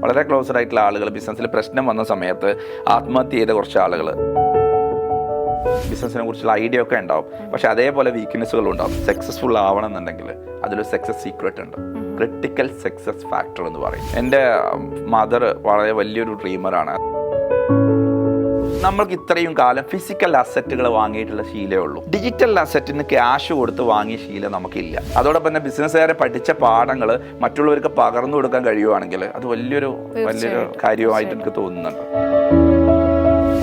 വളരെ ക്ലോസ്ഡ് ആയിട്ടുള്ള ആളുകൾ ബിസിനസ്സിൽ പ്രശ്നം വന്ന സമയത്ത് ആത്മഹത്യ ചെയ്ത കുറച്ച് ആളുകൾ. ബിസിനസ്സിനെ കുറിച്ചുള്ള ഐഡിയ ഒക്കെ ഉണ്ടാവും, പക്ഷെ അതേപോലെ വീക്ക്നെസ്സുകൾ ഉണ്ടാവും. സക്സസ്ഫുൾ ആവണം എന്നുണ്ടെങ്കിൽ അതിലൊരു സക്സസ് സീക്രട്ട് ഉണ്ട്, ക്രിട്ടിക്കൽ സക്സസ് ഫാക്ടർ എന്ന് പറയും. എൻ്റെ മദർ വളരെ വലിയൊരു ഡ്രീമറാണ്. നമ്മൾക്ക് ഇത്രയും കാലം ഫിസിക്കൽ അസറ്റുകൾ വാങ്ങിയിട്ടുള്ള ശീലമേ ഉള്ളൂ. ഡിജിറ്റൽ അസറ്റിന് ക്യാഷ് കൊടുത്ത് വാങ്ങിയ ശീലം നമുക്കില്ല. അതോടൊപ്പം തന്നെ ബിസിനസ്സുകാരെ പഠിച്ച പാഠങ്ങൾ മറ്റുള്ളവർക്ക് പകർന്നു കൊടുക്കാൻ കഴിയുവാണെങ്കിൽ അത് വലിയൊരു കാര്യമായിട്ട് എനിക്ക് തോന്നുന്നുണ്ട്.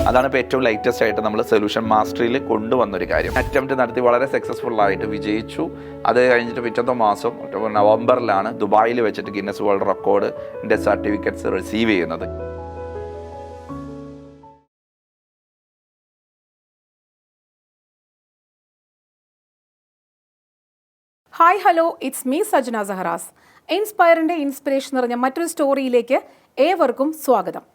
അതാണ് ഇപ്പോൾ ഏറ്റവും ലേറ്റസ്റ്റ് ആയിട്ട് നമ്മൾ സൊല്യൂഷൻ മാസ്റ്ററിയിൽ കൊണ്ടുവന്നൊരു കാര്യം. അറ്റംപ്റ്റ് നടത്തി വളരെ സക്സസ്ഫുൾ ആയിട്ട് വിജയിച്ചു. അത് കഴിഞ്ഞിട്ട് പിറ്റത്തെ മാസം നവംബറിലാണ് ദുബായിൽ വെച്ചിട്ട് ഗിന്നസ് വേൾഡ് റെക്കോർഡിൻ്റെ സർട്ടിഫിക്കറ്റ്സ് റിസീവ് ചെയ്യുന്നത്. Hi hello, it's me Sajna Saharas. ഇൻസ്പയറിൻ്റെ ഇൻസ്പിറേഷൻ നിറഞ്ഞ മറ്റൊരു സ്റ്റോറിയിലേക്ക് ഏവർക്കും സ്വാഗതം.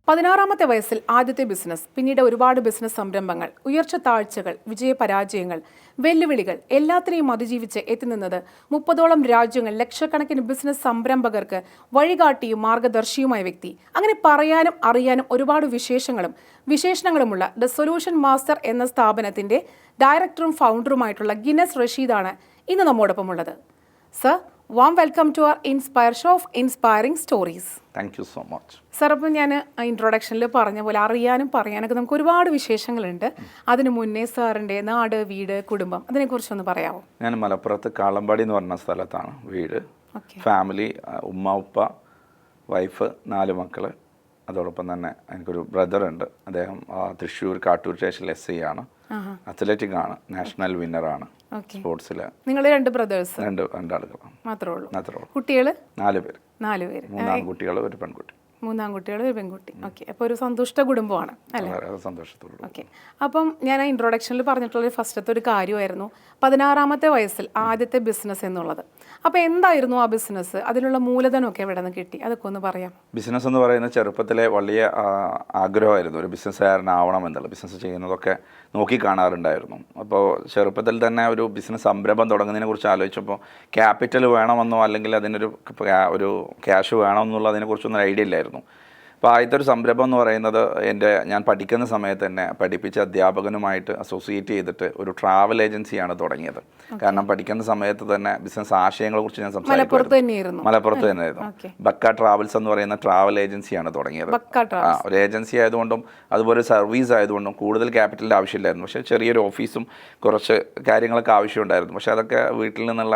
പതിനാറാമത്തെ വയസ്സിൽ ആദ്യത്തെ ബിസിനസ്, പിന്നീട് ഒരുപാട് ബിസിനസ് സംരംഭങ്ങൾ, ഉയർച്ച താഴ്ചകൾ, വിജയപരാജയങ്ങൾ, വെല്ലുവിളികൾ എല്ലാത്തിനെയും അതിജീവിച്ച് എത്തിനിന്നത് 30ഓളം രാജ്യങ്ങൾ, ലക്ഷക്കണക്കിന് ബിസിനസ് സംരംഭകർക്ക് വഴികാട്ടിയും മാർഗദർശിയുമായ വ്യക്തി. അങ്ങനെ പറയാനും അറിയാനും ഒരുപാട് വിശേഷണങ്ങളുമുള്ള ദ സൊല്യൂഷൻ മാസ്റ്റർ എന്ന സ്ഥാപനത്തിൻ്റെ ഡയറക്ടറും ഫൗണ്ടറുമായിട്ടുള്ള ഗിന്നസ് റഷീദാണ് ഇന്ന് നമ്മോടൊപ്പം ഉള്ളത്. Sir, warm welcome to our inspire show of inspiring stories. Thank you so much. Sir, അപ്പം ഞാൻ ഇൻട്രൊഡക്ഷനിൽ പറഞ്ഞ പോലെ അറിയാനും പറയാനൊക്കെ നമുക്ക് ഒരുപാട് വിശേഷങ്ങളുണ്ട്. അതിനു മുന്നേ സാറിൻ്റെ നാട്, വീട്, കുടുംബം അതിനെക്കുറിച്ചൊന്ന് പറയാമോ? ഞാൻ മലപ്പുറത്ത് കാളമ്പാടി എന്ന് പറഞ്ഞ സ്ഥലത്താണ് വീട്. ഫാമിലി ഉമ്മ, ഉപ്പ, വൈഫ്, 4 മക്കൾ. അതോടൊപ്പം തന്നെ എനിക്കൊരു ബ്രദറുണ്ട്. അദ്ദേഹം തൃശ്ശൂർ കാട്ടൂർ സ്റ്റേഷനിൽ SI ആണ്. അത്ലറ്റിക് ആണ്, നാഷണൽ വിന്നറാണ് സ്പോർട്സിൽ. നിങ്ങൾ 2 ബ്രദേഴ്സ്? രണ്ടാളുകൾ മാത്രമേ ഉള്ളൂ. കുട്ടികൾ? 4 പേര്. 3 ആൺകുട്ടികൾ, ഒരു പെൺകുട്ടി. 3 ആൺകുട്ടികൾ, ഒരു പെൺകുട്ടി. ഓക്കെ, അപ്പോൾ ഒരു സന്തുഷ്ട കുടുംബമാണ് അല്ലേ? സന്തോഷത്തോടെ. ഓക്കെ, അപ്പം ഞാൻ ആ ഇൻട്രൊഡക്ഷനിൽ പറഞ്ഞിട്ടുള്ള ഫസ്റ്റത്തെ ഒരു കാര്യമായിരുന്നു 16ാമത്തെ വയസ്സിൽ ആദ്യത്തെ ബിസിനസ് എന്നുള്ളത്. അപ്പോൾ എന്തായിരുന്നു ആ ബിസിനസ്? അതിനുള്ള മൂലധനമൊക്കെ എവിടെ നിന്ന് കിട്ടി? അതൊക്കെ ഒന്ന് പറയാം. ബിസിനസ് എന്ന് പറയുന്നത് ചെറുപ്പത്തിലെ വലിയ ആഗ്രഹമായിരുന്നു, ഒരു ബിസിനസ്സുകാരനാവണം എന്നുള്ള. ബിസിനസ് ചെയ്യുന്നതൊക്കെ നോക്കി കാണാറുണ്ടായിരുന്നു. അപ്പോൾ ചെറുപ്പത്തിൽ തന്നെ ഒരു ബിസിനസ് സംരംഭം തുടങ്ങുന്നതിനെ കുറിച്ച് ആലോചിച്ചപ്പോൾ ക്യാപിറ്റൽ വേണമെന്നോ അല്ലെങ്കിൽ അതിനൊരു ക്യാഷ് വേണമെന്നുള്ള അതിനെക്കുറിച്ചൊന്നും ഐഡിയ ഇല്ലായിരുന്നു. അപ്പോൾ ആദ്യത്തെ ഒരു സംരംഭം എന്ന് പറയുന്നത് ഞാൻ പഠിക്കുന്ന സമയത്ത് തന്നെ പഠിപ്പിച്ച അധ്യാപകനുമായിട്ട് അസോസിയേറ്റ് ചെയ്തിട്ട് ഒരു ട്രാവൽ ഏജൻസിയാണ് തുടങ്ങിയത്. കാരണം പഠിക്കുന്ന സമയത്ത് തന്നെ ബിസിനസ് ആശയങ്ങളെ കുറിച്ച് ഞാൻ സംസാരിക്കുമായിരുന്നു. മലപ്പുറത്ത് തന്നെയായിരുന്നു. ബക്ക ട്രാവൽസ് എന്ന് പറയുന്ന ട്രാവൽ ഏജൻസിയാണ് തുടങ്ങിയത്. ഒരു ഏജൻസി ആയതുകൊണ്ടും അതുപോലെ സർവീസ് ആയതുകൊണ്ടും കൂടുതൽ ക്യാപിറ്റലിൻ്റെ ആവശ്യമില്ലായിരുന്നു. പക്ഷേ ചെറിയൊരു ഓഫീസും കുറച്ച് കാര്യങ്ങളൊക്കെ ആവശ്യമുണ്ടായിരുന്നു. പക്ഷേ അതൊക്കെ വീട്ടിൽ നിന്നുള്ള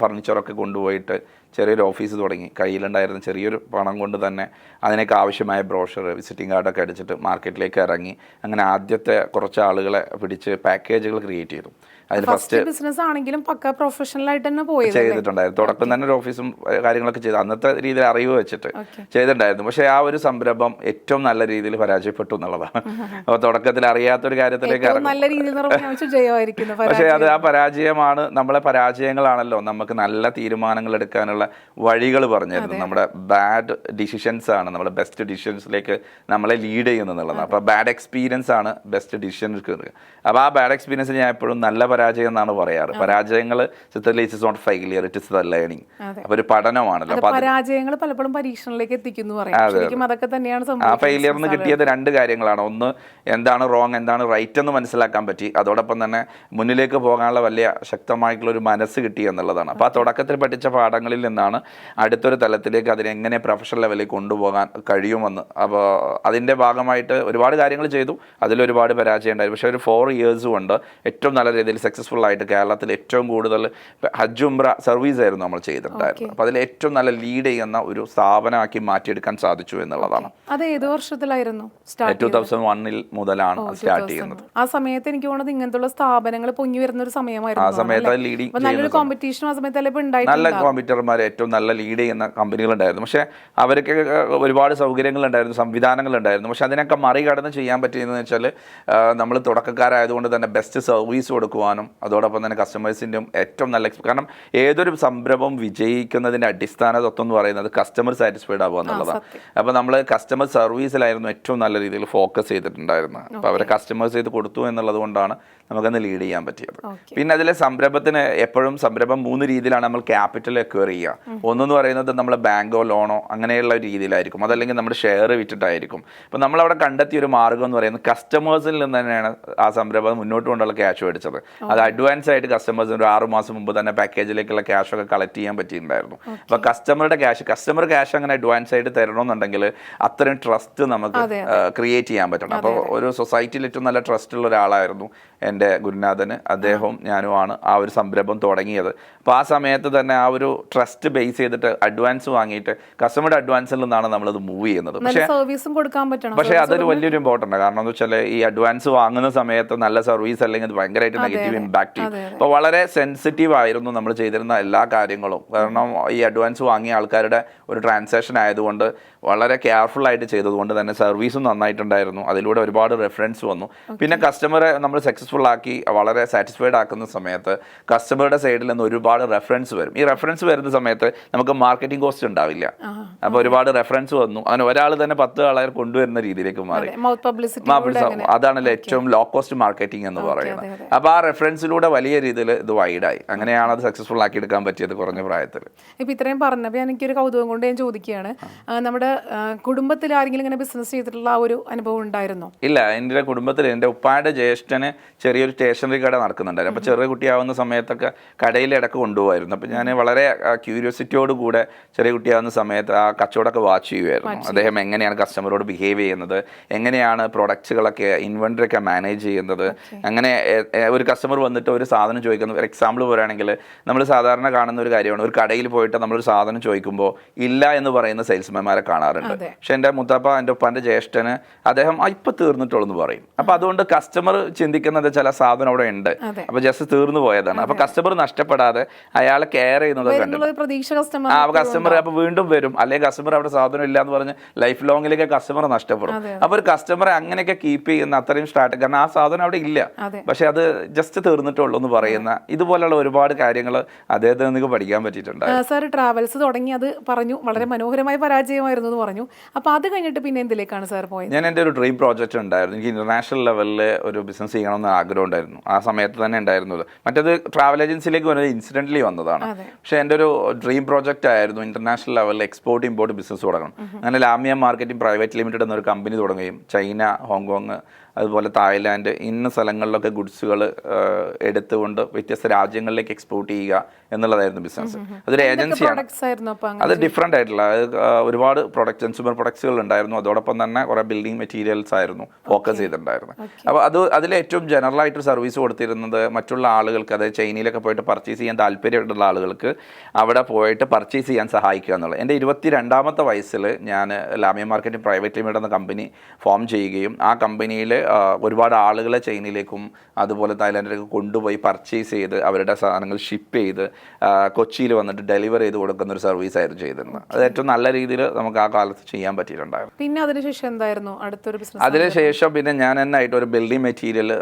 ഫർണിച്ചറൊക്കെ കൊണ്ടുപോയിട്ട് ചെറിയൊരു ഓഫീസ് തുടങ്ങി. കയ്യിലുണ്ടായിരുന്ന ചെറിയൊരു പണം കൊണ്ട് തന്നെ അതിനൊക്കെ ആവശ്യമായ ബ്രോഷർ, വിസിറ്റിംഗ് കാർഡൊക്കെ അടിച്ചിട്ട് മാർക്കറ്റിലേക്ക് ഇറങ്ങി. അങ്ങനെ ആദ്യത്തെ കുറച്ച് ആളുകളെ പിടിച്ച് പാക്കേജുകൾ ക്രിയേറ്റ് ചെയ്തു. അതിൽ ഫസ്റ്റ് ബിസിനസ് ആണെങ്കിലും പക്ക പ്രൊഫഷണൽ ആയിട്ട് തന്നെ ചെയ്തിട്ടുണ്ടായിരുന്നു. തുടക്കം തന്നെ ഒരു ഓഫീസും കാര്യങ്ങളൊക്കെ ചെയ്തു. അന്നത്തെ രീതിയിൽ അറിവ് വെച്ചിട്ട് ചെയ്തിട്ടുണ്ടായിരുന്നു. പക്ഷേ ആ ഒരു സംരംഭം ഏറ്റവും നല്ല രീതിയിൽ പരാജയപ്പെട്ടു എന്നുള്ളതാണ്. അപ്പോൾ തുടക്കത്തിൽ അറിയാത്തൊരു കാര്യത്തിലേക്ക് പക്ഷേ അത് ആ പരാജയമാണ്. നമ്മളെ പരാജയങ്ങളാണല്ലോ നമുക്ക് നല്ല തീരുമാനങ്ങൾ എടുക്കാനുള്ള വഴികൾ പറഞ്ഞു തരുന്നത്. നമ്മുടെ ബാഡ് ഡിസിഷൻസ് ആണ് നമ്മുടെ ബെസ്റ്റ് ഡിസിഷൻസിലേക്ക് നമ്മളെ ലീഡ് ചെയ്യുന്നതെന്നുള്ളതാണ്. അപ്പോൾ ബാഡ് എക്സ്പീരിയൻസ് ആണ് ബെസ്റ്റ് ഡിസിഷൻസ്. അപ്പോൾ ആ ബാഡ് എക്സ്പീരിയൻസ് ഞാൻ എപ്പോഴും നല്ല പരാജയം എന്നാണ് പറയാറ്. പരാജയങ്ങൾ it is not failure, it is the learning. അപ്പോൾ ഒരു പഠനമാണല്ലോ. പരാജയങ്ങൾ പലപ്പോഴും പരീക്ഷണത്തിലേക്ക് എത്തിക്കുന്നു. അതൊക്കെ തന്നെയാണ് ആ ഫെയിലിയർ എന്ന് കിട്ടിയത് 2 കാര്യങ്ങളാണ്. ഒന്ന്, എന്താണ് റോങ് എന്താണ് റൈറ്റ് എന്ന് മനസ്സിലാക്കാൻ പറ്റി. അതോടൊപ്പം തന്നെ മുന്നിലേക്ക് പോകാനുള്ള വലിയ ശക്തമായിട്ടുള്ള ഒരു മനസ്സ് കിട്ടി എന്നുള്ളതാണ്. അപ്പോൾ ആ തുടക്കത്തിൽ പഠിച്ച പാഠങ്ങളിൽ നിന്നാണ് അടുത്തൊരു തലത്തിലേക്ക് അതിനെങ്ങനെ പ്രൊഫഷണൽ ലെവലിൽ കൊണ്ടുപോകാൻ കഴിയുമെന്ന്. അപ്പോൾ അതിൻ്റെ ഭാഗമായിട്ട് ഒരുപാട് കാര്യങ്ങൾ ചെയ്തു. അതിലൊരുപാട് പരാജയം ഉണ്ടായിരുന്നു. പക്ഷേ ഒരു 4 ഇയേഴ്സ് കൊണ്ട് ഏറ്റവും നല്ല രീതിയിൽ സക്സസ്ഫുൾ ആയിട്ട് കേരളത്തിൽ ഏറ്റവും കൂടുതൽ ഹജ്ജ് ഉംറ സർവീസ് ആയിരുന്നു നമ്മൾ ചെയ്തിട്ടുണ്ടായിരുന്നു. അപ്പോൾ അതിൽ ഏറ്റവും നല്ല ലീഡ് ചെയ്യുന്ന ഒരു സ്ഥാപനമാക്കി മാറ്റിയെടുക്കാൻ സാധിച്ചു എന്നുള്ളതാണ്. അത് ഏത് വർഷത്തിലായിരുന്നു? 2001 മുതലാണ് സ്റ്റാർട്ട് ചെയ്യുന്നത്. ആ സമയത്ത് എനിക്ക് തോന്നുന്നത് ഇങ്ങനത്തെ സ്ഥാപനങ്ങൾ പൊങ്ങി വരുന്ന ഒരു സമയമായിരുന്നു. ആ സമയത്ത് ലീഡിംഗ് നല്ലൊരു കോമ്പറ്റീഷൻ ആ സമയത്ത് നല്ല കോമ്പറ്റീറ്റർമാർ വരെ ഏറ്റവും നല്ല ലീഡ് ചെയ്യുന്ന കമ്പനികളുണ്ടായിരുന്നു. പക്ഷേ അവർക്ക് ഒരുപാട് സൗകര്യങ്ങളുണ്ടായിരുന്നു, സംവിധാനങ്ങളുണ്ടായിരുന്നു. പക്ഷേ അതിനൊക്കെ മറികടന്ന് ചെയ്യാൻ പറ്റിയതെന്ന് വെച്ചാൽ നമ്മൾ തുടക്കക്കാരായതുകൊണ്ട് തന്നെ ബെസ്റ്റ് സർവീസ് കൊടുക്കുവാനും അതോടൊപ്പം തന്നെ കസ്റ്റമേഴ്സിൻ്റെയും ഏറ്റവും നല്ല കാരണം ഏതൊരു സംരംഭം വിജയിക്കുന്നതിൻ്റെ അടിസ്ഥാന തത്വം എന്ന് പറയുന്നത് കസ്റ്റമർ സാറ്റിസ്ഫൈഡ് ആവുക എന്നുള്ളതാണ്. അപ്പോൾ നമ്മൾ കസ്റ്റമർ സർവീസിലായിരുന്നു ഏറ്റവും നല്ല രീതിയിൽ ഫോക്കസ് ചെയ്തിട്ടുണ്ടായിരുന്നത്. അപ്പോൾ അവരെ കസ്റ്റമേഴ്സ് ചെയ്ത് കൊടുത്തു എന്നുള്ളത് കൊണ്ടാണ് നമുക്കന്ന് ലീഡ് ചെയ്യാൻ പറ്റിയത്. പിന്നെ അതിലെ സംരംഭത്തിന് എപ്പോഴും സംരംഭം 3 രീതിയിലാണ് നമ്മൾ ക്യാപിറ്റൽ അക്വയർ ചെയ്യുക. ഒന്നെന്ന് പറയുന്നത് നമ്മൾ ബാങ്കോ ലോണോ അങ്ങനെയുള്ള രീതിയിലായിരിക്കും, അതല്ലെങ്കിൽ നമ്മുടെ ഷെയർ വിറ്റിട്ടായിരിക്കും. അപ്പോൾ നമ്മളവിടെ കണ്ടെത്തിയ ഒരു മാർഗ്ഗം എന്ന് പറയുന്നത് കസ്റ്റമേഴ്സിൽ നിന്ന് തന്നെയാണ് ആ സംരംഭം മുന്നോട്ട് കൊണ്ടുള്ള ക്യാഷ് മേടിച്ചത്. അത് അഡ്വാൻസ് ആയിട്ട് കസ്റ്റമേഴ്സിന് ഒരു 6 മാസം മുമ്പ് തന്നെ പാക്കേജിലേക്കുള്ള ക്യാഷൊക്കെ കളക്ട് ചെയ്യാൻ പറ്റിയിട്ടുണ്ടായിരുന്നു. അപ്പോൾ കസ്റ്റമർ ക്യാഷ് അങ്ങനെ അഡ്വാൻസ് ആയിട്ട് തരണമെന്നുണ്ടെങ്കിൽ അത്രയും ട്രസ്റ്റ് നമുക്ക് ക്രിയേറ്റ് ചെയ്യാൻ പറ്റണം. അപ്പോൾ ഒരു സൊസൈറ്റിയിൽ ഏറ്റവും നല്ല ട്രസ്റ്റ് ഉള്ള ഒരാളായിരുന്നു എൻ്റെ ഗുരുനാഥന്. അദ്ദേഹവും ഞാനുമാണ് ആ ഒരു സംരംഭം തുടങ്ങിയത്. അപ്പോൾ ആ സമയത്ത് തന്നെ ആ ഒരു ട്രസ്റ്റ് ബേസ് ചെയ്തിട്ട് അഡ്വാൻസ് വാങ്ങിയിട്ട് കസ്റ്റമറുടെ അഡ്വാൻസിൽ നിന്നാണ് നമ്മളത് മൂവ് ചെയ്യുന്നത്. പക്ഷേ അതൊരു വലിയൊരു ഇമ്പോർട്ടൻ്റ്. കാരണം എന്ന് വെച്ചാൽ ഈ അഡ്വാൻസ് വാങ്ങുന്ന സമയത്ത് നല്ല സർവീസ് അല്ലെങ്കിൽ അത് ഭയങ്കരമായിട്ട് നെഗറ്റീവ് ഇമ്പാക്ട് ചെയ്യും. അപ്പോൾ വളരെ സെൻസിറ്റീവ് ആയിരുന്നു നമ്മൾ ചെയ്തിരുന്ന എല്ലാ കാര്യങ്ങളും. കാരണം ഈ അഡ്വാൻസ് വാങ്ങിയ ആൾക്കാരുടെ ഒരു ട്രാൻസാക്ഷൻ ആയതുകൊണ്ട് വളരെ കെയർഫുൾ ആയിട്ട് ചെയ്തതുകൊണ്ട് തന്നെ സർവീസും നന്നായിട്ടുണ്ടായിരുന്നു. അതിലൂടെ ഒരുപാട് റെഫറൻസ് വന്നു. പിന്നെ കസ്റ്റമറെ നമ്മൾ സക്സസ്ഫുൾ ആക്കി വളരെ സാറ്റിസ്ഫൈഡ് ആക്കുന്ന സമയത്ത് കസ്റ്റമറുടെ സൈഡിൽ നിന്ന് ഒരുപാട് റെഫറൻസ് വരും. ഈ റെഫറൻസ് വരുന്ന സമയത്ത് നമുക്ക് മാർക്കറ്റിംഗ് കോസ്റ്റ് ഉണ്ടാവില്ല. അപ്പോൾ ഒരുപാട് റെഫറൻസ് വന്നു. അങ്ങനെ ഒരാൾ തന്നെ 10 ആളെ കൊണ്ടുവരുന്ന രീതിയിലേക്ക് മാറി. അതാണല്ലോ ഏറ്റവും ലോ കോസ്റ്റ് മാർക്കറ്റിംഗ് എന്ന് പറയുന്നത്. അപ്പോൾ ആ റെഫറൻസിലൂടെ വലിയ രീതിയിൽ ഇത് വൈഡായി. അങ്ങനെയാണ് അത് സക്സസ്ഫുൾ ആക്കി എടുക്കാൻ പറ്റിയത് കുറഞ്ഞ പ്രായത്തിൽ. ഇപ്പം ഇത്രയും പറഞ്ഞപ്പോൾ എനിക്കൊരു കൗതുകം കൊണ്ട് ഞാൻ ചോദിക്കുകയാണ്, നമ്മുടെ കുടുംബത്തിൽ ആരെങ്കിലും ഇങ്ങനെ ബിസിനസ് ചെയ്തിട്ടുള്ള ആ ഒരു അനുഭവം ഉണ്ടായിരുന്നോ? ഇല്ല, എൻ്റെ കുടുംബത്തിൽ എൻ്റെ ഉപ്പായുടെ ജ്യേഷ്ഠന് ചെറിയൊരു സ്റ്റേഷനറി കട നടക്കുന്നുണ്ടായിരുന്നു. അപ്പോൾ ചെറിയ കുട്ടിയാവുന്ന സമയത്തൊക്കെ കടയിൽ ഇടക്ക് കൊണ്ടുപോകായിരുന്നു. അപ്പോൾ ഞാൻ വളരെ ക്യൂരിയോസിറ്റിയോട് കൂടെ ചെറിയ കുട്ടിയാവുന്ന സമയത്ത് ആ കച്ചവടമൊക്കെ വാച്ച് ചെയ്യുമായിരുന്നു. അദ്ദേഹം എങ്ങനെയാണ് കസ്റ്റമറോട് ബിഹേവ് ചെയ്യുന്നത്, എങ്ങനെയാണ് പ്രൊഡക്ട്സുകളൊക്കെ ഇൻവെൻ്ററി ഒക്കെ മാനേജ് ചെയ്യുന്നത്. അങ്ങനെ ഒരു കസ്റ്റമർ വന്നിട്ട് ഒരു സാധനം ചോദിക്കുന്നത്, ഒരു എക്സാമ്പിൾ പറയുകയാണെങ്കിൽ നമ്മൾ സാധാരണ കാണുന്ന ഒരു കാര്യമാണ്, ഒരു കടയിൽ പോയിട്ട് നമ്മളൊരു സാധനം ചോദിക്കുമ്പോൾ ഇല്ല എന്ന് പറയുന്ന സെയിൽസ്മാൻമാരെ കാണാറുണ്ട്. പക്ഷെ എൻ്റെ മുത്തപ്പ, എൻ്റെ ഉപ്പാൻ്റെ ജ്യേഷ്ഠന് അദ്ദേഹം ഇപ്പം തീർന്നിട്ടുള്ളൂ എന്ന് പറയും. അപ്പോൾ അതുകൊണ്ട് കസ്റ്റമർ ചിന്തിക്കുന്നത് ചില സാധനം അവിടെ ഉണ്ട്, അപ്പോൾ ജസ്റ്റ് തീർന്നു പോയതാണ്. അപ്പോൾ കസ്റ്റമർ നഷ്ടപ്പെടാതെ അയാളെ കെയർ ചെയ്യുന്നത് കസ്റ്റമർ അപ്പോൾ വീണ്ടും വരും. അല്ലെങ്കിൽ കസ്റ്റമർ അവിടെ സാധനം ഇല്ല എന്ന് പറഞ്ഞ് ലൈഫ് ലോങ്ങിലേക്ക് കസ്റ്റമർ നഷ്ടപ്പെടും. അപ്പോൾ ഒരു കസ്റ്റമറെ അങ്ങനെയൊക്കെ കീപ്പ് ചെയ്യുന്ന അത്രയും സ്ട്രാറ്റജി, കാരണം ആ സാധനം അവിടെ ഇല്ല, പക്ഷെ അത് ജസ്റ്റ് തീർന്നിട്ടുള്ളൂ എന്ന് പറയുന്ന ഇതുപോലുള്ള ഒരുപാട് കാര്യങ്ങൾ അദ്ദേഹത്തിൽ നിന്ന് പഠിക്കാൻ പറ്റിയിട്ടുണ്ട്. സാർ ട്രാവൽസ് തുടങ്ങി, അത് പറഞ്ഞു വളരെ മനോഹരമായ പരാജയമായിരുന്നു എന്ന് പറഞ്ഞു. അപ്പോൾ അത് കഴിഞ്ഞിട്ട് പിന്നെ എന്തിലേക്കാണ് സാർ പോയത്? ഞാൻ എൻ്റെ ഒരു ഡ്രീം പ്രോജക്റ്റ് ഉണ്ടായിരുന്നു. എനിക്ക് ഇന്റർനാഷണൽ ലെവലിൽ ഒരു ബിസിനസ് ചെയ്യണമെന്ന് ആഗ്രഹം ഉണ്ടായിരുന്നു. ആ സമയത്ത് തന്നെ ഉണ്ടായിരുന്നത്. മറ്റേത് ട്രാവൽ ഏജൻസിയിലേക്ക് വന്നത് ഇൻസിഡൻ്റലി വന്നതാണ്. പക്ഷേ എൻ്റെ ഒരു ഡ്രീം പ്രോജക്റ്റ് ആയിരുന്നു ഇന്റർനാഷണൽ ലെവലിൽ എക്സ്പോർട്ട് ഇമ്പോർട്ട് ബിസിനസ് തുടങ്ങണം. അങ്ങനെ ലാമിയ മാർക്കറ്റിംഗ് പ്രൈവറ്റ് ലിമിറ്റഡ് എന്നൊരു കമ്പനി തുടങ്ങുകയും ചൈന, ഹോങ്കോങ്, അതുപോലെ തായ്ലാൻഡ് ഇന്ന സ്ഥലങ്ങളിലൊക്കെ ഗുഡ്സുകൾ എടുത്തുകൊണ്ട് വ്യത്യസ്ത രാജ്യങ്ങളിലേക്ക് എക്സ്പോർട്ട് ചെയ്യുക എന്നുള്ളതായിരുന്നു ബിസിനസ്. അതൊരു ഏജൻസിയാണ്. അത് ഡിഫറെൻ്റ് ആയിട്ടുള്ള ഒരുപാട് കൺസ്യൂമർ പ്രൊഡക്ട്സുകൾ ഉണ്ടായിരുന്നു. അതോടൊപ്പം തന്നെ കുറേ ബിൽഡിംഗ് മെറ്റീരിയൽസ് ആയിരുന്നു ഫോക്കസ് ചെയ്തിട്ടുണ്ടായിരുന്നത്. അപ്പോൾ അതിൽ ഏറ്റവും ജനറൽ ആയിട്ട് സർവീസ് കൊടുത്തിരുന്നത് മറ്റുള്ള ആളുകൾക്ക്, അതായത് ചൈനയിലൊക്കെ പോയിട്ട് പർച്ചേസ് ചെയ്യാൻ താല്പര്യമുള്ള ആളുകൾക്ക് അവിടെ പോയിട്ട് പർച്ചേസ് ചെയ്യാൻ സഹായിക്കുക എന്നുള്ളത്. എൻ്റെ 22ാമത്തെ വയസ്സിൽ ഞാൻ ലാമിയ മാർക്കറ്റിംഗ് പ്രൈവറ്റ് ലിമിറ്റഡ് എന്ന കമ്പനി ഫോം ചെയ്യുകയും ആ കമ്പനിയിൽ ഒരുപാട് ആളുകളെ ചൈനയിലേക്കും അതുപോലെ തായ്ലാൻഡിലേക്ക് കൊണ്ടുപോയി പർച്ചേസ് ചെയ്ത് അവരുടെ സാധനങ്ങൾ ഷിപ്പ് ചെയ്ത് കൊച്ചിയിൽ വന്നിട്ട് ഡെലിവർ ചെയ്ത് കൊടുക്കുന്ന ഒരു സർവീസ് ആയിരുന്നു ചെയ്തിരുന്നത്. അത് ഏറ്റവും നല്ല രീതിയിൽ നമുക്ക് ആ കാലത്ത് ചെയ്യാൻ പറ്റിയിട്ടുണ്ടായിരുന്നു. പിന്നെ അതിനുശേഷം എന്തായിരുന്നു അടുത്തൊരു ബിസിനസ്? അതിനുശേഷം പിന്നെ ഞാൻ എന്നായിട്ട് ഒരു ബിൽഡിംഗ് മെറ്റീരിയൽ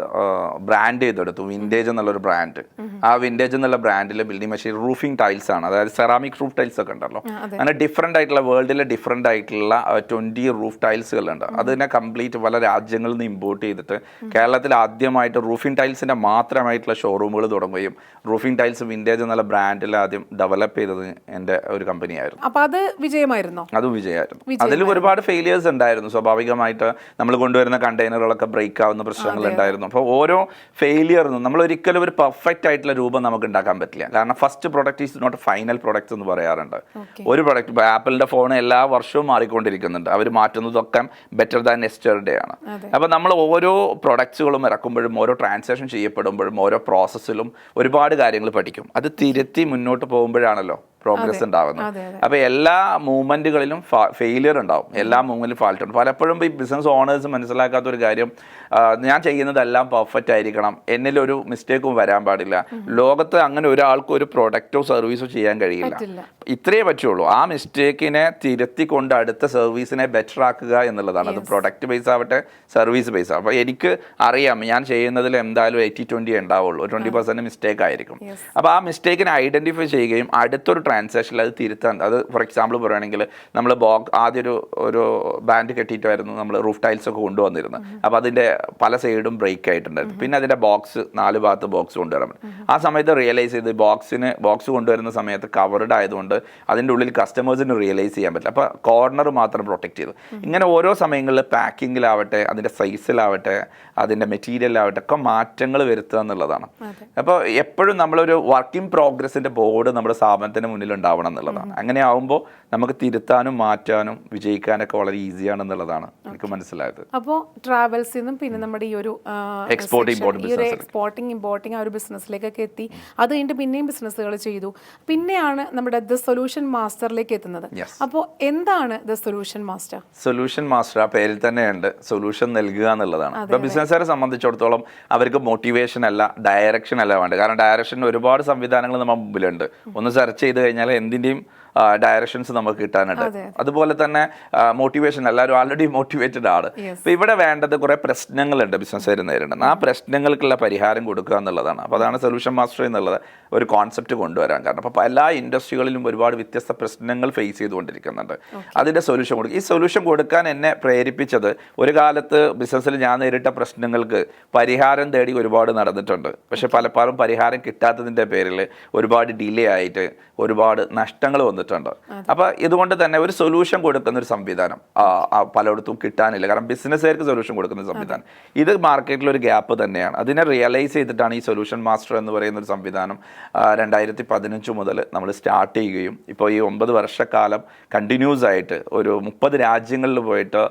ബ്രാൻഡ് ചെയ്തെടുത്തു, വിൻറ്റേജ് എന്നുള്ളൊരു ബ്രാൻഡ്. ആ വിൻറ്റേജ് എന്നുള്ള ബ്രാൻഡിൽ ബിൽഡിംഗ് മെറ്റീരിയൽ റൂഫിംഗ് ടൈൽസ് ആണ്, അതായത് സെറാമിക് റൂഫ് ടൈൽസ് ഒക്കെ ഉണ്ടല്ലോ. അങ്ങനെ ഡിഫറെൻ്റ് ആയിട്ടുള്ള വേൾഡിലെ ഡിഫറെൻ്റ് ആയിട്ടുള്ള 20 റൂഫ് ടൈൽസുകളുണ്ട്. അതിനെ കംപ്ലീറ്റ് പല രാജ്യങ്ങളിൽ നിന്ന് ഇമ്പോർട്ട് ചെയ്തിട്ട് കേരളത്തിൽ ആദ്യമായിട്ട് റൂഫിംഗ് ടൈൽസിൻ്റെ മാത്രമായിട്ടുള്ള ഷോറൂമുകൾ തുടങ്ങുകയും റൂഫിംഗ് ടൈൽസ് വിൻറ്റേജ് എന്നുള്ള ബ്രാൻഡിൽ ആദ്യം ഡെവലപ്പ് ചെയ്തത് എൻ്റെ ഒരു കമ്പനിയായിരുന്നു. അപ്പോൾ അത് വിജയമായിരുന്നു? അത് വിജയമായിരുന്നു. അതിൽ ഒരുപാട് ഫെയിലിയേഴ്സ് ഉണ്ടായിരുന്നു. സ്വാഭാവികമായിട്ട് നമ്മൾ കൊണ്ടുവരുന്ന കണ്ടെയ്നറുകളൊക്കെ ബ്രേക്ക് ആവുന്ന പ്രശ്നങ്ങൾ ഉണ്ടായിരുന്നു. അപ്പോൾ ഓരോ ഫെയിലിയറിനും നമ്മൾ ഒരിക്കലും ഒരു പെർഫെക്റ്റ് ആയിട്ടുള്ള രൂപം നമുക്ക് ഉണ്ടാക്കാൻ പറ്റില്ല. കാരണം first product is not final product എന്ന് പറയാറുണ്ട്. ഒരു പ്രൊഡക്റ്റ്, ഇപ്പോൾ ആപ്പിളിൻ്റെ ഫോൺ എല്ലാ വർഷവും മാറിക്കൊണ്ടിരിക്കുന്നുണ്ട്. അവർ മാറ്റുന്നതൊക്കെ ബെറ്റർ ദാൻ യെസ്റ്റർഡേ ആണ്. അപ്പോൾ നമ്മൾ ഓരോ പ്രൊഡക്ട്സുകളും ഇറക്കുമ്പോഴും ഓരോ ട്രാൻസാക്ഷൻ ചെയ്യപ്പെടുമ്പോഴും ഓരോ പ്രോസസ്സിലും ഒരുപാട് കാര്യങ്ങൾ പഠിക്കും. അത് തിരുത്തി മുന്നോട്ട് പോകുമ്പോഴാണല്ലോ പ്രോഗ്രസ് ഉണ്ടാവുന്നത്. അപ്പോൾ എല്ലാ മൂവ്മെൻറ്റുകളിലും ഫെയിലിയർ ഉണ്ടാവും, എല്ലാ മൂവ്മെൻറ്റിലും ഫാൾട്ട് ഉണ്ട്. പലപ്പോഴും ഈ ബിസിനസ് ഓണേഴ്സ് മനസ്സിലാക്കാത്ത ഒരു കാര്യം, ഞാൻ ചെയ്യുന്നതെല്ലാം പെർഫെക്റ്റ് ആയിരിക്കണം, എന്നിലൊരു മിസ്റ്റേക്കും വരാൻ പാടില്ല. ലോകത്ത് അങ്ങനെ ഒരാൾക്കും ഒരു പ്രൊഡക്റ്റോ സർവീസോ ചെയ്യാൻ കഴിയില്ല. ഇത്രയേ പറ്റുള്ളൂ. ആ മിസ്റ്റേക്കിനെ തിരുത്തിക്കൊണ്ട് അടുത്ത സർവീസിനെ ബെറ്റർ ആക്കുക എന്നുള്ളതാണ്. അത് പ്രൊഡക്റ്റ് ബേസ് ആവട്ടെ, സർവീസ് ബേസ്. അപ്പോൾ എനിക്ക് അറിയാം ഞാൻ ചെയ്യുന്നതിൽ എന്തായാലും 80-20 ഉണ്ടാവുള്ളൂ, 20% മിസ്റ്റേക്ക് ആയിരിക്കും. അപ്പോൾ ആ മിസ്റ്റേക്കിനെ ഐഡൻറ്റിഫൈ ചെയ്യുകയും അടുത്തൊരു ട്രാൻസാക്ഷനിൽ അത് തിരുത്താൻ, അത് ഫോർ എക്സാമ്പിൾ പറയുകയാണെങ്കിൽ നമ്മൾ ആദ്യം ഒരു ബാൻഡ് കെട്ടിയിട്ടായിരുന്നു നമ്മൾ റൂഫ് ടൈൽസ് ഒക്കെ കൊണ്ടുവന്നിരുന്നത്. അപ്പോൾ അതിൻ്റെ പല സൈഡും ബ്രേക്ക് ആയിട്ടുണ്ടായിരുന്നു. പിന്നെ അതിൻ്റെ ബോക്സ് 4 ഭാഗത്ത് ബോക്സ് കൊണ്ടുവരാൻ പറ്റും. ആ സമയത്ത് റിയലൈസ് ചെയ്ത് ബോക്സ് കൊണ്ടുവരുന്ന സമയത്ത് കവർഡ് ആയതുകൊണ്ട് അതിൻ്റെ ഉള്ളിൽ കസ്റ്റമേഴ്സിന് റിയലൈസ് ചെയ്യാൻ പറ്റില്ല. അപ്പോൾ കോർണർ മാത്രം പ്രൊട്ടക്ട് ചെയ്തു. ഇങ്ങനെ ഓരോ സമയങ്ങളിൽ പാക്കിങ്ങിലാവട്ടെ, അതിൻ്റെ സൈസിലാവട്ടെ, അതിൻ്റെ മെറ്റീരിയലാവട്ടെ ഒക്കെ മാറ്റങ്ങൾ വരുത്തുക എന്നുള്ളതാണ്. അപ്പോൾ എപ്പോഴും നമ്മളൊരു വർക്ക് ഇൻ പ്രോഗ്രസിൻ്റെ ബോർഡ് നമ്മുടെ സ്ഥാപനത്തിന് മുന്നിൽ ഉണ്ടാവണം എന്നുള്ളതാണ്. അങ്ങനെ ആവുമ്പോൾ നമുക്ക് തിരുത്താനും മാറ്റാനും വിജയിക്കാനൊക്കെ വളരെ ഈസിയാണെന്നുള്ളതാണ് എനിക്ക് മനസ്സിലായത്. അപ്പോൾ ട്രാവൽസിൽ നിന്നും പിന്നെ നമ്മുടെ ഈ ഒരു എക്സ്പോർട്ടിംഗ് ഇമ്പോർട്ടിംഗ് ആ ഒരു ബിസിനസ്സിലേക്കൊക്കെ എത്തി. അത് കഴിഞ്ഞിട്ട് പിന്നെയും ബിസിനസ്സുകൾ ചെയ്തു. പിന്നെയാണ് നമ്മുടെ ദ സൊല്യൂഷൻ മാസ്റ്ററിലേക്ക് എത്തുന്നത്. അപ്പോൾ എന്താണ് the solution master? Solution master ആ പേരിൽ തന്നെയുണ്ട്, സൊല്യൂഷൻ നൽകുക എന്നുള്ളതാണ്. ഇപ്പോൾ ബിസിനസ്സുകാരെ സംബന്ധിച്ചിടത്തോളം അവർക്ക് മോട്ടിവേഷൻ അല്ല, ഡയറക്ഷൻ അല്ല വേണ്ടത്. കാരണം ഡയറക്ഷന് ഒരുപാട് സംവിധാനങ്ങൾ നമ്മുടെ മുമ്പിലുണ്ട്. ഒന്ന് സെർച്ച് ചെയ്ത് കഴിഞ്ഞാൽ എന്തിൻ്റെയും ഡയറക്ഷൻസ് നമുക്ക് കിട്ടാനുണ്ട്. അതുപോലെ തന്നെ മോട്ടിവേഷൻ, എല്ലാവരും ആൾറെഡി മോട്ടിവേറ്റഡ് ആണ്. അപ്പോൾ ഇവിടെ വേണ്ടത് കുറേ പ്രശ്നങ്ങളുണ്ട് ബിസിനസ്സുകാർ നേരിടുന്നത്. ആ പ്രശ്നങ്ങൾക്കുള്ള പരിഹാരം കൊടുക്കുക എന്നുള്ളതാണ്. അപ്പോൾ അതാണ് സൊല്യൂഷൻ മാസ്റ്റർ എന്നുള്ളത് ഒരു കോൺസെപ്റ്റ് കൊണ്ടുവരാൻ കാരണം. അപ്പോൾ എല്ലാ ഇൻഡസ്ട്രികളിലും ഒരുപാട് വ്യത്യസ്ത പ്രശ്നങ്ങൾ ഫേസ് ചെയ്തുകൊണ്ടിരിക്കുന്നുണ്ട്. അതിൻ്റെ സൊല്യൂഷൻ കൊടുക്കുക. ഈ സൊല്യൂഷൻ കൊടുക്കാൻ എന്നെ പ്രേരിപ്പിച്ചത്, ഒരു കാലത്ത് ബിസിനസ്സിൽ ഞാൻ നേരിട്ട പ്രശ്നങ്ങൾക്ക് പരിഹാരം തേടി ഒരുപാട് നടന്നിട്ടുണ്ട്. പക്ഷെ പലപ്പോഴും പരിഹാരം കിട്ടാത്തതിൻ്റെ പേരിൽ ഒരുപാട് ഡിലേ ആയിട്ട് ഒരുപാട് നഷ്ടങ്ങൾ വന്നിട്ടുണ്ട്. അപ്പോൾ ഇതുകൊണ്ട് തന്നെ ഒരു സൊല്യൂഷൻ കൊടുക്കുന്ന ഒരു സംവിധാനം പലയിടത്തും കിട്ടാനില്ല. കാരണം ബിസിനസ്സുകാർക്ക് സൊല്യൂഷൻ കൊടുക്കുന്ന സംവിധാനം ഇത് മാർക്കറ്റിൽ ഒരു ഗ്യാപ്പ് തന്നെയാണ്. അതിനെ റിയലൈസ് ചെയ്തിട്ടാണ് ഈ സൊല്യൂഷൻ മാസ്റ്റർ എന്ന് പറയുന്ന ഒരു സംവിധാനം 2015 മുതൽ നമ്മൾ സ്റ്റാർട്ട് ചെയ്യുകയും ഇപ്പോൾ ഈ 9 വർഷക്കാലം കണ്ടിന്യൂസ് ആയിട്ട് ഒരു 30 രാജ്യങ്ങളിൽ പോയിട്ട്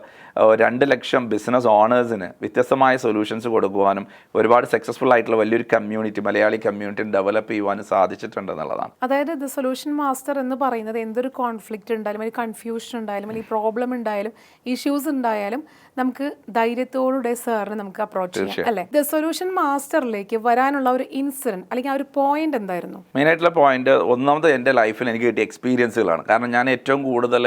2 ലക്ഷം ബിസിനസ് ഓണേഴ്സിന് വ്യത്യസ്തമായ സൊല്യൂഷൻസ് കൊടുക്കുവാനും ഒരുപാട് സക്സസ്ഫുൾ ആയിട്ടുള്ള വലിയൊരു കമ്മ്യൂണിറ്റി, മലയാളി കമ്മ്യൂണിറ്റി ഡെവലപ്പ് ചെയ്യുവാനും സാധിച്ചിട്ടുണ്ട് എന്നുള്ളതാണ്. അതായത് ദ സൊല്യൂഷൻ മാസ്റ്റർ എന്ന് പറയുന്നത് എന്തൊരു കോൺഫ്ലിക്റ്റ് ഉണ്ടായാലും, അല്ലെങ്കിൽ കൺഫ്യൂഷൻ ഉണ്ടായാലും, അല്ലെങ്കിൽ പ്രോബ്ലം ഉണ്ടായാലും, ഇഷ്യൂസ് ഉണ്ടായാലും നമുക്ക് ധൈര്യത്തോടെ സാറിന് നമുക്ക് അപ്രോച്ച് ചെയ്യാം അല്ലേ? ദ സൊല്യൂഷൻ മാസ്റ്ററിലേക്ക് വരാനുള്ള ഒരു ഇൻസിഡന്റ് അല്ലെങ്കിൽ ആ ഒരു പോയിന്റ് എന്തായിരുന്നു? മെയിനായിട്ടുള്ള പോയിന്റ്, ഒന്നാമത് എൻ്റെ ലൈഫിൽ എനിക്ക് കിട്ടിയ എക്സ്പീരിയൻസുകളാണ്. കാരണം ഞാൻ ഏറ്റവും കൂടുതൽ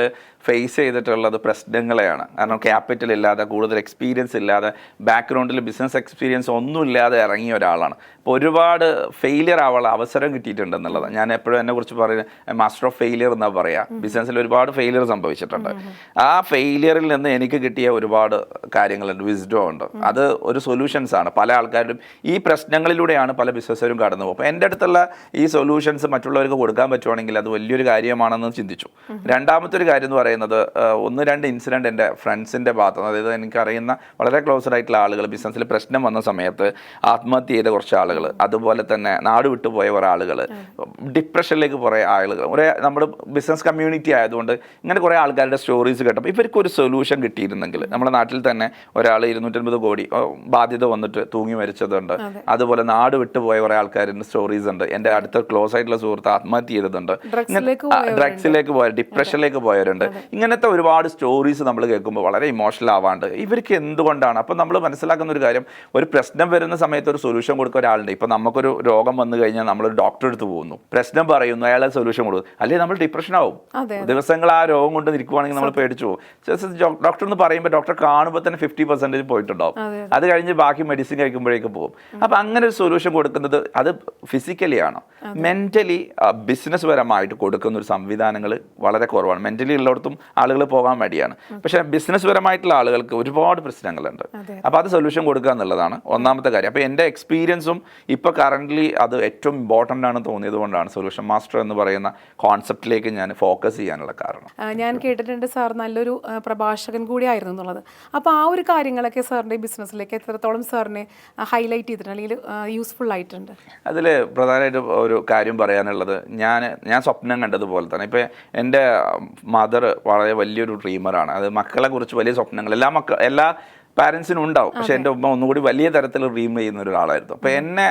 ഫേസ് ചെയ്തിട്ടുള്ളത് പ്രശ്നങ്ങളെയാണ്. കാരണം ക്യാപിറ്റൽ ഇല്ലാതെ, കൂടുതൽ എക്സ്പീരിയൻസ് ഇല്ലാതെ, ബാക്ക്ഗ്രൗണ്ടിൽ ബിസിനസ് എക്സ്പീരിയൻസ് ഒന്നും ഇല്ലാതെ ഇറങ്ങിയ ഒരാളാണ്. അപ്പോൾ ഒരുപാട് ഫെയിലിയർ ആവാനുള്ള അവസരം കിട്ടിയിട്ടുണ്ട് എന്നുള്ളതാണ്. ഞാൻ എപ്പോഴും എന്നെക്കുറിച്ച് പറയുന്നത് മാസ്റ്റർ ഓഫ് ഫെയിലിയർ എന്നാണ് പറയുക. ബിസിനസ്സിൽ ഒരുപാട് ഫെയിലിയർ സംഭവിച്ചിട്ടുണ്ട്. ആ ഫെയിലിയറിൽ നിന്ന് എനിക്ക് കിട്ടിയ ഒരുപാട് കാര്യങ്ങളുണ്ട്, വിസ്ഡം ഉണ്ട്. അത് ഒരു സൊല്യൂഷൻസ് ആണ്. പല ആൾക്കാരും ഈ പ്രശ്നങ്ങളിലൂടെയാണ് പല ബിസിനസ്സുകാരും കടന്നു പോകും. അപ്പോൾ എൻ്റെ അടുത്തുള്ള ഈ സൊല്യൂഷൻസ് മറ്റുള്ളവർക്ക് കൊടുക്കാൻ പറ്റുവാണെങ്കിൽ അത് വലിയൊരു കാര്യമാണെന്ന് ചിന്തിച്ചു. രണ്ടാമത്തെ ഒരു കാര്യം എന്ന് പറയുന്നത്, 1-2 ഇൻസിഡൻറ്റ് എൻ്റെ ഫ്രണ്ട്സിൻ്റെ ഭാഗത്ത്, അതായത് എനിക്കറിയുന്ന വളരെ ക്ലോസ്ഡ് ആയിട്ടുള്ള ആളുകൾ ബിസിനസ്സിൽ പ്രശ്നം വന്ന സമയത്ത് ആത്മഹത്യ ചെയ്ത കുറച്ച് ആളുകൾ, അതുപോലെ തന്നെ നാട് വിട്ടുപോയ കുറേ ആളുകൾ, ഡിപ്രഷനിലേക്ക് കുറേ ആളുകൾ, കുറേ നമ്മുടെ ബിസിനസ് കമ്മ്യൂണിറ്റി ആയതുകൊണ്ട് ഇങ്ങനെ കുറേ ആൾക്കാരുടെ സ്റ്റോറീസ് കേട്ടപ്പോൾ ഇവർക്കൊരു സൊല്യൂഷൻ കിട്ടിയിരുന്നെങ്കിൽ. നമ്മുടെ നാട്ടിൽ തന്നെ ഒരാൾ 250 കോടി ബാധ്യത വന്നിട്ട് തൂങ്ങി മരിച്ചതുണ്ട്. അതുപോലെ നാട് വിട്ടുപോയ കുറേ ആൾക്കാരുടെ സ്റ്റോറീസ് ഉണ്ട്. എൻ്റെ അടുത്ത ക്ലോസ് ആയിട്ടുള്ള സുഹൃത്ത് ആത്മഹത്യ ചെയ്തിട്ടുണ്ട്. ഡ്രഗ്സിലേക്ക് പോയ, ഡിപ്രഷനിലേക്ക് പോയവരുണ്ട്. ഇങ്ങനത്തെ ഒരുപാട് സ്റ്റോറീസ് നമ്മൾ കേൾക്കുമ്പോൾ വളരെ ഇമോഷണൽ ആവാണ്ട് ഇവർക്ക് എന്തുകൊണ്ടാണ്. അപ്പോൾ നമ്മൾ മനസ്സിലാക്കുന്ന ഒരു കാര്യം, ഒരു പ്രശ്നം വരുന്ന സമയത്ത് ഒരു സൊല്യൂഷൻ കൊടുക്കുക ഒരാളുണ്ട്. ഇപ്പോൾ നമുക്കൊരു രോഗം വന്നു കഴിഞ്ഞാൽ നമ്മളൊരു ഡോക്ടറെ അടുത്ത് പോകുന്നു, പ്രശ്നം പറയുന്നു, അയാളെ സൊല്യൂഷൻ കൊടുക്കും. അല്ലെങ്കിൽ നമ്മൾ ഡിപ്രഷൻ ആവും. ദിവസങ്ങൾ ആ രോഗം കൊണ്ട് നിൽക്കുവാണെങ്കിൽ നമ്മൾ പേടിച്ചു പോകും. ഡോക്ടർ എന്ന് പറയുമ്പോൾ ഡോക്ടറെ കാണുമ്പോൾ തന്നെ 50% പോയിട്ടുണ്ടാവും. അത് കഴിഞ്ഞ് ബാക്കി മെഡിസിൻ കഴിക്കുമ്പോഴേക്ക് പോകും. അപ്പോൾ അങ്ങനെ ഒരു സൊല്യൂഷൻ കൊടുക്കുന്നത് അത് ഫിസിക്കലി ആണോ, മെൻ്റലി ബിസിനസ് പരമായിട്ട് കൊടുക്കുന്ന ഒരു സംവിധാനങ്ങൾ വളരെ കുറവാണ്. മെൻ്റലി ഉള്ളിടത്തും ആളുകൾ പോകാൻ മടിയാണ്. പക്ഷേ ബിസിനസ് പരമായിട്ടുള്ള ആളുകൾക്ക് ഒരുപാട് പ്രശ്നങ്ങളുണ്ട്. അപ്പോൾ അത് സൊല്യൂഷൻ കൊടുക്കുക എന്നുള്ളതാണ് ഒന്നാമത്തെ കാര്യം. അപ്പോൾ എൻ്റെ എക്സ്പീരിയൻസും ഇപ്പോൾ കറൻ്റ്ലി അത് ഏറ്റവും ഇമ്പോർട്ടൻ്റ് ആണ് തോന്നിയത് കൊണ്ടാണ് സൊല്യൂഷൻ മാസ്റ്റർ എന്ന് പറയുന്ന കോൺസെപ്റ്റിലേക്ക് ഞാൻ ഫോക്കസ് ചെയ്യാനുള്ള കാരണം. ഞാൻ കേട്ടിട്ടുണ്ട് സാർ നല്ലൊരു പ്രഭാഷകൻ കൂടിയായിരുന്നു എന്നുള്ളത്. അപ്പോൾ ആ ഒരു കാര്യങ്ങളൊക്കെ സാറിൻ്റെ ബിസിനസ്സിലേക്ക് എത്രത്തോളം സാറിനെ ഹൈലൈറ്റ് ചെയ്തിട്ടുണ്ട് അല്ലെങ്കിൽ യൂസ്ഫുൾ ആയിട്ടുണ്ട്? അതിൽ പ്രധാനമായിട്ട് ഒരു കാര്യം പറയാനുള്ളത്, ഞാൻ സ്വപ്നം കണ്ടതുപോലെ തന്നെ ഇപ്പോൾ എൻ്റെ മദർ വളരെ വലിയൊരു ഡ്രീമറാണ്. അത് മക്കളെ കുറിച്ച് വലിയ സ്വപ്നങ്ങൾ എല്ലാ പാരൻസിനും ഉണ്ടാവും. പക്ഷേ എൻ്റെ ഉമ്മ ഒന്നുകൂടി വലിയ തരത്തിൽ ഡ്രീം ചെയ്യുന്ന ഒരാളായിരുന്നു. അപ്പോൾ എന്നെ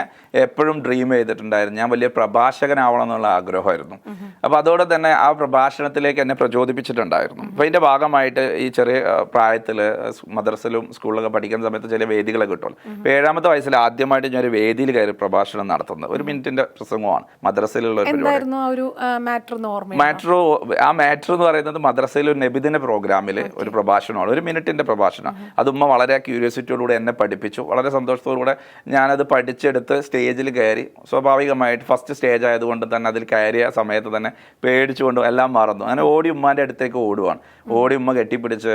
എപ്പോഴും ഡ്രീം ചെയ്തിട്ടുണ്ടായിരുന്നു. ഞാൻ വലിയ പ്രഭാഷകനാവണം എന്നുള്ള ആഗ്രഹമായിരുന്നു. അപ്പോൾ അതോടെ തന്നെ ആ പ്രഭാഷണത്തിലേക്ക് എന്നെ പ്രചോദിപ്പിച്ചിട്ടുണ്ടായിരുന്നു. അപ്പോൾ ഇതിൻ്റെ ഭാഗമായിട്ട് ഈ ചെറിയ പ്രായത്തിൽ മദ്രസയിലും സ്കൂളിലൊക്കെ പഠിക്കുന്ന സമയത്ത് ചില വേദികളൊക്കെ കിട്ടുമല്ലോ. അപ്പോൾ 7ാമത്തെ വയസ്സിൽ ആദ്യമായിട്ട് ഞാനൊരു വേദിയിൽ കയറി പ്രഭാഷണം നടത്തുന്നത് 1 മിനിറ്റിൻ്റെ പ്രസംഗമാണ് മദ്രസയിലുള്ള ഒരു പരിപാടി. മാറ്റർ എന്ന് പറയുന്നത് മദ്രസയിൽ ഒരു നബിദിന പ്രോഗ്രാമിൽ ഒരു പ്രഭാഷണമാണ്, 1 മിനിറ്റിൻ്റെ പ്രഭാഷണം. അത് ഉമ്മ വളരെ ക്യൂരിയോസിറ്റിയോടുകൂടെ എന്നെ പഠിപ്പിച്ചു. വളരെ സന്തോഷത്തോടുകൂടെ ഞാനത് പഠിച്ചെടുത്ത് സ്റ്റേജിൽ കയറി. സ്വാഭാവികമായിട്ട് ഫസ്റ്റ് സ്റ്റേജ് ആയതുകൊണ്ട് തന്നെ അതിൽ കയറിയ സമയത്ത് തന്നെ പേടിച്ചുകൊണ്ടും എല്ലാം മറന്നു. അങ്ങനെ ഓടി ഉമ്മാൻ്റെ അടുത്തേക്ക് ഓടുവാണ്. ഓടി ഉമ്മ കെട്ടിപ്പിടിച്ച്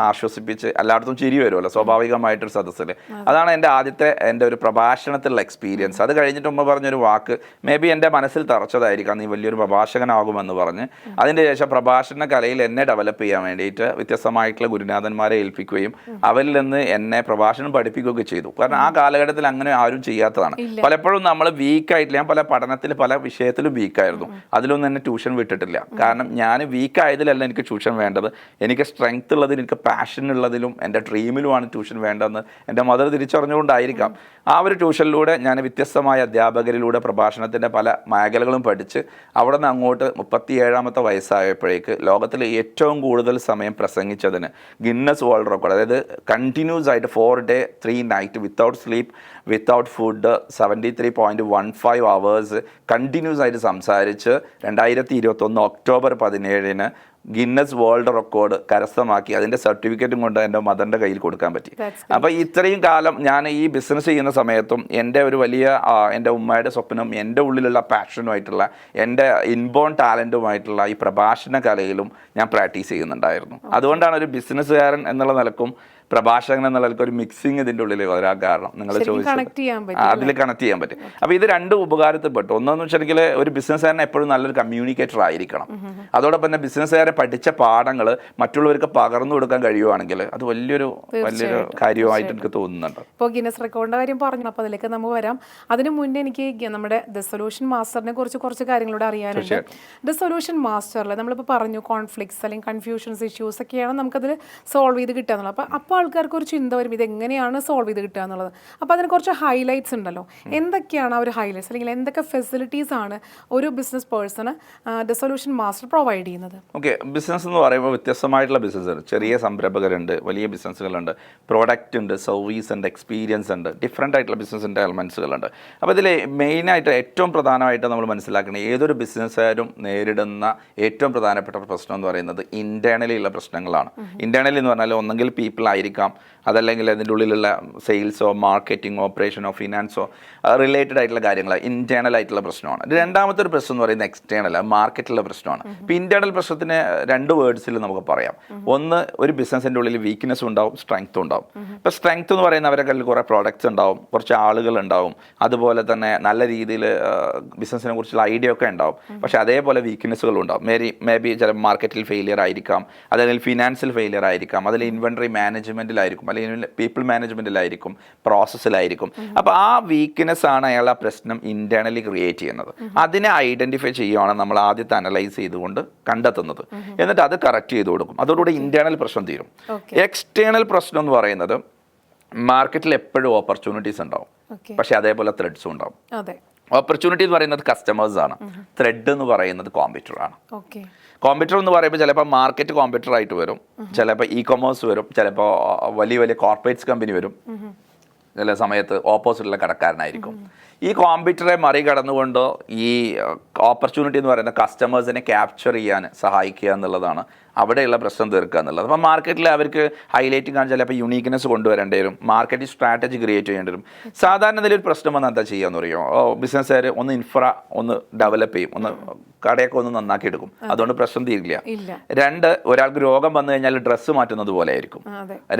ആശ്വസിപ്പിച്ച്, എല്ലായിടത്തും ചിരി വരുമല്ലോ സ്വാഭാവികമായിട്ടൊരു സദസ്സിൽ. അതാണ് എൻ്റെ ഒരു പ്രഭാഷണത്തിലുള്ള എക്സ്പീരിയൻസ്. അത് കഴിഞ്ഞിട്ട് ഉമ്മ പറഞ്ഞൊരു വാക്ക് മേ ബി എൻ്റെ മനസ്സിൽ തറച്ചതായിരിക്കാം, നീ വലിയൊരു പ്രഭാഷകനാകുമെന്ന് പറഞ്ഞ്. അതിൻ്റെ ശേഷം പ്രഭാഷണ കലയിൽ എന്നെ ഡെവലപ്പ് ചെയ്യാൻ വേണ്ടിയിട്ട് വ്യത്യസ്തമായിട്ടുള്ള ഗുരുനാഥന്മാരെ ഏൽപ്പിക്കുകയും അവരിൽ നിന്ന് എന്നെ പ്രഭാഷണം പഠിപ്പിക്കുകയൊക്കെ ചെയ്തു. കാരണം ആ കാലഘട്ടത്തിൽ അങ്ങനെ ആരും ചെയ്യാത്തതാണ്. പലപ്പോഴും നമ്മൾ വീക്കായിട്ടില്ല. ഞാൻ പഠനത്തിൽ പല വിഷയത്തിലും വീക്കായിരുന്നു. അതിലൊന്നും എന്നെ ട്യൂഷൻ വിട്ടിട്ടില്ല. കാരണം ഞാൻ വീക്കായതിലല്ല എനിക്ക് ട്യൂഷൻ വേണ്ടത്. എനിക്ക് സ്ട്രെങ്ത് ഉള്ളതിൽ, എനിക്ക് പാഷൻ ഉള്ളതിലും എൻ്റെ ഡ്രീമിലുമാണ് ട്യൂഷൻ വേണ്ടതെന്ന് എൻ്റെ മദർ തിരിച്ചറിഞ്ഞുകൊണ്ടായിരിക്കാം ആ ഒരു ട്യൂഷനിലൂടെ ഞാൻ വ്യത്യസ്തമായ അധ്യാപകരിലൂടെ പ്രഭാഷണത്തിൻ്റെ പല മേഖലകളും പഠിച്ച് അവിടെ നിന്ന് അങ്ങോട്ട് 37ാമത്തെ വയസ്സായപ്പോഴേക്ക് ലോകത്തിലെ ഏറ്റവും കൂടുതൽ സമയം പ്രസംഗിച്ചതിന് ഗിന്നസ് വേൾഡ് റെക്കോർഡ്, അതായത് കണ്ടിന്യൂസ് ആയിട്ട് 4 day 3 night without sleep without food 73.15 hours continuous ആയിട്ട് സംസാരിച്ച് 2021 ഒക്ടോബർ 17 ഗിന്നസ് വേൾഡ് റെക്കോർഡ് കരസ്ഥമാക്കി. അതിൻ്റെ സർട്ടിഫിക്കറ്റും കൊണ്ട് എൻ്റെ മദറിൻ്റെ കയ്യിൽ കൊടുക്കാൻ പറ്റി. അപ്പോൾ ഇത്രയും കാലം ഞാൻ ഈ ബിസിനസ് ചെയ്യുന്ന സമയത്തും എൻ്റെ ഒരു വലിയ എൻ്റെ ഉമ്മയുടെ സ്വപ്നം, എൻ്റെ ഉള്ളിലുള്ള പാഷനുമായിട്ടുള്ള, എൻ്റെ ഇൻബോൺ ടാലൻറ്റുമായിട്ടുള്ള ഈ പ്രഭാഷണ കലയിലും ഞാൻ പ്രാക്ടീസ് ചെയ്യുന്നുണ്ടായിരുന്നു. അതുകൊണ്ടാണ് ഒരു ബിസിനസ്സുകാരൻ എന്നുള്ള നിലക്കും പ്രഭാഷകൻ എന്നുള്ള ഒരു മിക്സിങ് ഇതിൻ്റെ ഉള്ളിൽ വരാൻ കാരണം. നിങ്ങൾ ചോദിച്ചത് അതിൽ കണക്ട് ചെയ്യാൻ പറ്റും. അപ്പോൾ ഇത് 2 ഉപകാരത്തിൽപ്പെട്ടു. ഒന്നെന്ന് വെച്ചിട്ടുണ്ടെങ്കിൽ ഒരു ബിസിനസ്സുകാരൻ എപ്പോഴും നല്ലൊരു കമ്മ്യൂണിക്കേറ്റർ ആയിരിക്കണം. അതോടൊപ്പം തന്നെ ബിസിനസ്സുകാരെ പഠിച്ച പാഠങ്ങൾ മറ്റുള്ളവർക്ക് പകർന്നു കൊടുക്കാൻ കഴിയുവാണെങ്കിൽ അത് വലിയൊരു കാര്യമായിട്ട് എനിക്ക് തോന്നുന്നുണ്ട്. ഇപ്പോൾ ഗിന്നസ് റെക്കോർഡിൻ്റെ കാര്യം പറഞ്ഞു, അപ്പോൾ അതിലേക്ക് നമ്മൾ വരാം. അതിന് മുന്നേ എനിക്ക് നമ്മുടെ ദ സൊല്യൂഷൻ മാസ്റ്ററിനെ കുറിച്ച് കുറച്ച് കാര്യങ്ങളോട് അറിയാനുണ്ട്. ദ സൊല്യൂഷൻ മാസ്റ്ററിൽ നമ്മളിപ്പോൾ പറഞ്ഞു കോൺഫ്ലിക്ട്സ് അല്ലെങ്കിൽ കൺഫ്യൂഷൻസ് ഇഷ്യൂസ് ഒക്കെയാണ് നമുക്കതിൽ സോൾവ് ചെയ്ത് കിട്ടുക എന്നുള്ളത്. അപ്പോൾ ആൾക്കാർക്ക് ഒരു ചിന്ത വരും, ഇത് എങ്ങനെയാണ് സോൾവ് ചെയ്ത് കിട്ടുക എന്നുള്ളത്. അപ്പോൾ അതിന് കുറച്ച് ഹൈലൈറ്റ്സ് ഉണ്ടല്ലോ. എന്തൊക്കെയാണ് ആ ഒരു ഹൈലൈറ്റ്സ്, അല്ലെങ്കിൽ എന്തൊക്കെ ഫെസിലിറ്റീസ് ആണ് ഒരു business person the solution master provide ചെയ്യുന്നത്? ഓക്കെ, ബിസിനസ് എന്ന് പറയുമ്പോൾ വ്യത്യസ്തമായിട്ടുള്ള ബിസിനസ്, ചെറിയ സംരംഭകരുണ്ട്, വലിയ ബിസിനസ്സുകളുണ്ട്, പ്രോഡക്റ്റ് ഉണ്ട്, സർവീസ് ഉണ്ട്, എക്സ്പീരിയൻസ് ഉണ്ട്, ഡിഫറെൻ്റ് ആയിട്ടുള്ള ബിസിനസ്സിൻ്റെ എലമെൻസുകളുണ്ട്. അപ്പോൾ ഇതിൽ മെയിനായിട്ട് ഏറ്റവും പ്രധാനമായിട്ട് നമ്മൾ മനസ്സിലാക്കുന്നത് ഏതൊരു ബിസിനസ്സുകാരും നേരിടുന്ന ഏറ്റവും പ്രധാനപ്പെട്ട പ്രശ്നം എന്ന് പറയുന്നത് ഇൻറ്റേർണലി ഉള്ള പ്രശ്നങ്ങളാണ്. ഇൻറ്റേർണലി എന്ന് പറഞ്ഞാൽ ഒന്നെങ്കിൽ പീപ്പിൾ ആയിരിക്കാം, അതല്ലെങ്കിൽ അതിൻ്റെ ഉള്ളിലുള്ള സെയിൽസോ മാർക്കറ്റിംഗ് ഓപ്പറേഷനോ ഫിനാൻസോ റിലേറ്റഡ് ആയിട്ടുള്ള കാര്യങ്ങൾ ഇൻറ്റേർണൽ ആയിട്ടുള്ള പ്രശ്നമാണ്. രണ്ടാമത്തെ ഒരു പ്രശ്നം എന്ന് പറയുന്നത് എക്സ്റ്റേണൽ മാർക്കറ്റിലുള്ള പ്രശ്നമാണ്. ഇപ്പോൾ ഇൻറ്റേർണൽ പ്രശ്നത്തിന് 2 വേർഡ്സിൽ നമുക്ക് പറയാം. ഒന്ന്, ഒരു ബിസിനസ്സിൻ്റെ ഉള്ളിൽ വീക്ക്നെസ്സും ഉണ്ടാവും, സ്ട്രെങ്ത്തും ഉണ്ടാവും. ഇപ്പോൾ സ്ട്രെങ്ത് എന്ന് പറയുന്ന അവരുടെ കയ്യിൽ കുറേ പ്രോഡക്റ്റ്സ് ഉണ്ടാവും, കുറച്ച് ആളുകൾ ഉണ്ടാവും, അതുപോലെ തന്നെ നല്ല രീതിയിൽ ബിസിനസ്സിനെ കുറിച്ചുള്ള ഐഡിയ ഒക്കെ ഉണ്ടാവും. പക്ഷേ അതേപോലെ വീക്ക്നെസ്സുകളും ഉണ്ടാവും. മേ ബി ചില മാർക്കറ്റിൽ ഫെയിലിയർ ആയിരിക്കാം, അല്ലെങ്കിൽ ഫിനാൻഷ്യൽ ഫെയിലിയർ ആയിരിക്കാം, അതിൽ ഇൻവെൻട്രി മാനേജ്മെൻറ്റിലായിരിക്കും, അല്ലെങ്കിൽ പീപ്പിൾ മാനേജ്മെൻറ്റിലായിരിക്കും, പ്രോസസ്സിലായിരിക്കും. അപ്പോൾ ആ വീക്ക്നെസ് ആണ് അയാൾ ആ പ്രശ്നം ഇൻറ്റേർണലി ക്രിയേറ്റ് ചെയ്യുന്നത്. അതിനെ ഐഡൻറ്റിഫൈ ചെയ്യുകയാണ് നമ്മൾ ആദ്യത്തെ അനലൈസ് ചെയ്തുകൊണ്ട് കണ്ടെത്തുന്നത്. എന്നിട്ട് അത് കറക്റ്റ് ചെയ്ത് കൊടുക്കും. അതോടുകൂടി ഇൻറ്റേർണൽ പ്രശ്നം തീരും. എക്സ്റ്റേണൽ പ്രശ്നം എന്ന് പറയുന്നത് മാർക്കറ്റിൽ എപ്പോഴും ഓപ്പർച്യൂണിറ്റീസ് ഉണ്ടാവും, പക്ഷേ അതേപോലെ ത്രെഡ്സും ഉണ്ടാവും. ഓപ്പർച്യൂണിറ്റി എന്ന് പറയുന്നത് കസ്റ്റമേഴ്സ് ആണ്, ത്രെഡ് എന്ന് പറയുന്നത് കോമ്പറ്റീറ്റർ ആണ്. കോമ്പറ്റീറ്റർ എന്ന് പറയുമ്പോൾ ചിലപ്പോൾ മാർക്കറ്റ് കോമ്പറ്റീറ്റർ ആയിട്ട് വരും, ചിലപ്പോൾ ഇ കൊമേഴ്സ് വരും, ചിലപ്പോൾ വലിയ വലിയ കോർപ്പറേറ്റ്സ് കമ്പനി വരും, ചില സമയത്ത് ഓപ്പോസിറ്റുള്ള കടക്കാരനായിരിക്കും. ഈ കോമ്പറ്റീറ്ററെ മറികടന്നുകൊണ്ട് ഈ ഓപ്പർച്യൂണിറ്റി എന്ന് പറയുന്ന കസ്റ്റമേഴ്സിനെ ക്യാപ്ചർ ചെയ്യാൻ സഹായിക്കുക എന്നുള്ളതാണ് അവിടെയുള്ള പ്രശ്നം തീർക്കുക എന്നുള്ളത്. അപ്പോൾ മാർക്കറ്റിൽ അവർക്ക് ഹൈലൈറ്റിംഗ് ആണ്, ചിലപ്പോൾ യുണീക്ക്നെസ് കൊണ്ടുവരേണ്ടി വരും, മാർക്കറ്റിംഗ് സ്ട്രാറ്റജി ക്രിയേറ്റ് ചെയ്യേണ്ടി വരും. സാധാരണ നിലയിൽ പ്രശ്നം വന്നാൽ എന്താ ചെയ്യാന്ന് പറയുമോ, ബിസിനസ്സുകാർ ഒന്ന് ഒന്ന് ഡെവലപ്പ് ചെയ്യും, ഒന്ന് കടയൊക്കെ ഒന്ന് നന്നാക്കി എടുക്കും, അതുകൊണ്ട് പ്രശ്നം തീരില്ല. 2, ഒരാൾക്ക് രോഗം വന്നു കഴിഞ്ഞാൽ ഡ്രസ്സ് മാറ്റുന്നത് പോലെ ആയിരിക്കും.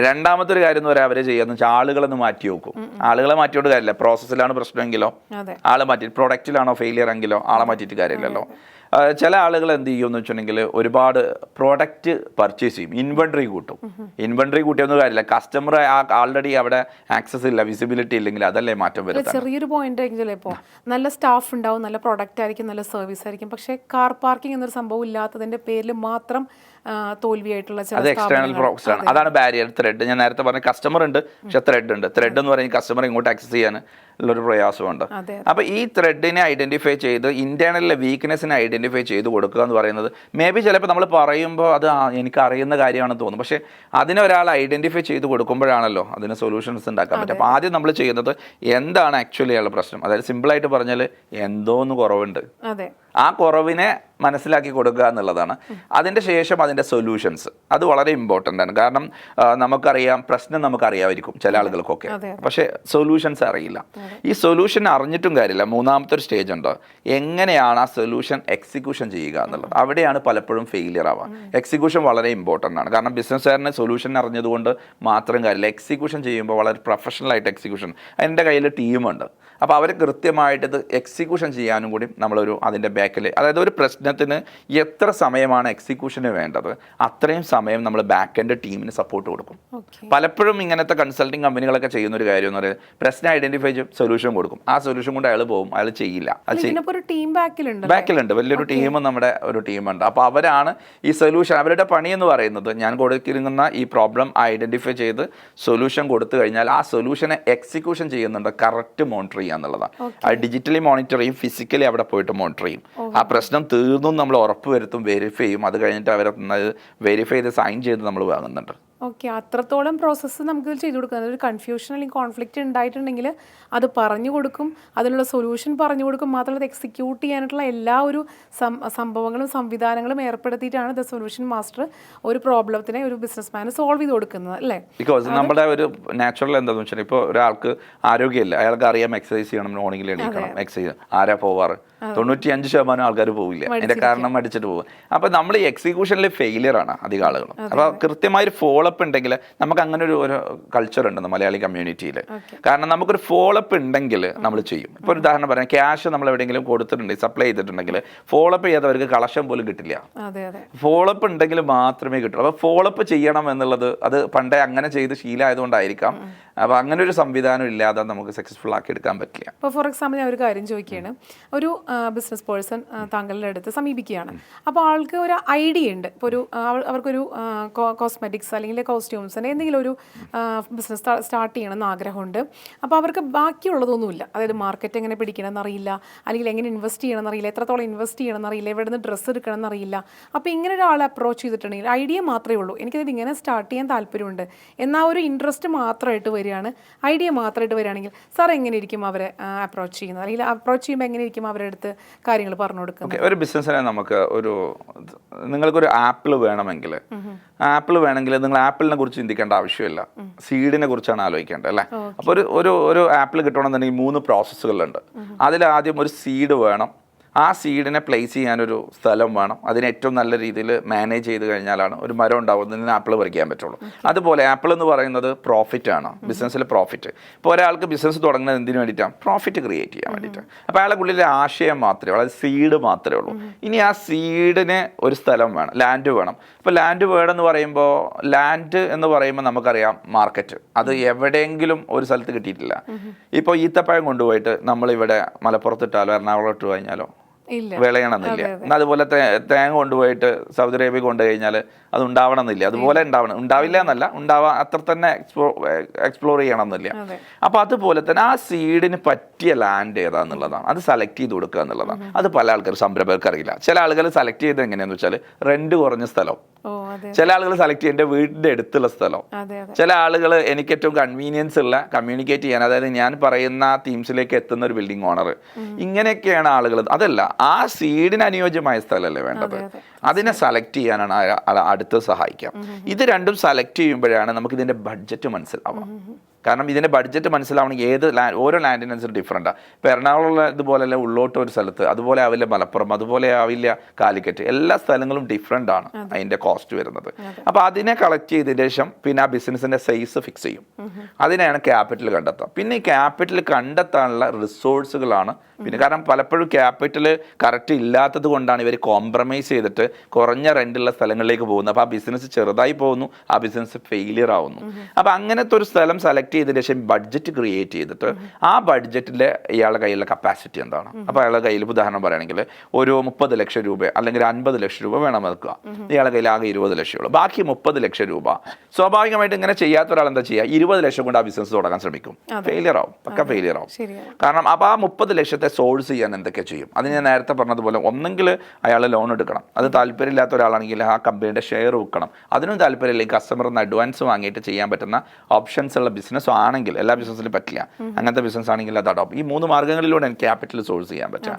രണ്ടാമത്തെ ഒരു കാര്യം എന്ന് പറയാൻ അവർ ചെയ്യാന്ന് വെച്ചാൽ ആളുകളൊന്ന് മാറ്റി വെക്കും. ആളുകളെ മാറ്റിയോണ്ട് കാര്യമില്ല, പ്രോസസ്സിലാണ് പ്രശ്നമെങ്കിലോ ആളെ മാറ്റി, പ്രൊഡക്റ്റിലാണോ ഫെയിലിയർ എങ്കിലോ ആളെ മാറ്റിയിട്ട് കാര്യമില്ലല്ലോ. ചില ആളുകൾ എന്ത് ചെയ്യുമെന്ന് വെച്ചിട്ടുണ്ടെങ്കിൽ ഒരുപാട് പ്രോഡക്റ്റ് പർച്ചേസ് ചെയ്യും, ഇൻവെൻട്രി കൂട്ടും. ഇൻവെൻട്രി കൂട്ടിയൊന്നും കാര്യമില്ല, കസ്റ്റമർ ആൾറെഡി അവിടെ ആക്സസ് ഇല്ല, വിസിബിലിറ്റി ഇല്ലെങ്കിൽ അതല്ലേ മാറ്റം വരുന്നത്. ചെറിയൊരു പോയിന്റ് ആയിരിക്കും, ഇപ്പോൾ നല്ല സ്റ്റാഫ് ഉണ്ടാവും, നല്ല പ്രൊഡക്റ്റ് ആയിരിക്കും, നല്ല സർവീസ് ആയിരിക്കും, പക്ഷേ കാർ പാർക്കിംഗ് എന്നൊരു സംഭവം ഇല്ലാത്തതിൻ്റെ പേരിൽ മാത്രം തോൽവിയായിട്ടുള്ള അത് ചില എക്സ്റ്റേണൽ പ്രോസസ് ആണ്. അതാണ് ബാരിയർ. ത്രെഡ് ഞാൻ നേരത്തെ പറഞ്ഞ കസ്റ്റമർ ഉണ്ട്, പക്ഷെ ത്രെഡ് ഉണ്ട്. ത്രെഡ് എന്ന് പറയുന്നത് കസ്റ്റമർ ഇങ്ങോട്ട് ആക്സസ് ചെയ്യാൻ ഉള്ളൊരു പ്രയാസമുണ്ട്. അപ്പോൾ ഈ ത്രെഡിനെ ഐഡന്റിഫൈ ചെയ്ത് ഇന്റേണലിലെ വീക്ക്നെസ്സിനെ ഐഡന്റിഫൈ ചെയ്ത് കൊടുക്കുക എന്ന് പറയുന്നത് മേ ബി ചിലപ്പോൾ നമ്മൾ പറയുമ്പോൾ അത് എനിക്ക് അറിയുന്ന കാര്യമാണെന്ന് തോന്നും, പക്ഷേ അതിനെ ഒരാൾ ഐഡന്റിഫൈ ചെയ്ത് കൊടുക്കുമ്പോഴാണല്ലോ അതിന് സൊല്യൂഷൻസ് ഉണ്ടാക്കാൻ പറ്റും. അപ്പോൾ ആദ്യം നമ്മൾ ചെയ്യുന്നത് എന്താണ് ആക്ച്വലി ഉള്ള പ്രശ്നം, അതായത് സിമ്പിളായിട്ട് പറഞ്ഞാൽ എന്തോന്ന് കുറവുണ്ട്, ആ കുറവിനെ മനസ്സിലാക്കി കൊടുക്കുക എന്നുള്ളതാണ്. അതിൻ്റെ ശേഷം അതിൻ്റെ സൊല്യൂഷൻസ്, അത് വളരെ ഇമ്പോർട്ടൻ്റ് ആണ്. കാരണം നമുക്കറിയാം, പ്രശ്നം നമുക്കറിയാമായിരിക്കും ചില ആളുകൾക്കൊക്കെ, പക്ഷേ സൊല്യൂഷൻസ് അറിയില്ല. ഈ സൊല്യൂഷൻ അറിഞ്ഞിട്ടും കാര്യമില്ല. മൂന്നാമത്തെ ഒരു സ്റ്റേജ് ഉണ്ട്, എങ്ങനെയാണ് ആ സൊല്യൂഷൻ എക്സിക്യൂഷൻ ചെയ്യുക എന്നുള്ളത്. അവിടെയാണ് പലപ്പോഴും ഫെയിലിയർ ആവുക. എക്സിക്യൂഷൻ വളരെ ഇമ്പോർട്ടൻ്റ് ആണ്. കാരണം ബിസിനസ്സുകാരന് സൊല്യൂഷൻ അറിഞ്ഞതുകൊണ്ട് മാത്രം കാര്യമില്ല, എക്സിക്യൂഷൻ ചെയ്യുമ്പോൾ വളരെ പ്രൊഫഷണലായിട്ട് എക്സിക്യൂഷൻ, അതിൻ്റെ കയ്യിൽ ടീമുണ്ട്. അപ്പോൾ അവർ കൃത്യമായിട്ട് ഇത് എക്സിക്യൂഷൻ ചെയ്യാനും കൂടി നമ്മളൊരു അതിൻ്റെ ബാക്കിൽ, അതായത് ഒരു പ്രശ്നത്തിന് എത്ര സമയമാണ് എക്സിക്യൂഷന് വേണ്ടത് അത്രയും സമയം നമ്മൾ ബാക്ക് എൻഡ് ടീമിന് സപ്പോർട്ട് കൊടുക്കും. പലപ്പോഴും ഇങ്ങനത്തെ കൺസൾട്ടിങ് കമ്പനികളൊക്കെ ചെയ്യുന്ന ഒരു കാര്യം എന്ന് പറയുന്നത് പ്രശ്നം ഐഡന്റിഫൈ ചെയ്യും, സൊല്യൂഷൻ കൊടുക്കും. ആ സൊല്യൂഷൻ കൊണ്ട് അയാൾ പോകും, അയാൾ ചെയ്യില്ല. ബാക്കിലുണ്ട് വലിയൊരു ടീം, നമ്മുടെ ഒരു ടീമുണ്ട്. അപ്പോൾ അവരാണ് ഈ സൊല്യൂഷൻ, അവരുടെ പണി എന്ന് പറയുന്നത് ഞാൻ കൊടുത്തിരുന്ന ഈ പ്രോബ്ലം ഐഡന്റിഫൈ ചെയ്ത് സൊല്യൂഷൻ കൊടുത്തു കഴിഞ്ഞാൽ ആ സൊല്യൂഷനെ എക്സിക്യൂഷൻ ചെയ്യുന്നുണ്ട്, കറക്റ്റ് മോണിറ്റർ ചെയ്യുക എന്നുള്ളതാണ്. അത് ഡിജിറ്റലി മോണിറ്റർ ചെയ്യും, ഫിസിക്കലി അവിടെ പോയിട്ട് മോണിറ്റർ ചെയ്യും. ആ പ്രശ്നം തീർന്നും നമ്മൾ ഉറപ്പ് വരുത്തും, വെരിഫൈ ചെയ്യും. അത് കഴിഞ്ഞിട്ട് അവരെ വെരിഫൈ ചെയ്ത് സൈൻ ചെയ്ത് നമ്മൾ വാങ്ങുന്നുണ്ട്. ഓക്കെ, അത്രത്തോളം പ്രോസസ്സ് നമുക്ക് ചെയ്തു കൊടുക്കുന്നത്. ഒരു കൺഫ്യൂഷൻ അല്ലെങ്കിൽ കോൺഫ്ലിക്റ്റ് ഉണ്ടായിട്ടുണ്ടെങ്കിൽ അത് പറഞ്ഞു കൊടുക്കും, അതിനുള്ള സൊല്യൂഷൻ പറഞ്ഞു കൊടുക്കും. മാത്രമല്ല അത് എക്സിക്യൂട്ട് ചെയ്യാനായിട്ടുള്ള എല്ലാ ഒരു സംഭവങ്ങളും സംവിധാനങ്ങളും ഏർപ്പെടുത്തിയിട്ടാണ് ദ സൊല്യൂഷൻ മാസ്റ്റർ ഒരു പ്രോബ്ലത്തിനെ ഒരു ബിസിനസ്മാന് സോൾവ് ചെയ്ത് കൊടുക്കുന്നത്, അല്ലേ? ബിക്കോസ് നമ്മുടെ ഒരു നാച്ചുറൽ എന്താണെന്ന് വെച്ചാൽ, ഇപ്പോൾ ഒരാൾക്ക് ആരോഗ്യമില്ല, അയാൾക്ക് അറിയാം എക്സസൈസ് ചെയ്യണം, മോർണിംഗിൽ എണീക്കണം, എക്സസൈസ് ആരാ പോവാറ്? 95% ആൾക്കാർ പോവില്ല. അതിന്റെ കാരണം അടിച്ചിട്ട് പോകും. അപ്പൊ നമ്മൾ ഈ എക്സിക്യൂഷനിൽ ഫെയിലിയർ ആണ് അധികം ആളുകളും. അപ്പൊ കൃത്യമായൊരു ഫോളോ അപ്പ് ഉണ്ടെങ്കിൽ, നമുക്ക് അങ്ങനെ ഒരു കൾച്ചർ ഉണ്ട് മലയാളി കമ്മ്യൂണിറ്റിയിൽ. കാരണം നമുക്കൊരു ഫോളോ അപ്പ് ഉണ്ടെങ്കിൽ നമ്മൾ ചെയ്യും. ഇപ്പൊ ഒരു ഉദാഹരണം പറയാം, ക്യാഷ് നമ്മൾ എവിടെയെങ്കിലും കൊടുത്തിട്ടുണ്ടെങ്കിൽ, സപ്ലൈ ചെയ്തിട്ടുണ്ടെങ്കിൽ ഫോളോ അപ്പ് ചെയ്യാത്തവർക്ക് കളക്ഷൻ പോലും കിട്ടില്ല. ഫോളോ അപ്പ് ഉണ്ടെങ്കിൽ മാത്രമേ കിട്ടുള്ളൂ. അപ്പൊ ഫോളോ അപ്പ് ചെയ്യണം എന്നുള്ളത് അത് പണ്ടേ അങ്ങനെ ചെയ്ത് ശീലമായതുകൊണ്ടായിരിക്കാം. അപ്പോൾ അങ്ങനെ ഒരു സംവിധാനം ഇല്ലാതെ നമുക്ക് സക്സസ്ഫുൾ ആക്കി എടുക്കാൻ പറ്റില്ല. ഇപ്പോൾ ഫോർ എക്സാമ്പിൾ ഞാൻ ഒരു കാര്യം ചോദിക്കുകയാണ്. ഒരു ബിസിനസ് പേഴ്സൺ താങ്കളുടെ അടുത്ത് സമീപിക്കുകയാണ്. അപ്പോൾ ആൾക്ക് ഒരു ഐഡിയ ഉണ്ട്. ഇപ്പോൾ അവർക്കൊരു കോസ്മെറ്റിക്സ് അല്ലെങ്കിൽ കോസ്റ്റ്യൂംസിൻ്റെ എന്തെങ്കിലും ഒരു ബിസിനസ് സ്റ്റാർട്ട് ചെയ്യണമെന്ന് ആഗ്രഹമുണ്ട്. അപ്പോൾ അവർക്ക് ബാക്കിയുള്ളതൊന്നുമില്ല. അതായത് മാർക്കറ്റ് എങ്ങനെ പിടിക്കണമെന്ന് അറിയില്ല, അല്ലെങ്കിൽ എങ്ങനെ ഇൻവെസ്റ്റ് ചെയ്യണമെന്ന് അറിയില്ല, എത്രത്തോളം ഇൻവെസ്റ്റ് ചെയ്യണമെന്ന് അറിയില്ല, എവിടെ നിന്ന് ഡ്രസ്സ് എടുക്കണമെന്ന് അറിയില്ല. അപ്പോൾ ഇങ്ങനെ ഒരാളെ അപ്രോച്ച് ചെയ്തിട്ടുണ്ടെങ്കിൽ ഐഡിയ മാത്രമേ ഉള്ളൂ, എനിക്കത് ഇങ്ങനെ സ്റ്റാർട്ട് ചെയ്യാൻ താല്പര്യമുണ്ട്, എന്നാൽ ഒരു ഇൻട്രസ്റ്റ് മാത്രമായിട്ട് വരികയാണ്, ഐഡിയ മാത്രമായിട്ട് വരികയാണെങ്കിൽ സാർ എങ്ങനെ ഇരിക്കും അവരെ അപ്രോച്ച് ചെയ്യുന്നത്, അല്ലെങ്കിൽ അപ്രോച്ച് ചെയ്യുമ്പോൾ എങ്ങനെ ഇരിക്കും അവരുടെ അടുത്ത് കാര്യങ്ങൾ പറഞ്ഞു കൊടുക്കുന്നത്? ഒരു ബിസിനസ്സിനെ നമുക്ക് നിങ്ങൾക്കൊരു ആപ്പിൾ വേണമെങ്കിൽ നിങ്ങൾ ആപ്പിളിനെ കുറിച്ച് ചിന്തിക്കേണ്ട ആവശ്യമില്ല, സീഡിനെ കുറിച്ചാണ് ആലോചിക്കേണ്ടത്, അല്ലേ? അപ്പോൾ ഒരു ആപ്പിൾ കിട്ടണമെന്നുണ്ടെങ്കിൽ 3 പ്രോസസ്സുകളുണ്ട്. അതിലാദ്യം ഒരു സീഡ് വേണം. ആ സീഡിനെ പ്ലേസ് ചെയ്യാനൊരു സ്ഥലം വേണം. അതിനെ ഏറ്റവും നല്ല രീതിയിൽ മാനേജ് ചെയ്ത് കഴിഞ്ഞാലാണ് ഒരു മരം ഉണ്ടാവുന്നതിന് ആപ്പിൾ പറിക്കാൻ പറ്റുള്ളൂ. അതുപോലെ ആപ്പിൾ എന്ന് പറയുന്നത് പ്രോഫിറ്റ് ആണ്, ബിസിനസ്സിൽ പ്രോഫിറ്റ്. ഇപ്പോൾ ഒരാൾക്ക് ബിസിനസ് തുടങ്ങുന്നത് എന്തിനു വേണ്ടിയിട്ടാണ്? പ്രോഫിറ്റ് ക്രിയേറ്റ് ചെയ്യാൻ വേണ്ടിയിട്ട്. അപ്പോൾ അയാളുടെ ഉള്ളിലെ ആശയം മാത്രമേ ഉള്ളൂ, അത് സീഡ് മാത്രമേ ഉള്ളൂ. ഇനി ആ സീഡിന് ഒരു സ്ഥലം വേണം, ലാൻഡ് വേണം. ഇപ്പോൾ ലാൻഡ് വേണമെന്ന് പറയുമ്പോൾ, ലാൻഡ് എന്ന് പറയുമ്പോൾ നമുക്കറിയാം മാർക്കറ്റ്, അത് എവിടെയെങ്കിലും ഒരു സ്ഥലത്ത് കിട്ടിയിട്ടില്ല. ഇപ്പോൾ ഈത്തപ്പഴം കൊണ്ടുപോയിട്ട് നമ്മളിവിടെ മലപ്പുറത്തിട്ടാലോ എറണാകുളം ഇട്ട് കഴിഞ്ഞാലോ വിളയണമെന്നില്ല. എന്നാൽ അതുപോലെ തേങ്ങ കൊണ്ടുപോയിട്ട് സൗദി അറേബ്യ കൊണ്ടു കഴിഞ്ഞാൽ അത് ഉണ്ടാവണമെന്നില്ല. അതുപോലെ ഉണ്ടാവില്ല എന്നല്ല, അത്ര തന്നെ എക്സ്പ്ലോർ ചെയ്യണമെന്നില്ല. അപ്പോൾ അതുപോലെ തന്നെ ആ സീഡിന് പറ്റിയ ലാൻഡ് ഏതാന്നുള്ളതാണ്, അത് സെലക്ട് ചെയ്ത് കൊടുക്കുക എന്നുള്ളതാണ്. അത് പല ആൾക്കാർ സംരംഭകർക്ക് അറിയില്ല. ചില ആളുകൾ സെലക്ട് ചെയ്ത് എങ്ങനെയാണെന്ന് വെച്ചാൽ റെന്റ് കുറഞ്ഞ സ്ഥലം, ചില ആളുകൾ സെലക്ട് ചെയ്യുക എൻ്റെ വീടിൻ്റെ അടുത്തുള്ള സ്ഥലം, ചില ആളുകൾ എനിക്ക് ഏറ്റവും കൺവീനിയൻസ് ഉള്ള കമ്മ്യൂണിക്കേറ്റ് ചെയ്യാൻ, അതായത് ഞാൻ പറയുന്ന തീംസിലേക്ക് എത്തുന്ന ഒരു ബിൽഡിംഗ് ഓണർ, ഇങ്ങനെയൊക്കെയാണ് ആളുകൾ. അതല്ല, ആ സീഡിന് അനുയോജ്യമായ സ്ഥലമല്ലേ വേണ്ടത്, അതിനെ സെലക്ട് ചെയ്യാനാണ് അടുത്ത് സഹായിക്കാം. ഇത് രണ്ടും സെലക്ട് ചെയ്യുമ്പോഴാണ് നമുക്ക് ഇതിന്റെ ബഡ്ജറ്റ് മനസ്സിലാവുക. കാരണം ഇതിന്റെ ബഡ്ജറ്റ് മനസ്സിലാവണമെങ്കിൽ ഓരോ ലാൻഡിനനുസരിച്ച് ഡിഫറെൻറ്റാണ്. ഇപ്പോൾ എറണാകുളം ഇതുപോലെയല്ല ഉള്ളോട്ട് ഒരു സ്ഥലത്ത്, അതുപോലെ ആവില്ല മലപ്പുറം, അതുപോലെ ആവില്ല കാലിക്കറ്റ്. എല്ലാ സ്ഥലങ്ങളും ഡിഫറെൻ്റ് ആണ് അതിൻ്റെ കോസ്റ്റ് വരുന്നത്. അപ്പോൾ അതിനെ കളക്ട് ചെയ്തതിന് ശേഷം പിന്നെ ആ ബിസിനസ്സിൻ്റെ സൈസ് ഫിക്സ് ചെയ്യും. അതിനെയാണ് ക്യാപിറ്റൽ കണ്ടെത്തുക. പിന്നെ ഈ ക്യാപിറ്റൽ കണ്ടെത്താനുള്ള റിസോഴ്സുകളാണ് പിന്നെ. കാരണം പലപ്പോഴും ക്യാപിറ്റൽ കറക്റ്റ് ഇല്ലാത്തത് കൊണ്ടാണ് ഇവർ കോംപ്രമൈസ് ചെയ്തിട്ട് കുറഞ്ഞ റെൻ്റുള്ള സ്ഥലങ്ങളിലേക്ക് പോകുന്നത്. അപ്പോൾ ആ ബിസിനസ് ചെറുതായി പോകുന്നു, ആ ബിസിനസ് ഫെയിലിയർ ആവുന്നു. അപ്പോൾ അങ്ങനത്തെ ഒരു സ്ഥലം സെലക്ട് സെലക്ട് ചെയ്തതിന് ശേഷം ബഡ്ജറ്റ് ക്രിയേറ്റ് ചെയ്തിട്ട് ആ ബഡ്ജറ്റിലെ ഇയാളുടെ കയ്യിലുള്ള കപ്പാസിറ്റി എന്താണ്. അപ്പോൾ അയാളുടെ കയ്യിൽ ഉദാഹരണം പറയുകയാണെങ്കിൽ ഒരു 30 ലക്ഷം രൂപ അല്ലെങ്കിൽ 50 ലക്ഷം രൂപ വേണം വെക്കുക. ഇയാളുടെ കയ്യിൽ ആകെ 20 ലക്ഷം ഉള്ളൂ, ബാക്കി 30 ലക്ഷം രൂപ. സ്വാഭാവികമായിട്ട് ഇങ്ങനെ ചെയ്യാത്ത ഒരാൾ എന്താ ചെയ്യുക, 20 ലക്ഷം കൊണ്ട് ആ ബിസിനസ് തുടങ്ങാൻ ശ്രമിക്കും. ഫെയിലിയർ ആവും, ഫെയിലിയർ ആവും. കാരണം അപ്പോൾ ആ 30 ലക്ഷത്തെ സോഴ്സ് ചെയ്യാൻ എന്തൊക്കെ ചെയ്യും. അത് ഞാൻ നേരത്തെ പറഞ്ഞതുപോലെ ഒന്നെങ്കിൽ അയാൾ ലോൺ എടുക്കണം, അത് താല്പര്യമില്ലാത്ത ഒരാളാണെങ്കിൽ ആ കമ്പനിയുടെ ഷെയർ വിൽക്കണം, അതിനും താല്പര്യമില്ലെങ്കിൽ കസ്റ്റമറിൽ നിന്ന് അഡ്വാൻസ് വാങ്ങിയിട്ട് ചെയ്യാൻ പറ്റുന്ന ഓപ്ഷൻസ് ഉള്ള ബിസിനസ് ആണെങ്കിൽ, എല്ലാ ബിസിനസ്സിലും പറ്റില്ല, അങ്ങനത്തെ ബിസിനസ് ആണെങ്കിൽ അത് അഡോപ്റ്റ്. ഈ 3 മാർഗ്ഗങ്ങളിലൂടെ ക്യാപിറ്റൽ സോഴ്സ് ചെയ്യാൻ പറ്റുക.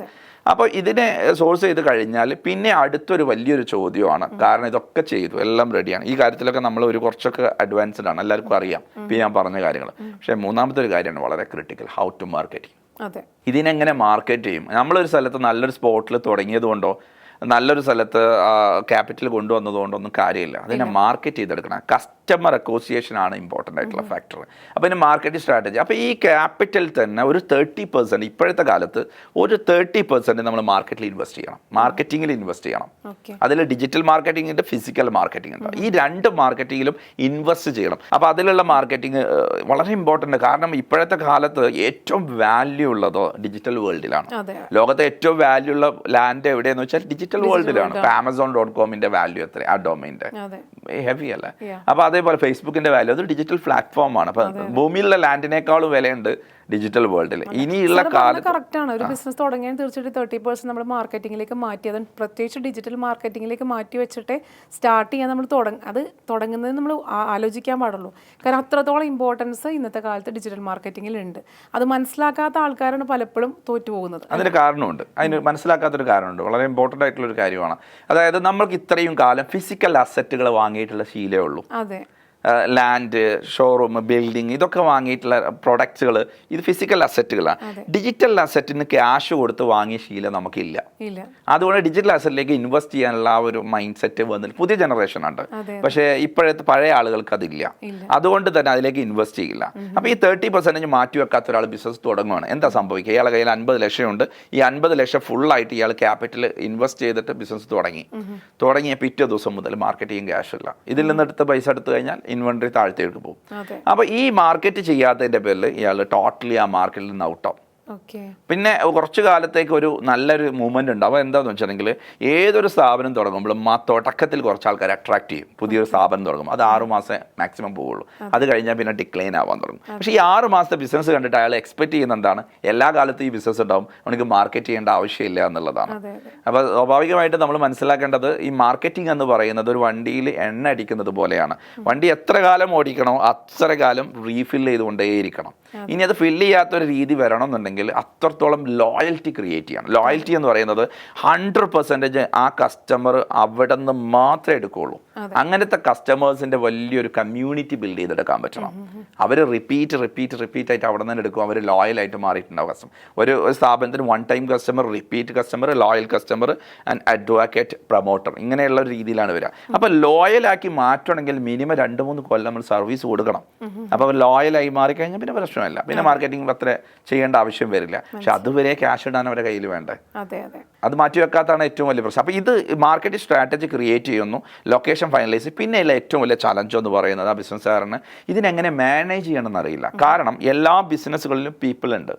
അപ്പോൾ ഇതിനെ സോഴ്സ് ചെയ്ത് കഴിഞ്ഞാൽ പിന്നെ അടുത്തൊരു വലിയൊരു ചോദ്യമാണ്. കാരണം ഇതൊക്കെ ചെയ്തു, എല്ലാം റെഡിയാണ്, ഈ കാര്യത്തിലൊക്കെ നമ്മൾ കുറച്ചൊക്കെ അഡ്വാൻസ്ഡ് ആണ്, എല്ലാവർക്കും അറിയാം ഇപ്പം ഞാൻ പറഞ്ഞ കാര്യങ്ങൾ. പക്ഷേ മൂന്നാമത്തെ ഒരു കാര്യമാണ് വളരെ ക്രിട്ടിക്കൽ, ഹൗ ടു മാർക്കറ്റിംഗ്. ഇതിനെങ്ങനെ മാർക്കറ്റ് ചെയ്യും. നമ്മളൊരു സ്ഥലത്ത് നല്ലൊരു സ്പോട്ടിൽ തുടങ്ങിയത് കൊണ്ടോ നല്ലൊരു സ്ഥലത്ത് ക്യാപിറ്റൽ കൊണ്ടുവന്നതുകൊണ്ടൊന്നും കാര്യമില്ല. അതിനെ മാർക്കറ്റ് ചെയ്തെടുക്കണം. കസ്റ്റമർ അസോസിയേഷൻ ആണ് ഇമ്പോർട്ടൻ്റ് ആയിട്ടുള്ള ഫാക്ടർ. അപ്പോൾ ഇതിന് മാർക്കറ്റിംഗ് സ്ട്രാറ്റജി. അപ്പോൾ ഈ ക്യാപിറ്റൽ തന്നെ ഒരു 30% ഇപ്പോഴത്തെ കാലത്ത് ഒരു 30% നമ്മൾ മാർക്കറ്റിൽ ഇൻവെസ്റ്റ് ചെയ്യണം, മാർക്കറ്റിങ്ങിൽ ഇൻവെസ്റ്റ് ചെയ്യണം. അതിൽ ഡിജിറ്റൽ മാർക്കറ്റിംഗ് ഉണ്ട്, ഫിസിക്കൽ മാർക്കറ്റിംഗ് ഉണ്ട്. ഈ 2 മാർക്കറ്റിങ്ങിലും ഇൻവെസ്റ്റ് ചെയ്യണം. അപ്പോൾ അതിലുള്ള മാർക്കറ്റിംഗ് വളരെ ഇമ്പോർട്ടൻ്റ്. കാരണം ഇപ്പോഴത്തെ കാലത്ത് ഏറ്റവും വാല്യൂ ഉള്ളത് ഡിജിറ്റൽ വേൾഡിലാണ്. ലോകത്തെ ഏറ്റവും വാല്യൂ ഉള്ള ലാൻഡ് എവിടെയെന്ന് വെച്ചാൽ ഡിജിറ്റൽ വേൾഡിലാണ്. ഇപ്പൊ Amazon.comന്റെ വാല്യൂ എത്ര, ആ ഡൊമൈൻ്റെ ഹെവി അല്ലേ. അപ്പൊ അതേപോലെ ഫേസ്ബുക്കിന്റെ വാല്യൂ, അത് ഡിജിറ്റൽ പ്ലാറ്റ്ഫോമാണ്. അപ്പൊ ഭൂമിയിലുള്ള ലാൻഡിനേക്കാളും വിലയുണ്ട് ഡിജിറ്റൽ വേൾഡിൽ. ഇനിയുള്ള കാലത്ത് കറക്റ്റാണ്. ഒരു ബിസിനസ് തുടങ്ങിയാൽ തീർച്ചയായിട്ടും 30% നമ്മൾ മാർക്കറ്റിംഗിലേക്ക് മാറ്റി, അത് പ്രത്യേകിച്ച് ഡിജിറ്റൽ മാർക്കറ്റിംഗിലേക്ക് മാറ്റി വെച്ചിട്ട് സ്റ്റാർട്ട് ചെയ്യാൻ നമ്മൾ അത് തുടങ്ങുന്നത് നമ്മൾ ആലോചിക്കാൻ പാടുള്ളൂ. കാരണം അത്രത്തോളം ഇമ്പോർട്ടൻസ് ഇന്നത്തെ കാലത്ത് ഡിജിറ്റൽ മാർക്കറ്റിംഗിൽ ഉണ്ട്. അത് മനസ്സിലാക്കാത്ത ആൾക്കാരാണ് പലപ്പോഴും തോറ്റു പോകുന്നത്. അതിന് കാരണമുണ്ട്, അതിന് മനസ്സിലാക്കാത്തൊരു കാരണമുണ്ട്, വളരെ ഇമ്പോർട്ടൻ്റ് ആയിട്ടുള്ള ഒരു കാര്യമാണ്. അതായത് നമ്മൾക്ക് ഇത്രയും കാലം ഫിസിക്കൽ അസറ്റുകൾ വാങ്ങിയിട്ടുള്ള ശീലമേ ഉള്ളൂ. അതെ, ലാൻഡ്, ഷോറൂം, ബിൽഡിംഗ്, ഇതൊക്കെ വാങ്ങിയിട്ടുള്ള പ്രൊഡക്ട്സുകൾ ഇത് ഫിസിക്കൽ അസറ്റുകളാണ്. ഡിജിറ്റൽ അസറ്റിന് ക്യാഷ് കൊടുത്ത് വാങ്ങിയ ശീലം നമുക്കില്ല. അതുകൊണ്ട് ഡിജിറ്റൽ അസറ്റിലേക്ക് ഇൻവെസ്റ്റ് ചെയ്യാനുള്ള ആ ഒരു മൈൻഡ് സെറ്റ് വന്നിട്ട് പുതിയ ജനറേഷൻ ഉണ്ട്. പക്ഷേ ഇപ്പോഴത്തെ പഴയ ആളുകൾക്ക് അതില്ല. അതുകൊണ്ട് തന്നെ അതിലേക്ക് ഇൻവെസ്റ്റ് ചെയ്യില്ല. അപ്പോൾ ഈ 30% മാറ്റി വെക്കാത്ത ഒരാൾ ബിസിനസ് തുടങ്ങുകയാണ്, എന്താ സംഭവിക്കുക? ഇയാളുടെ കയ്യിൽ 50 ലക്ഷം ഉണ്ട്. ഈ 50 ലക്ഷം ഫുള്ളായിട്ട് ഇയാൾ ക്യാപിറ്റൽ ഇൻവെസ്റ്റ് ചെയ്തിട്ട് ബിസിനസ് തുടങ്ങിയ പിറ്റേ ദിവസം മുതൽ മാർക്കറ്റിംഗ് ക്യാഷ് ഇല്ല. ഇതിൽ നിന്നെടുത്ത് പൈസ എടുത്തു കഴിഞ്ഞാൽ ഇൻവെന്ററി താഴ്ത്തേക്ക് പോകും. അപ്പോൾ ഈ മാർക്കറ്റ് ചെയ്യാത്തതിന്റെ പേരിൽ ഇയാൾ ടോട്ടലി ആ മാർക്കറ്റിൽ നിന്ന് ഔട്ടാവും. പിന്നെ കുറച്ചു കാലത്തേക്ക് ഒരു നല്ലൊരു മൂവ്മെന്റ് ഉണ്ട്. അപ്പോൾ എന്താണെന്ന് വെച്ചിട്ടുണ്ടെങ്കിൽ ഏതൊരു സ്ഥാപനം തുടങ്ങുമ്പോഴും തുടക്കത്തിൽ കുറച്ച് ആൾക്കാർ അട്രാക്ട് ചെയ്യും. പുതിയൊരു സ്ഥാപനം തുടങ്ങും, അത് 6 മാസം മാക്സിമം പോവുള്ളൂ. അത് കഴിഞ്ഞാൽ പിന്നെ ഡിക്ലൈൻ ആവാൻ തുടങ്ങും. പക്ഷേ ഈ 6 മാസത്തെ ബിസിനസ് കണ്ടിട്ട് അയാൾ എക്സ്പെക്ട് ചെയ്യുന്ന എന്താണ്, എല്ലാ കാലത്തും ഈ ബിസിനസ് ഉണ്ടാവും, അവർക്ക് മാർക്കറ്റ് ചെയ്യേണ്ട ആവശ്യമില്ല എന്നുള്ളതാണ്. അപ്പോൾ സ്വാഭാവികമായിട്ട് നമ്മൾ മനസ്സിലാക്കേണ്ടത് ഈ മാർക്കറ്റിംഗ് എന്ന് പറയുന്നത് ഒരു വണ്ടിയിൽ എണ്ണ അടിക്കുന്നത് പോലെയാണ്. വണ്ടി എത്ര കാലം ഓടിക്കണോ അത്ര കാലം റീഫിൽ ചെയ്തുകൊണ്ടേയിരിക്കണം. ഇനി അത് ഫില്ല് ചെയ്യാത്തൊരു രീതി വരണം എന്നുണ്ടെങ്കിൽ അത്രത്തോളം ലോയൽറ്റി ക്രിയേറ്റ് ചെയ്യണം. ലോയൽറ്റി എന്ന് പറയുന്നത് 100% ആ കസ്റ്റമർ അവിടെ നിന്ന് മാത്രമേ എടുക്കുകയുള്ളൂ. അങ്ങനത്തെ കസ്റ്റമേഴ്സിന്റെ വലിയൊരു കമ്മ്യൂണിറ്റി ബിൽഡ് ചെയ്തെടുക്കാൻ പറ്റണം. അവർ റിപ്പീറ്റ് ആയിട്ട് അവിടെ നിന്ന് എടുക്കും. അവർ ലോയലായിട്ട് മാറിയിട്ടുണ്ടാവും. ഒരു സ്ഥാപനത്തിന് 1 time customer, repeat customer, loyal customer and advocate promoter, ഇങ്ങനെയുള്ള ഒരു രീതിയിലാണ് വരിക. അപ്പോൾ ലോയലാക്കി മാറ്റണമെങ്കിൽ മിനിമം 2-3 കൊല്ലം നമ്മൾ സർവീസ് കൊടുക്കണം. അപ്പോൾ ലോയലായി മാറിക്കഴിഞ്ഞാൽ പിന്നെ പ്രശ്നമില്ല, പിന്നെ മാർക്കറ്റിംഗ് അത്ര ചെയ്യേണ്ട ആവശ്യം വരില്ല. പക്ഷെ അതുവരെ ക്യാഷ് ഇടാൻ അവരുടെ കയ്യിൽ വേണ്ടേ, അത് മാറ്റി വെക്കാത്താണ് ഏറ്റവും വലിയ പ്രശ്നം. അപ്പോൾ ഇത് മാർക്കറ്റിംഗ് സ്ട്രാറ്റജി ക്രിയേറ്റ് ചെയ്യുന്നു, ലൊക്കേഷൻ ഫൈനലൈസ്. പിന്നെയുള്ള ഏറ്റവും വലിയ ചലഞ്ച് എന്ന് പറയുന്നത് ആ ബിസിനസ്സുകാരന് ഇതിനെങ്ങനെ മാനേജ് ചെയ്യണമെന്ന് അറിയില്ല. കാരണം എല്ലാ ബിസിനസ്സുകളിലും പീപ്പിൾ ഉണ്ട്,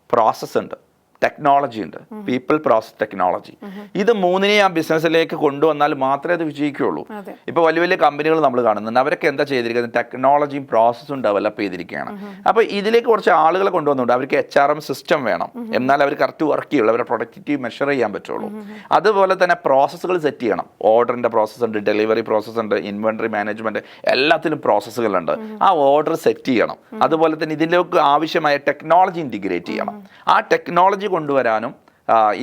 പ്രോസസ്സ് ഉണ്ട്, ടെക്നോളജി ഉണ്ട്. പീപ്പിൾ, പ്രോസസ്, ടെക്നോളജി, ഇത് മൂന്നിനെ ആ ബിസിനസ്സിലേക്ക് കൊണ്ടുവന്നാൽ മാത്രമേ അത് വിജയിക്കുകയുള്ളൂ. ഇപ്പോൾ വലിയ വലിയ കമ്പനികൾ നമ്മൾ കാണുന്നുണ്ട്, അവരൊക്കെ എന്താ ചെയ്തിരിക്കുന്നത്, ടെക്നോളജിയും പ്രോസസ്സും ഡെവലപ്പ് ചെയ്തിരിക്കുകയാണ്. അപ്പോൾ ഇതിലേക്ക് കുറച്ച് ആളുകളെ കൊണ്ടുവന്നുണ്ട്. അവർക്ക് HRM സിസ്റ്റം വേണം, എന്നാൽ അവർ കറക്റ്റ് വർക്ക് ചെയ്യുള്ളൂ, അവരുടെ പ്രൊഡക്ടിവിറ്റി മെഷർ ചെയ്യാൻ പറ്റുള്ളൂ. അതുപോലെ തന്നെ പ്രോസസ്സുകൾ സെറ്റ് ചെയ്യണം. ഓർഡറിൻ്റെ പ്രോസസ്സ് ഉണ്ട്, ഡെലിവറി പ്രോസസ്സ് ഉണ്ട്, ഇൻവെന്ററി മാനേജ്മെൻറ്റ്, എല്ലാത്തിലും പ്രോസസ്സുകളുണ്ട്. ആ ഓർഡർ സെറ്റ് ചെയ്യണം. അതുപോലെ തന്നെ ഇതിലേക്ക് ആവശ്യമായ ടെക്നോളജി ഇൻറ്റിഗ്രേറ്റ് ചെയ്യണം. ആ ടെക്നോളജി കൊണ്ടുവരാനും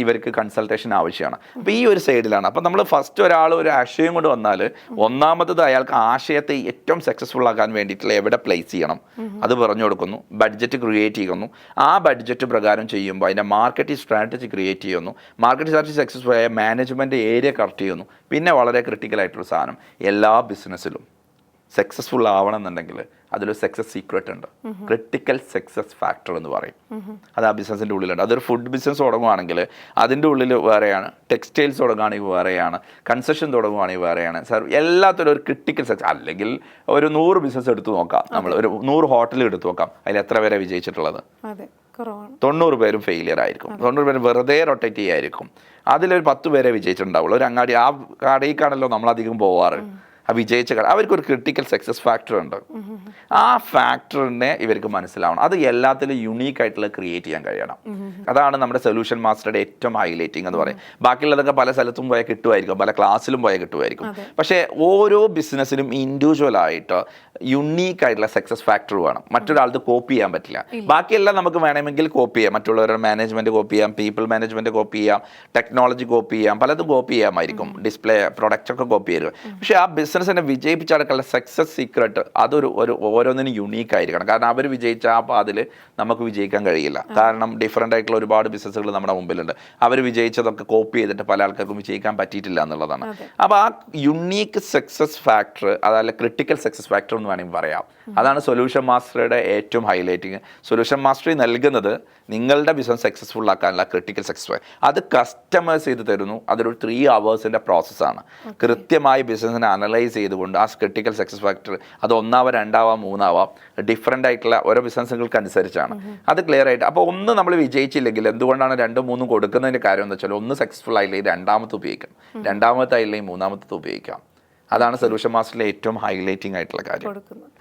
ഇവർക്ക് കൺസൾട്ടേഷൻ ആവശ്യമാണ്. അപ്പോൾ ഈ ഒരു സൈഡിലാണ്. അപ്പോൾ നമ്മൾ ഫസ്റ്റ് ഒരാൾ ഒരു ആശയം കൊണ്ട് വന്നാൽ ഒന്നാമത്തത് അയാൾക്ക് ആശയത്തെ ഏറ്റവും സക്സസ്ഫുൾ ആക്കാൻ വേണ്ടിയിട്ടുള്ള എവിടെ പ്ലേസ് ചെയ്യണം അത് പറഞ്ഞു കൊടുക്കുന്നു. ബഡ്ജറ്റ് ക്രിയേറ്റ് ചെയ്യുന്നു. ആ ബഡ്ജറ്റ് പ്രകാരം ചെയ്യുമ്പോൾ അതിൻ്റെ മാർക്കറ്റിംഗ് സ്ട്രാറ്റജി ക്രിയേറ്റ് ചെയ്യുന്നു. മാർക്കറ്റിംഗ് സ്ട്രാറ്റജി സക്സസ്ഫുൾ ആയ മാനേജ്മെൻറ്റ് ഏരിയ കറക്റ്റ് ചെയ്യുന്നു. പിന്നെ വളരെ ക്രിട്ടിക്കലായിട്ടുള്ള സാധനം, എല്ലാ ബിസിനസ്സിലും സക്സസ്ഫുൾ ആവണം എന്നുണ്ടെങ്കിൽ അതിലൊരു സക്സസ് സീക്രട്ട് ഉണ്ട്, ക്രിട്ടിക്കൽ സക്സസ് ഫാക്ടർ എന്ന് പറയും. അത് ആ ബിസിനസ്സിൻ്റെ ഉള്ളിലുണ്ട്. അതൊരു ഫുഡ് ബിസിനസ് തുടങ്ങുകയാണെങ്കിൽ അതിൻ്റെ ഉള്ളിൽ വേറെയാണ്, ടെക്സ്റ്റൈൽസ് തുടങ്ങുകയാണെങ്കിൽ വേറെയാണ്, കൺസ്ട്രക്ഷൻ തുടങ്ങുകയാണെങ്കിൽ വേറെയാണ്, എല്ലാത്തിലും ഒരു ക്രിട്ടിക്കൽ സക്സസ്. അല്ലെങ്കിൽ ഒരു 100 ബിസിനസ് എടുത്ത് നോക്കാം, നമ്മൾ ഒരു 100 ഹോട്ടൽ എടുത്ത് നോക്കാം, അതിൽ എത്ര പേരെ വിജയിച്ചിട്ടുള്ളത്? 90 പേരും ഫെയിലിയർ ആയിരിക്കും, 90 പേരും വെറുതെ റൊട്ടേറ്റ് ചെയ്യായിരിക്കും. അതിലൊരു 10 പേരെ വിജയിച്ചിട്ടുണ്ടാവുള്ളൂ. ഒരു അങ്ങാടി, ആ കടയിലേക്കാണല്ലോ നമ്മളധികം പോവാറ്. ആ വിജയിച്ച കട, അവർക്കൊരു ക്രിട്ടിക്കൽ സക്സസ് ഫാക്ടർ ഉണ്ട്. ആ ഫാക്ടറിനെ ഇവർക്ക് മനസ്സിലാവണം. അത് എല്ലാത്തിലും യുണീക്ക് ആയിട്ടുള്ള ക്രിയേറ്റ് ചെയ്യാൻ കഴിയണം. അതാണ് നമ്മുടെ സൊല്യൂഷൻ മാസ്റ്ററുടെ ഏറ്റവും ഹൈലൈറ്റിംഗ് എന്ന് പറയും. ബാക്കിയുള്ളതൊക്കെ പല സ്ഥലത്തും പോയാൽ കിട്ടുമായിരിക്കും, പല ക്ലാസ്സിലും പോയാൽ കിട്ടുമായിരിക്കും. പക്ഷേ ഓരോ ബിസിനസ്സിലും ഇൻഡിവിജ്വൽ ആയിട്ട് യുണീക്ക് ആയിട്ടുള്ള സക്സസ് ഫാക്ടർ വേണം. മറ്റൊരാൾക്ക് കോപ്പി ചെയ്യാൻ പറ്റില്ല. ബാക്കിയെല്ലാം നമുക്ക് വേണമെങ്കിൽ കോപ്പി ചെയ്യാം, മറ്റുള്ളവരുടെ മാനേജ്മെന്റ് കോപ്പി ചെയ്യാം, പീപ്പിൾ മാനേജ്മെന്റ് കോപ്പി ചെയ്യാം, ടെക്നോളജി കോപ്പി ചെയ്യാം, പലതും കോപ്പി ചെയ്യാമായിരിക്കും, ഡിസ്പ്ലേ പ്രൊഡക്റ്റ് ഒക്കെ കോപ്പി ചെയ്യും. പക്ഷേ ആ ബിസിനസ്സിനെ വിജയിപ്പിച്ചെടുക്കാനുള്ള സക്സസ് സീക്രട്ട് അതൊരു ഓരോന്നിനും യുണീക്ക് ആയിരിക്കണം. കാരണം അവർ വിജയിച്ച ആ പാതിൽ നമുക്ക് വിജയിക്കാൻ കഴിയില്ല. കാരണം ഡിഫറെൻ്റ് ആയിട്ടുള്ള ഒരുപാട് ബിസിനസ്സുകൾ നമ്മുടെ മുമ്പിലുണ്ട്. അവർ വിജയിച്ചതൊക്കെ കോപ്പി ചെയ്തിട്ട് പല ആൾക്കാർക്കും വിജയിക്കാൻ പറ്റിയിട്ടില്ല എന്നുള്ളതാണ്. അപ്പോൾ ആ യുണീക്ക് സക്സസ് ഫാക്ടർ, അതല്ല ക്രിട്ടിക്കൽ സക്സസ് ഫാക്ടർ എന്ന് വേണമെങ്കിൽ പറയാം. അതാണ് സൊല്യൂഷൻ മാസ്റ്ററുടെ ഏറ്റവും ഹൈലൈറ്റിങ്. സൊല്യൂഷൻ മാസ്റ്റർ നൽകുന്നത് നിങ്ങളുടെ ബിസിനസ് സക്സസ്ഫുൾ ആക്കാനുള്ള ക്രിട്ടിക്കൽ സക്സസ് ഫാക്ടർ. അത് കസ്റ്റമേഴ്സ് ചെയ്ത് തരുന്നു. അതൊരു 3 hours പ്രോസസ്സാണ്. കൃത്യമായി ബിസിനസ്സിനെ അനലൈസ് ചെയ്തുകൊണ്ട് ആ ക്രിട്ടിക്കൽ സക്സസ് ഫാക്ടർ, അത് 1 2 3 ഡിഫറെൻ്റ് ആയിട്ടുള്ള ഓരോ ബിസിനസ്സുകൾക്ക് അനുസരിച്ചാണ് അത് ക്ലിയർ ആയിട്ട്. അപ്പോൾ ഒന്ന് നമ്മൾ വിജയിച്ചില്ലെങ്കിൽ എന്തുകൊണ്ടാണ് 2 3 കൊടുക്കുന്നതിൻ്റെ കാര്യം എന്ന് വെച്ചാൽ, ഒന്ന് സക്സസ്ഫുൾ ആയില്ലെങ്കിൽ രണ്ടാമത്തെ ഉപയോഗിക്കാം, രണ്ടാമത്തെ ആയില്ലെങ്കിൽ മൂന്നാമത്തെ ഉപയോഗിക്കാം. അതാണ് സൊല്യൂഷൻ മാസ്റ്ററിലെ ഏറ്റവും ഹൈലൈറ്റിംഗ് ആയിട്ടുള്ള കാര്യം.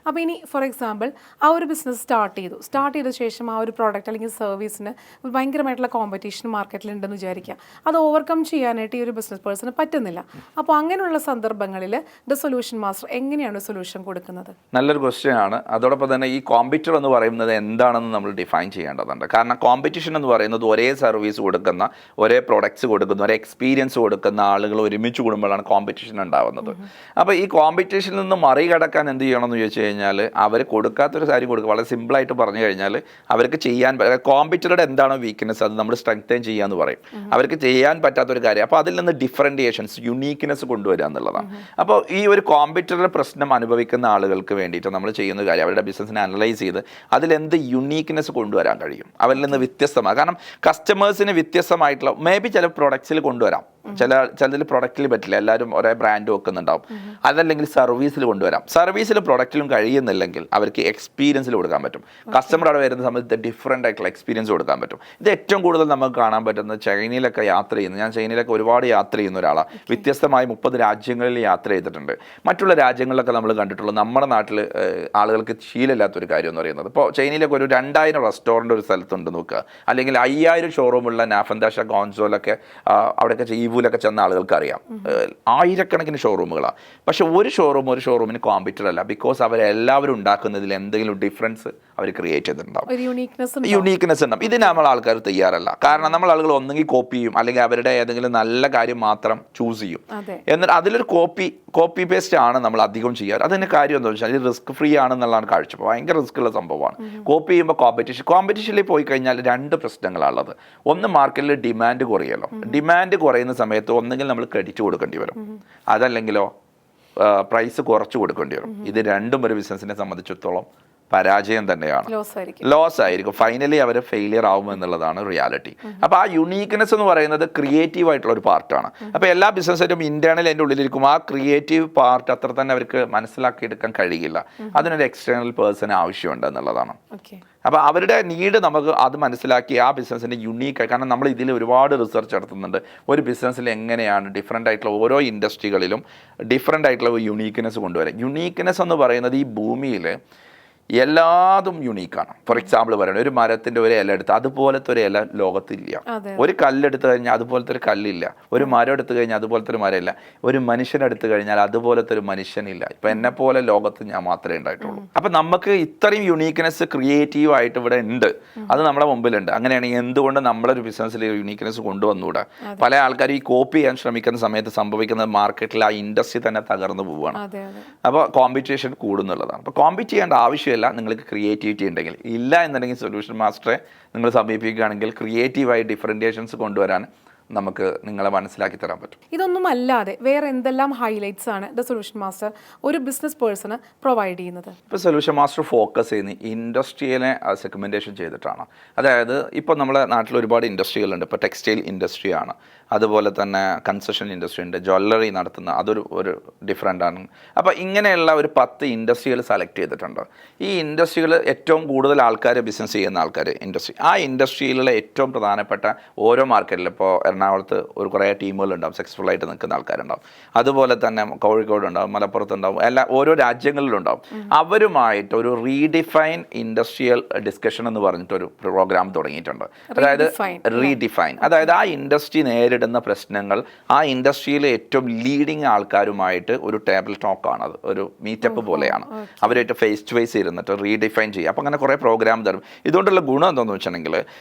അപ്പോൾ ഇനി ഫോർ എക്സാമ്പിൾ ആ ഒരു ബിസിനസ് സ്റ്റാർട്ട് ചെയ്ത ശേഷം ആ ഒരു പ്രോഡക്റ്റ് അല്ലെങ്കിൽ സർവീസിന് ഭയങ്കരമായിട്ടുള്ള കോമ്പറ്റീഷൻ മാർക്കറ്റിലുണ്ടെന്ന് വിചാരിക്കുക. അത് ഓവർകം ചെയ്യാനായിട്ട് ഈ ഒരു ബിസിനസ് പേഴ്സണ് പറ്റുന്നില്ല. അപ്പോൾ അങ്ങനെയുള്ള സന്ദർഭങ്ങളിൽ ദ സൊല്യൂഷൻ മാസ്റ്റർ എങ്ങനെയാണ് സൊല്യൂഷൻ കൊടുക്കുന്നത്? നല്ലൊരു ക്വസ്റ്റ്യൻ ആണ്. അതോടൊപ്പം തന്നെ ഈ കോമ്പറ്റീറ്റർ എന്ന് പറയുന്നത് എന്താണെന്ന് നമ്മൾ ഡിഫൈൻ ചെയ്യേണ്ടതുണ്ട്. കാരണം കോമ്പറ്റീഷൻ എന്ന് പറയുന്നത് ഒരേ സർവീസ് കൊടുക്കുന്ന, ഒരേ പ്രൊഡക്ട്സ് കൊടുക്കുന്ന, ഒരേ എക്സ്പീരിയൻസ് കൊടുക്കുന്ന ആളുകൾ ഒരുമിച്ച് കൂടുമ്പോഴാണ് കോമ്പറ്റീഷൻ ഉണ്ടാവുന്നത്. അപ്പോൾ ഈ കോമ്പറ്റീഷനിൽ നിന്ന് മറികടക്കാൻ എന്ത് ചെയ്യണമെന്ന് ചോദിച്ചു കഴിഞ്ഞാൽ, അവർ കൊടുക്കാത്തൊരു കാര്യം കൊടുക്കുക. വളരെ സിമ്പിളായിട്ട് പറഞ്ഞു കഴിഞ്ഞാൽ, അവർക്ക് ചെയ്യാൻ കോമ്പറ്റീറ്ററുടെ എന്താണോ വീക്ക്നെസ് അത് നമ്മൾ സ്ട്രെങ്തൻ ചെയ്യാന്ന് പറയും. അവർക്ക് ചെയ്യാൻ പറ്റാത്തൊരു കാര്യം, അപ്പോൾ അതിൽ നിന്ന് ഡിഫറൻറ്റിയേഷൻസ്, യുണീക്ക്നെസ് കൊണ്ടുവരിക എന്നുള്ളതാണ്. അപ്പോൾ ഈ ഒരു കോമ്പറ്റീറ്ററുടെ പ്രശ്നം അനുഭവിക്കുന്ന ആളുകൾക്ക് വേണ്ടിയിട്ട് നമ്മൾ ചെയ്യുന്ന കാര്യം, അവരുടെ ബിസിനസ്സിനെ അനലൈസ് ചെയ്ത് അതിലെന്ത് യുണീക്ക്നെസ് കൊണ്ടുവരാൻ കഴിയും, അവരിൽ നിന്ന് വ്യത്യസ്തമാണ്. കാരണം കസ്റ്റമേഴ്സിന് വ്യത്യസ്തമായിട്ടുള്ള ചില പ്രൊഡക്ട്സിൽ കൊണ്ടുവരാം, ചിലതിൽ പ്രൊഡക്റ്റിൽ പറ്റില്ല, എല്ലാവരും ഒരേ ബ്രാൻഡ് വെക്കുന്നുണ്ടാവും. അതല്ലെങ്കിൽ സർവീസിൽ കൊണ്ടുവരാം. സർവീസിൽ പ്രൊഡക്റ്റിലും കഴിയുന്നില്ലെങ്കിൽ അവർക്ക് എക്സ്പീരിയൻസിൽ കൊടുക്കാൻ പറ്റും. കസ്റ്റമർ അവിടെ വരുന്ന സമയത്ത് ഡിഫറെൻ്റ് ആയിട്ടുള്ള എക്സ്പീരിയൻസ് കൊടുക്കാൻ പറ്റും. ഇത് ഏറ്റവും കൂടുതൽ നമുക്ക് കാണാൻ പറ്റുന്നത് ചൈനയിലൊക്കെ യാത്ര ചെയ്യുന്നു. ഞാൻ ചൈനയിലൊക്കെ ഒരുപാട് യാത്ര ചെയ്യുന്ന ഒരാളാണ്. വ്യത്യസ്തമായി 30 രാജ്യങ്ങളിൽ യാത്ര ചെയ്തിട്ടുണ്ട്. മറ്റുള്ള രാജ്യങ്ങളിലൊക്കെ നമ്മൾ കണ്ടിട്ടുള്ളൂ. നമ്മുടെ നാട്ടിൽ ആളുകൾക്ക് ശീലമില്ലാത്തൊരു കാര്യം എന്ന് പറയുന്നത്, ഇപ്പോൾ ചൈനയിലൊക്കെ ഒരു 2000 റെസ്റ്റോറൻറ്റ് ഒരു സ്ഥലത്തുണ്ട് നോക്കുക, അല്ലെങ്കിൽ 5000 ഷോറൂമുള്ള നാഫന്താഷ, ഗോൺസോലൊക്കെ അവിടെയൊക്കെ ഈവൂലൊക്കെ ചെന്ന ആളുകൾക്ക് അറിയാം. ആയിരക്കണക്കിന് ഷോറൂമുകളാണ്. പക്ഷെ ഒരു ഷോറൂമിന് കോമ്പറ്റീറ്റർ അല്ല. ബിക്കോസ് അവരെല്ലാവരും ഉണ്ടാക്കുന്നതിൽ എന്തെങ്കിലും ഡിഫറൻസ് അവർ ക്രിയേറ്റ് ചെയ്തിട്ടുണ്ടാവും, യുണീക്ക്നെസ് ഉണ്ടാവും. ഇതിന് നമ്മൾ ആൾക്കാർ തയ്യാറല്ല. കാരണം നമ്മൾ ആളുകൾ ഒന്നെങ്കിൽ കോപ്പി ചെയ്യും, അല്ലെങ്കിൽ അവരുടെ ഏതെങ്കിലും നല്ല കാര്യം മാത്രം ചൂസ് ചെയ്യും. എന്നിട്ട് അതിലൊരു കോപ്പി പേസ്റ്റ് ആണ് നമ്മൾ അധികം ചെയ്യാറ്. അതിൻ്റെ കാര്യം എന്താ വെച്ചാൽ, ഇത് റിസ്ക് ഫ്രീ ആണെന്നുള്ളതാണ് കാഴ്ച. ഭയങ്കര റിസ്ക് ഉള്ള സംഭവമാണ്. കോപ്പി ചെയ്യുമ്പോൾ കോമ്പറ്റീഷനിൽ പോയി കഴിഞ്ഞാൽ 2 പ്രശ്നങ്ങളാണുള്ളത്. ഒന്ന്, മാർക്കറ്റിൽ ഡിമാൻഡ് കുറയല്ലോ. ഡിമാൻഡ് കുറയുന്ന സമയത്ത് ഒന്നെങ്കിൽ നമ്മൾ ക്രെഡിറ്റ് കൊടുക്കേണ്ടി വരും, അതല്ലെങ്കിലോ പ്രൈസ് കുറച്ച് കൊടുക്കേണ്ടി വരും. ഇത് രണ്ടും ഒരു ബിസിനസ്സിനെ സംബന്ധിച്ചിടത്തോളം പരാജയം തന്നെയാണ്, ലോസ് ആയിരിക്കും. ഫൈനലി അവർ ഫെയിലിയർ ആവും എന്നുള്ളതാണ് റിയാലിറ്റി. അപ്പോൾ ആ യുണീക്ക്നെസ് എന്ന് പറയുന്നത് ക്രിയേറ്റീവ് ആയിട്ടുള്ള ഒരു പാർട്ടാണ്. അപ്പോൾ എല്ലാ ബിസിനസ്സിലും ഇന്റേണൽ എൻ്റെ ഉള്ളിലിരിക്കും. ആ ക്രിയേറ്റീവ് പാർട്ട് അത്ര തന്നെ അവർക്ക് മനസ്സിലാക്കിയെടുക്കാൻ കഴിയില്ല. അതിനൊരു എക്സ്റ്റേണൽ പേഴ്സൺ ആവശ്യമുണ്ട് എന്നുള്ളതാണ്. അപ്പോൾ അവരുടെ നീഡ് നമുക്ക് അത് മനസ്സിലാക്കി ആ ബിസിനസ്സിൻ്റെ യുണീക്കായി, കാരണം നമ്മൾ ഇതിൽ ഒരുപാട് റിസർച്ച് നടത്തുന്നുണ്ട്. ഒരു ബിസിനസ്സിൽ എങ്ങനെയാണ് ഡിഫറെൻ്റ് ആയിട്ടുള്ള ഓരോ ഇൻഡസ്ട്രികളിലും ഡിഫറെൻ്റ് ആയിട്ടുള്ള യുണീക്ക്നെസ് കൊണ്ടുവരാം. യുണീക്ക്നെസ് എന്ന് പറയുന്നത് ഈ ഭൂമിയിൽ എല്ലാതും യുണീക്കാണ്. ഫോർ എക്സാമ്പിൾ പറയുന്നത്, ഒരു മരത്തിൻ്റെ ഒരു ഇല എടുത്ത് അതുപോലത്തെ ഒരു ഇല ലോകത്തില്ല. ഒരു കല്ലെടുത്ത് കഴിഞ്ഞാൽ അതുപോലത്തെ ഒരു കല്ലില്ല. ഒരു മരം എടുത്തു കഴിഞ്ഞാൽ അതുപോലത്തെ ഒരു മരമില്ല. ഒരു മനുഷ്യനെടുത്തു കഴിഞ്ഞാൽ അതുപോലത്തെ ഒരു മനുഷ്യനില്ല. ഇപ്പം എന്നെ പോലെ ലോകത്ത് ഞാൻ മാത്രമേ ഉണ്ടായിട്ടുള്ളൂ. അപ്പം നമുക്ക് ഇത്രയും യുണീക്ക്നെസ് ക്രിയേറ്റീവ് ആയിട്ട് ഇവിടെ ഉണ്ട്, അത് നമ്മുടെ മുമ്പിലുണ്ട്. അങ്ങനെയാണെങ്കിൽ എന്തുകൊണ്ട് നമ്മളൊരു ബിസിനസ്സിൽ യുണീക്ക്നെസ് കൊണ്ടുവന്നുകൂടാ? പല ആൾക്കാരും ഈ കോപ്പി ചെയ്യാൻ ശ്രമിക്കുന്ന സമയത്ത് സംഭവിക്കുന്നത് മാർക്കറ്റിൽ ആ ഇൻഡസ്ട്രി തന്നെ തകർന്നു പോവുകയാണ്. അപ്പോൾ കോമ്പറ്റീഷൻ കൂടുന്നുള്ളതാണ്. അപ്പോൾ കോമ്പീറ്റ് ചെയ്യേണ്ട ആവശ്യമില്ല നിങ്ങൾക്ക് ക്രിയേറ്റിവിറ്റി ഉണ്ടെങ്കിൽ. ഇല്ല എന്നുണ്ടെങ്കിൽ സൊല്യൂഷൻ മാസ്റ്ററെ നിങ്ങൾ സമീപിക്കുകയാണെങ്കിൽ ക്രിയേറ്റീവായി ഡിഫറൻറ്റിയേഷൻസ് കൊണ്ടുവരാൻ നമുക്ക് നിങ്ങളെ മനസ്സിലാക്കി തരാൻ പറ്റും. ഇതൊന്നും അല്ലാതെ വേറെ എന്തെല്ലാം ഹൈലൈറ്റ്സ് ആണ് ദ സൊല്യൂഷൻ മാസ്റ്റർ ഒരു ബിസിനസ് പേഴ്സണ് പ്രൊവൈഡ് ചെയ്യുന്നത്? ഇപ്പോൾ സൊല്യൂഷൻ മാസ്റ്റർ ഫോക്കസ് ചെയ്യുന്ന ഇൻഡസ്ട്രിയിലെ സെഗ്മെൻറ്റേഷൻ ചെയ്തിട്ടാണ്. അതായത് ഇപ്പോൾ നമ്മുടെ നാട്ടിൽ ഒരുപാട് ഇൻഡസ്ട്രികളുണ്ട്. ഇപ്പോൾ ടെക്സ്റ്റൈൽ ഇൻഡസ്ട്രിയാണ്, അതുപോലെ തന്നെ കൺസ്ട്രക്ഷൻ ഇൻഡസ്ട്രി ഉണ്ട്, ജ്വല്ലറി നടത്തുന്ന ഒരു ഡിഫറെൻ്റ് ആണ്. അപ്പോൾ ഇങ്ങനെയുള്ള ഒരു 10 ഇൻഡസ്ട്രികൾ സെലക്ട് ചെയ്തിട്ടുണ്ട്. ഈ ഇൻഡസ്ട്രികൾ ഏറ്റവും കൂടുതൽ ആൾക്കാർ ബിസിനസ് ചെയ്യുന്ന ആൾക്കാർ ഇൻഡസ്ട്രി, ആ ഇൻഡസ്ട്രിയിലുള്ള ഏറ്റവും പ്രധാനപ്പെട്ട ഓരോ മാർക്കറ്റിൽ ഇപ്പോൾ എറണാകുളത്ത് കുറേ ടീമുകളുണ്ടാവും, സക്സസ്ഫുൾ ആയിട്ട് നിൽക്കുന്ന ആൾക്കാരുണ്ടാവും, അതുപോലെ തന്നെ കോഴിക്കോടുണ്ടാവും, മലപ്പുറത്തുണ്ടാവും, ഓരോ രാജ്യങ്ങളിലുണ്ടാവും. അവരുമായിട്ട് ഒരു റീഡിഫൈൻ ഇൻഡസ്ട്രിയൽ ഡിസ്കഷൻ എന്ന് പറഞ്ഞിട്ടൊരു പ്രോഗ്രാം തുടങ്ങിയിട്ടുണ്ട്. അതായത് റീഡിഫൈൻ, അതായത് ആ ഇൻഡസ്ട്രി നേരിടുന്ന പ്രശ്നങ്ങൾ, ആ ഇൻഡസ്ട്രിയിലെ ഏറ്റവും ലീഡിങ് ആൾക്കാരുമായിട്ട് ഒരു ടേബിൾ ടോക്കാണ്, അത് ഒരു മീറ്റപ്പ് പോലെയാണ്. അവരായിട്ട് ഫേസ് ടു ഫേസ് ഇരുന്നിട്ട് റീഡിഫൈൻ ചെയ്യും. അപ്പോൾ അങ്ങനെ കുറേ പ്രോഗ്രാം തരും. ഇതുകൊണ്ടുള്ള ഗുണം എന്താണെന്ന് വെച്ചിട്ടുണ്ടെങ്കിൽ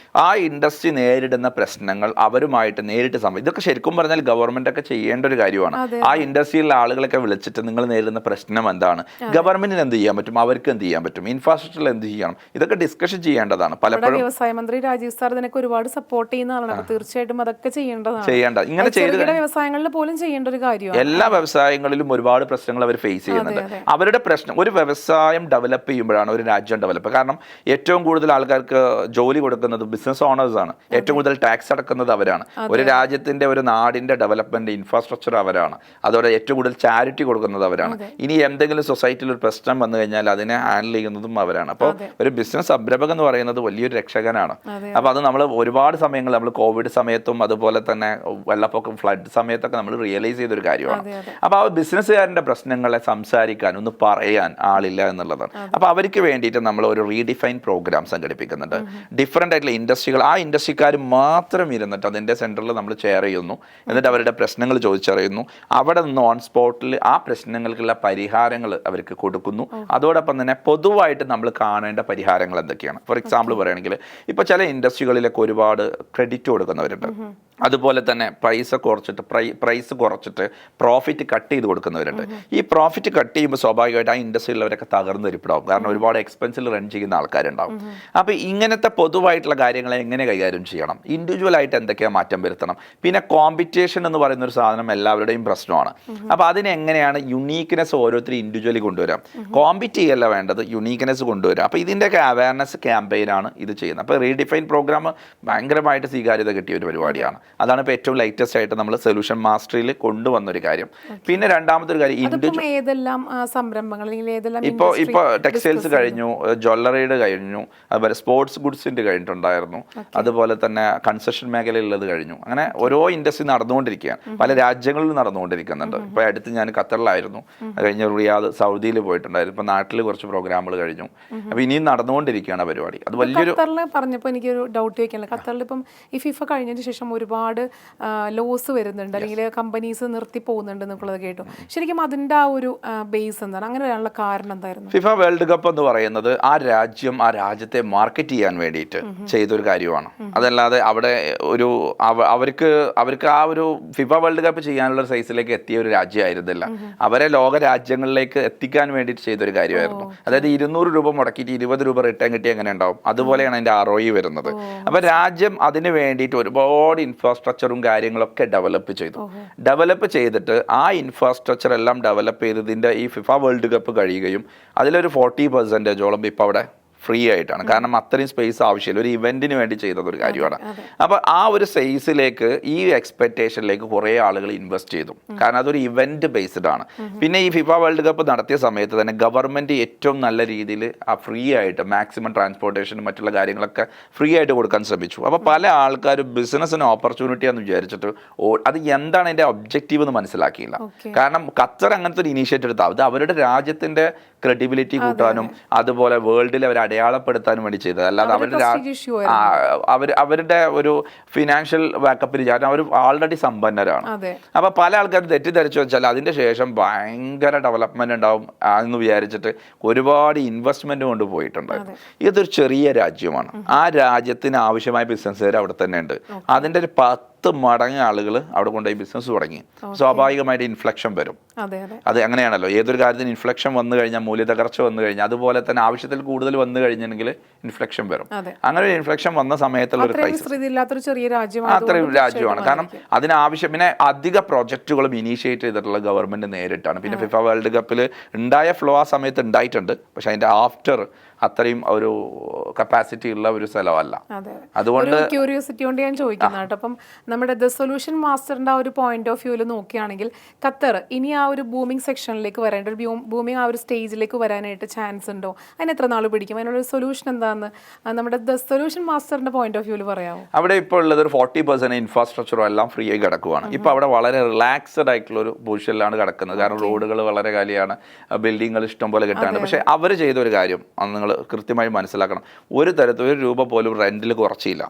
ആ ഇൻഡസ്ട്രി നേരിടുന്ന പ്രശ്നങ്ങൾ അവരുമായിട്ട് നേരിട്ട് ഇതൊക്കെ ശരിക്കും പറഞ്ഞാൽ ഗവൺമെന്റ് ഒക്കെ ചെയ്യേണ്ട ഒരു കാര്യമാണ്. ആ ഇൻഡസ്ട്രിയിലെ ആളുകളൊക്കെ വിളിച്ചിട്ട് നിങ്ങൾ നേരിടുന്ന പ്രശ്നം എന്താണ്, ഗവൺമെന്റിന് എന്ത് ചെയ്യാൻ പറ്റും, അവർക്ക് എന്ത് ചെയ്യാൻ പറ്റും, ഇൻഫ്രാസ്ട്രക്ചറിൽ എന്ത് ചെയ്യണം, ഇതൊക്കെ ഡിസ്കഷൻ ചെയ്യേണ്ടതാണ്. പലപ്പോഴും വ്യവസായ മന്ത്രി രാജീവ് സാർ ഇതിനൊക്കെ ഒരുപാട് സപ്പോർട്ട് ചെയ്യുന്ന ആളാണ്. തീർച്ചയായിട്ടും അതൊക്കെ ചെയ്യേണ്ടതാണ്. ഇങ്ങനെ ചെയ്ത് വ്യവസായങ്ങളിൽ പോലും ചെയ്യേണ്ട ഒരു കാര്യമാണ്. എല്ലാ വ്യവസായങ്ങളിലും ഒരുപാട് പ്രശ്നങ്ങൾ അവർ ഫേസ് ചെയ്യുന്നുണ്ട്. അവരുടെ പ്രശ്നം, ഒരു വ്യവസായം ഡെവലപ്പ് ചെയ്യുമ്പോഴാണ് ഒരു രാജ്യം ഡെവലപ്പ്. കാരണം ഏറ്റവും കൂടുതൽ ആൾക്കാർക്ക് ജോലി കൊടുക്കുന്നത് ബിസിനസ് ഓണേഴ്സ് ആണ്. ഏറ്റവും കൂടുതൽ ടാക്സ് അടക്കുന്നത് അവരാണ്. ഒരു രാജ്യത്തിന്റെ, ഒരു നാടിന്റെ ഡെവലപ്മെന്റ് ഇൻഫ്രാസ്ട്രക്ചർ അവരാണ്. അതോടെ ഏറ്റവും കൂടുതൽ ചാരിറ്റി കൊടുക്കുന്നത് അവരാണ്. ഇനി എന്തെങ്കിലും സൊസൈറ്റിയിൽ ഒരു പ്രശ്നം വന്നു കഴിഞ്ഞാൽ അതിനെ ഹാൻഡിൽ ചെയ്യുന്നതും അവരാണ്. അപ്പോൾ ഒരു ബിസിനസ് സംരംഭകൻ എന്ന് പറയുന്നത് വലിയൊരു രക്ഷകനാണ്. അപ്പോൾ അത് നമ്മൾ ഒരുപാട് സമയങ്ങൾ, നമ്മൾ കോവിഡ് സമയത്തും അതുപോലെ തന്നെ വെള്ളപ്പൊക്കം, ഫ്ലഡ് സമയത്തൊക്കെ നമ്മൾ റിയലൈസ് ചെയ്തൊരു കാര്യമാണ്. അപ്പോൾ ആ ബിസിനസ്സുകാരൻ്റെ പ്രശ്നങ്ങളെ സംസാരിക്കാൻ, ഒന്ന് പറയാൻ ആളില്ല എന്നുള്ളതാണ്. അപ്പോൾ അവർക്ക് വേണ്ടിയിട്ട് നമ്മൾ ഒരു റീഡിഫൈൻ പ്രോഗ്രാം സംഘടിപ്പിക്കുന്നുണ്ട്. ഡിഫറെൻ്റ് ആയിട്ടുള്ള ഇൻഡസ്ട്രികൾ, ആ ഇൻഡസ്ട്രിക്കാർ മാത്രം ഇരുന്നിട്ട് അതിൻ്റെ സെൻറ്ററിൽ നമ്മൾ ഷെയർ ചെയ്യുന്നു. എന്നിട്ട് അവരുടെ പ്രശ്നങ്ങൾ ചോദിച്ചറിയുന്നു. അവിടെ നിന്ന് ഓൺ സ്പോട്ടിൽ ആ പ്രശ്നങ്ങൾക്കുള്ള പരിഹാരങ്ങൾ അവർക്ക് കൊടുക്കുന്നു. അതോടൊപ്പം തന്നെ പൊതുവായിട്ട് നമ്മൾ കാണേണ്ട പരിഹാരങ്ങൾ എന്തൊക്കെയാണ്. ഫോർ എക്സാമ്പിൾ പറയുകയാണെങ്കിൽ ഇപ്പോൾ ചില ഇൻഡസ്ട്രികളിലൊക്കെ ഒരുപാട് ക്രെഡിറ്റ് കൊടുക്കുന്നവരുണ്ട്. അതുപോലെ തന്നെ പ്രൈസ് കുറച്ചിട്ട് പ്രോഫിറ്റ് കട്ട് ചെയ്ത് കൊടുക്കുന്നവരുണ്ട്. ഈ പ്രോഫിറ്റ് കട്ട് ചെയ്യുമ്പോൾ സ്വാഭാവികമായിട്ട് ആ ഇൻഡസ്ട്രിയിലുള്ളവരൊക്കെ തകർന്ന് ഇരിപ്പിടാവും. കാരണം ഒരുപാട് എക്സ്പെൻസിൽ റൺ ചെയ്യുന്ന ആൾക്കാരുണ്ടാവും. അപ്പോൾ ഇങ്ങനത്തെ പൊതുവായിട്ടുള്ള കാര്യങ്ങളെ എങ്ങനെ കൈകാര്യം ചെയ്യണം, ഇൻഡിവിജ്വലായിട്ട് എന്തൊക്കെയാണ് മാറ്റം വരുത്തണം. പിന്നെ കോമ്പറ്റീഷൻ എന്ന് പറയുന്ന ഒരു സാധനം എല്ലാവരുടെയും പ്രശ്നമാണ്. അപ്പോൾ അതിനെങ്ങനെയാണ് യുണീക്ക്നെസ് ഓരോരുത്തരും ഇൻഡിവിജ്വലി കൊണ്ടുവരാം. കോമ്പീറ്റ് ചെയ്യല്ല വേണ്ടത്, യുണീക്ക്നെസ് കൊണ്ടുവരാം. അപ്പോൾ ഇതിൻ്റെയൊക്കെ അവയർനെസ് ക്യാമ്പയിനാണ് ഇത് ചെയ്യുന്നത്. അപ്പോൾ റീഡിഫൈൻ പ്രോഗ്രാം ഭയങ്കരമായിട്ട് സ്വീകാര്യത കിട്ടിയ ഒരു പരിപാടിയാണ്. അതാണ് ഇപ്പോൾ ഏറ്റവും ലേറ്റസ്റ്റ് ആയിട്ട് നമ്മൾ സൊല്യൂഷൻ മാസ്റ്ററിൽ കൊണ്ടുവന്നൊരു കാര്യം. പിന്നെ രണ്ടാമത്തെ ഒരു കാര്യം, ഇപ്പോൾ ടെക്സ്റ്റൈൽസ് കഴിഞ്ഞു, ജ്വല്ലറിയുടെ കഴിഞ്ഞു, അതുപോലെ സ്പോർട്സ് ഗുഡ്സിൻ്റെ കഴിഞ്ഞിട്ടുണ്ടായിരുന്നു, അതുപോലെ തന്നെ കൺസ്ട്രക്ഷൻ മേഖലയിലുള്ളത് കഴിഞ്ഞു. അങ്ങനെ ഓരോ ഇൻഡസ്ട്രി നടന്നുകൊണ്ടിരിക്കുകയാണ്, പല രാജ്യങ്ങളിലും നടന്നുകൊണ്ടിരിക്കുന്നുണ്ട്. ഇപ്പോൾ അടുത്ത് ഞാൻ ഖത്തറിലായിരുന്നു, കഴിഞ്ഞ റിയാദ് സൗദിയിൽ പോയിട്ടുണ്ടായിരുന്നു. ഇപ്പോൾ നാട്ടിൽ കുറച്ച് പ്രോഗ്രാമുകൾ കഴിഞ്ഞു. അപ്പോൾ ഇനിയും നടന്നുകൊണ്ടിരിക്കുകയാണ് പരിപാടി. അത് വലിയൊരു പറഞ്ഞപ്പോൾ എനിക്കൊരു ഡൗട്ട് ചോദിക്കാനുള്ളത്, ഖത്തറിൽ ഇപ്പം ഈ ഫിഫ കഴിഞ്ഞതിന് ശേഷം ഒരുപാട് ലോസ് വരുന്നുണ്ട്, അല്ലെങ്കിൽ കമ്പനീസ് നിർത്തി പോകുന്നുണ്ട് എന്നുള്ളത് കേട്ടു. ശരിക്കും അതിൻ്റെ ആ ഒരു ബേസ് എന്താണ്, അങ്ങനെ വരാനുള്ള കാരണം എന്തായിരുന്നു? ഫിഫ വേൾഡ് കപ്പ് എന്ന് പറയുന്നത് ആ രാജ്യത്തെ മാർക്കറ്റ് ചെയ്യാൻ വേണ്ടിയിട്ട് ചെയ്തൊരു കാര്യമാണ്. അതല്ലാതെ അവിടെ അവർക്ക് ആ ഒരു ഫിഫ വേൾഡ് കപ്പ് ചെയ്യാനുള്ള സൈസിലേക്ക് എത്തിയ ഒരു രാജ്യമായിരുന്നില്ല. അവരെ ലോക രാജ്യങ്ങളിലേക്ക് എത്തിക്കാൻ വേണ്ടിയിട്ട് ചെയ്തൊരു കാര്യമായിരുന്നു. അതായത് 200 രൂപ മുടക്കിയിട്ട് 20 രൂപ റിട്ടേൺ കിട്ടി എങ്ങനെ ഉണ്ടാവും, അതുപോലെയാണ് അതിൻ്റെ ROI വരുന്നത്. അപ്പോൾ രാജ്യം അതിന് വേണ്ടിയിട്ട് ഒരുപാട് ഇൻഫ്രാസ്ട്രക്ചറും കാര്യങ്ങളൊക്കെ ഡെവലപ്പ് ചെയ്തിട്ട് ആ ഇൻഫ്രാസ്ട്രക്ചർ എല്ലാം ഡെവലപ്പ് ചെയ്തതിൻ്റെ ഈ ഫിഫ വേൾഡ് കപ്പ് കഴിയുകയും അതിലൊരു 40% ഇപ്പോൾ അവിടെ ഫ്രീ ആയിട്ടാണ്. കാരണം അത്രയും സ്പേസ് ആവശ്യമില്ല, ഒരു ഇവൻറ്റിന് വേണ്ടി ചെയ്തതൊരു കാര്യമാണ്. അപ്പോൾ ആ ഒരു സൈസിലേക്ക്, ഈ എക്സ്പെക്റ്റേഷനിലേക്ക് കുറേ ആളുകൾ ഇൻവെസ്റ്റ് ചെയ്തു. കാരണം അതൊരു ഇവൻറ്റ് ബേസ്ഡ് ആണ്. പിന്നെ ഈ ഫിഫ വേൾഡ് കപ്പ് നടത്തിയ സമയത്ത് തന്നെ ഗവൺമെൻറ് ഏറ്റവും നല്ല രീതിയിൽ ആ ഫ്രീ ആയിട്ട് മാക്സിമം ട്രാൻസ്പോർട്ടേഷനും മറ്റുള്ള കാര്യങ്ങളൊക്കെ ഫ്രീ ആയിട്ട് കൊടുക്കാൻ ശ്രമിച്ചു. അപ്പോൾ പല ആൾക്കാരും ബിസിനസ്സിന് ഓപ്പർച്യൂണിറ്റിയാണെന്ന് വിചാരിച്ചിട്ട് അത് എന്താണ് അതിൻ്റെ ഒബ്ജക്റ്റീവ് എന്ന് മനസ്സിലാക്കിയില്ല. കാരണം ഖത്തർ അങ്ങനത്തെ ഒരു ഇനീഷ്യേറ്റീവ് എടുത്താൽ അത് അവരുടെ രാജ്യത്തിൻ്റെ ക്രെഡിബിലിറ്റി കൂട്ടാനും അതുപോലെ വേൾഡിൽ അവർ അടയാളപ്പെടുത്താനും വേണ്ടി ചെയ്തത്. അല്ലാതെ അവരുടെ ഒരു ഫിനാൻഷ്യൽ ബാക്കപ്പിന് കാരണം അവർ ആൾറെഡി സമ്പന്നരാണ്. അപ്പോൾ പല ആൾക്കാരും തെറ്റിദ്ധരിച്ചു വെച്ചാൽ അതിൻ്റെ ശേഷം ഭയങ്കര ഡെവലപ്മെന്റ് ഉണ്ടാവും എന്ന് വിചാരിച്ചിട്ട് ഒരുപാട് ഇൻവെസ്റ്റ്മെന്റ് കൊണ്ട് പോയിട്ടുണ്ടായിരുന്നു. ഇതൊരു ചെറിയ രാജ്യമാണ്. ആ രാജ്യത്തിന് ആവശ്യമായ ബിസിനസ്സുകാർ അവിടെ തന്നെ ഉണ്ട്. അതിൻ്റെ ഒരു 10 മടങ്ങ് ആളുകൾ അവിടെ കൊണ്ടുപോയി ബിസിനസ് തുടങ്ങി. സ്വാഭാവികമായിട്ട് ഇൻഫ്ലക്ഷൻ വരും. അതെ അതെ അത് അങ്ങനെയാണല്ലോ, ഏതൊരു കാര്യത്തിന് ഇൻഫ്ലക്ഷൻ വന്നു കഴിഞ്ഞാൽ, മൂല്യതകർച്ച വന്നു കഴിഞ്ഞാൽ, അതുപോലെ തന്നെ ആവശ്യത്തിൽ കൂടുതൽ വന്നു കഴിഞ്ഞെങ്കിൽ ഇൻഫ്ലക്ഷൻ വരും. അങ്ങനെ ഒരു ഇൻഫ്ലക്ഷൻ വന്ന സമയത്തുള്ള ഒരു ക്രൈസിസ്, അത്രയും രാജ്യമാണ്. കാരണം അതിനാവശ്യം, പിന്നെ അധിക പ്രോജക്റ്റുകളും ഇനീഷ്യേറ്റ് ചെയ്തിട്ടുള്ള ഗവൺമെന്റ് നേരിട്ടാണ്. പിന്നെ ഫിഫ വേൾഡ് കപ്പിൽ ഉണ്ടായ ഫ്ലോ ആ സമയത്ത് ഉണ്ടായിട്ടുണ്ട്, പക്ഷെ അതിന്റെ ആഫ്റ്റർ അത്രയും ഒരു കപ്പാസിറ്റി ഉള്ള ഒരു സ്ഥലമല്ല. അതുകൊണ്ട് ക്യൂരിയോസിറ്റി കൊണ്ട് ഞാൻ ചോദിക്കുന്നതാണ്. അപ്പം നമ്മുടെ ദ സൊല്യൂഷൻ മാസ്റ്ററിന്റെ ആ ഒരു പോയിന്റ് ഓഫ് വ്യൂവിൽ നോക്കുകയാണെങ്കിൽ ഖത്തർ ഇനി ആ ഒരു ബൂമിംഗ് സെക്ഷനിലേക്ക് വരേണ്ട, ഒരു ബൂമിംഗ് ആ ഒരു സ്റ്റേജിലേക്ക് വരാനായിട്ട് ചാൻസ് ഉണ്ടോ? അതിന് എത്ര നാൾ പിടിക്കും? അതിനുള്ള സൊല്യൂഷൻ എന്താണെന്ന് നമ്മുടെ ദ സൊല്യൂഷൻ മാസ്റ്ററിന്റെ പോയിന്റ് ഓഫ് വ്യൂവിൽ പറയാമോ? അവിടെ ഇപ്പോൾ ഉള്ളത് ഒരു 40% ഇൻഫ്രാസ്ട്രക്ചറും എല്ലാം ഫ്രീ ആയി കിടക്കുവാണ്. ഇപ്പോൾ അവിടെ വളരെ റിലാക്സ്ഡ് ആയിട്ടുള്ള ഒരു പൊസിഷനിലാണ് കിടക്കുന്നത്. കാരണം റോഡുകൾ വളരെ കാലിയാണ്, ബിൽഡിങ്ങുകൾ ഇഷ്ടംപോലെ കിട്ടാണ്. പക്ഷേ അവർ ചെയ്ത ഒരു കാര്യം അത് നിങ്ങൾ കൃത്യമായി മനസ്സിലാക്കണം, ഒരു തരത്തിൽ ഒരു രൂപ പോലും റെന്റിൽ കുറച്ചില്ല.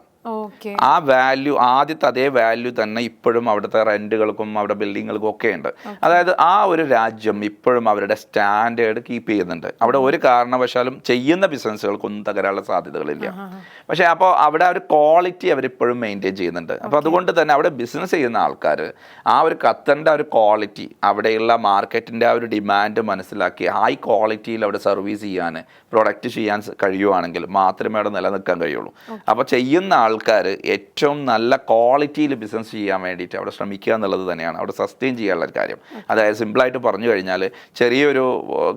ആ വാല്യൂ, ആദ്യത്തെ അതേ വാല്യൂ തന്നെ ഇപ്പോഴും അവിടുത്തെ റെന്റുകൾക്കും അവിടെ ബിൽഡിങ്ങുകൾക്കും ഒക്കെ ഉണ്ട്. അതായത് ആ ഒരു രാജ്യം ഇപ്പോഴും അവരുടെ സ്റ്റാൻഡേർഡ് കീപ്പ് ചെയ്യുന്നുണ്ട്. അവിടെ ഒരു കാരണവശാലും ചെയ്യുന്ന ബിസിനസ്സുകൾക്കൊന്നും തകരാനുള്ള സാധ്യതകളില്ല. പക്ഷേ അപ്പോൾ അവിടെ ഒരു ക്വാളിറ്റി അവരിപ്പോഴും മെയിൻറ്റെയിൻ ചെയ്യുന്നുണ്ട്. അപ്പോൾ അതുകൊണ്ട് തന്നെ അവിടെ ബിസിനസ് ചെയ്യുന്ന ആൾക്കാർ ആ ഒരു ഖത്തറിൻ്റെ ഒരു ക്വാളിറ്റി, അവിടെയുള്ള മാർക്കറ്റിൻ്റെ ആ ഒരു ഡിമാൻഡ് മനസ്സിലാക്കി ഹൈ ക്വാളിറ്റിയിൽ അവിടെ സർവീസ് ചെയ്യാൻ, പ്രൊഡക്റ്റ് ചെയ്യാൻ കഴിയുവാണെങ്കിൽ മാത്രമേ അവിടെ നിലനിൽക്കാൻ കഴിയുള്ളൂ. അപ്പോൾ ചെയ്യുന്ന ആൾക്കാർ ഏറ്റവും നല്ല ക്വാളിറ്റിയിൽ ബിസിനസ് ചെയ്യാൻ വേണ്ടിയിട്ട് അവിടെ ശ്രമിക്കുക എന്നുള്ളത് തന്നെയാണ് അവിടെ സസ്റ്റെയിൻ ചെയ്യാനുള്ള ഒരു കാര്യം. അതായത് സിമ്പിളായിട്ട് പറഞ്ഞു കഴിഞ്ഞാൽ, ചെറിയൊരു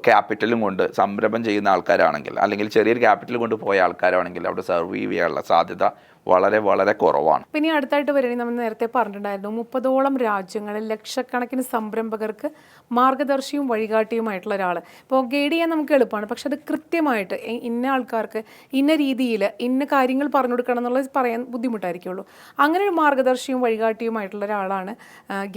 ക്യാപിറ്റലും കൊണ്ട് സംരംഭം ചെയ്യുന്ന ആൾക്കാരാണെങ്കിൽ, അല്ലെങ്കിൽ ചെറിയൊരു ക്യാപിറ്റൽ കൊണ്ട് പോയ ആൾക്കാരാണെങ്കിൽ അവിടെ സർവൈവ് ചെയ്യാനുള്ള സാധ്യത വളരെ വളരെ കുറവാണ്. പിന്നെ അടുത്തായിട്ട് വരികയാണെങ്കിൽ നമ്മൾ നേരത്തെ പറഞ്ഞിട്ടുണ്ടായിരുന്നു 30ഓളം രാജ്യങ്ങളിൽ ലക്ഷക്കണക്കിന് സംരംഭകർക്ക് മാർഗദർശിയും വഴികാട്ടിയുമായിട്ടുള്ള ഒരാൾ. ഇപ്പോൾ ഗൈഡ് ചെയ്യാൻ നമുക്ക് എളുപ്പമാണ്, പക്ഷെ അത് കൃത്യമായിട്ട് ഇന്ന ആൾക്കാർക്ക് ഇന്ന രീതിയിൽ ഇന്ന കാര്യങ്ങൾ പറഞ്ഞു കൊടുക്കണം എന്നുള്ളത് പറയാൻ ബുദ്ധിമുട്ടായിരിക്കുള്ളൂ. അങ്ങനെ ഒരു മാർഗദർശിയും വഴികാട്ടിയുമായിട്ടുള്ള ഒരാളാണ്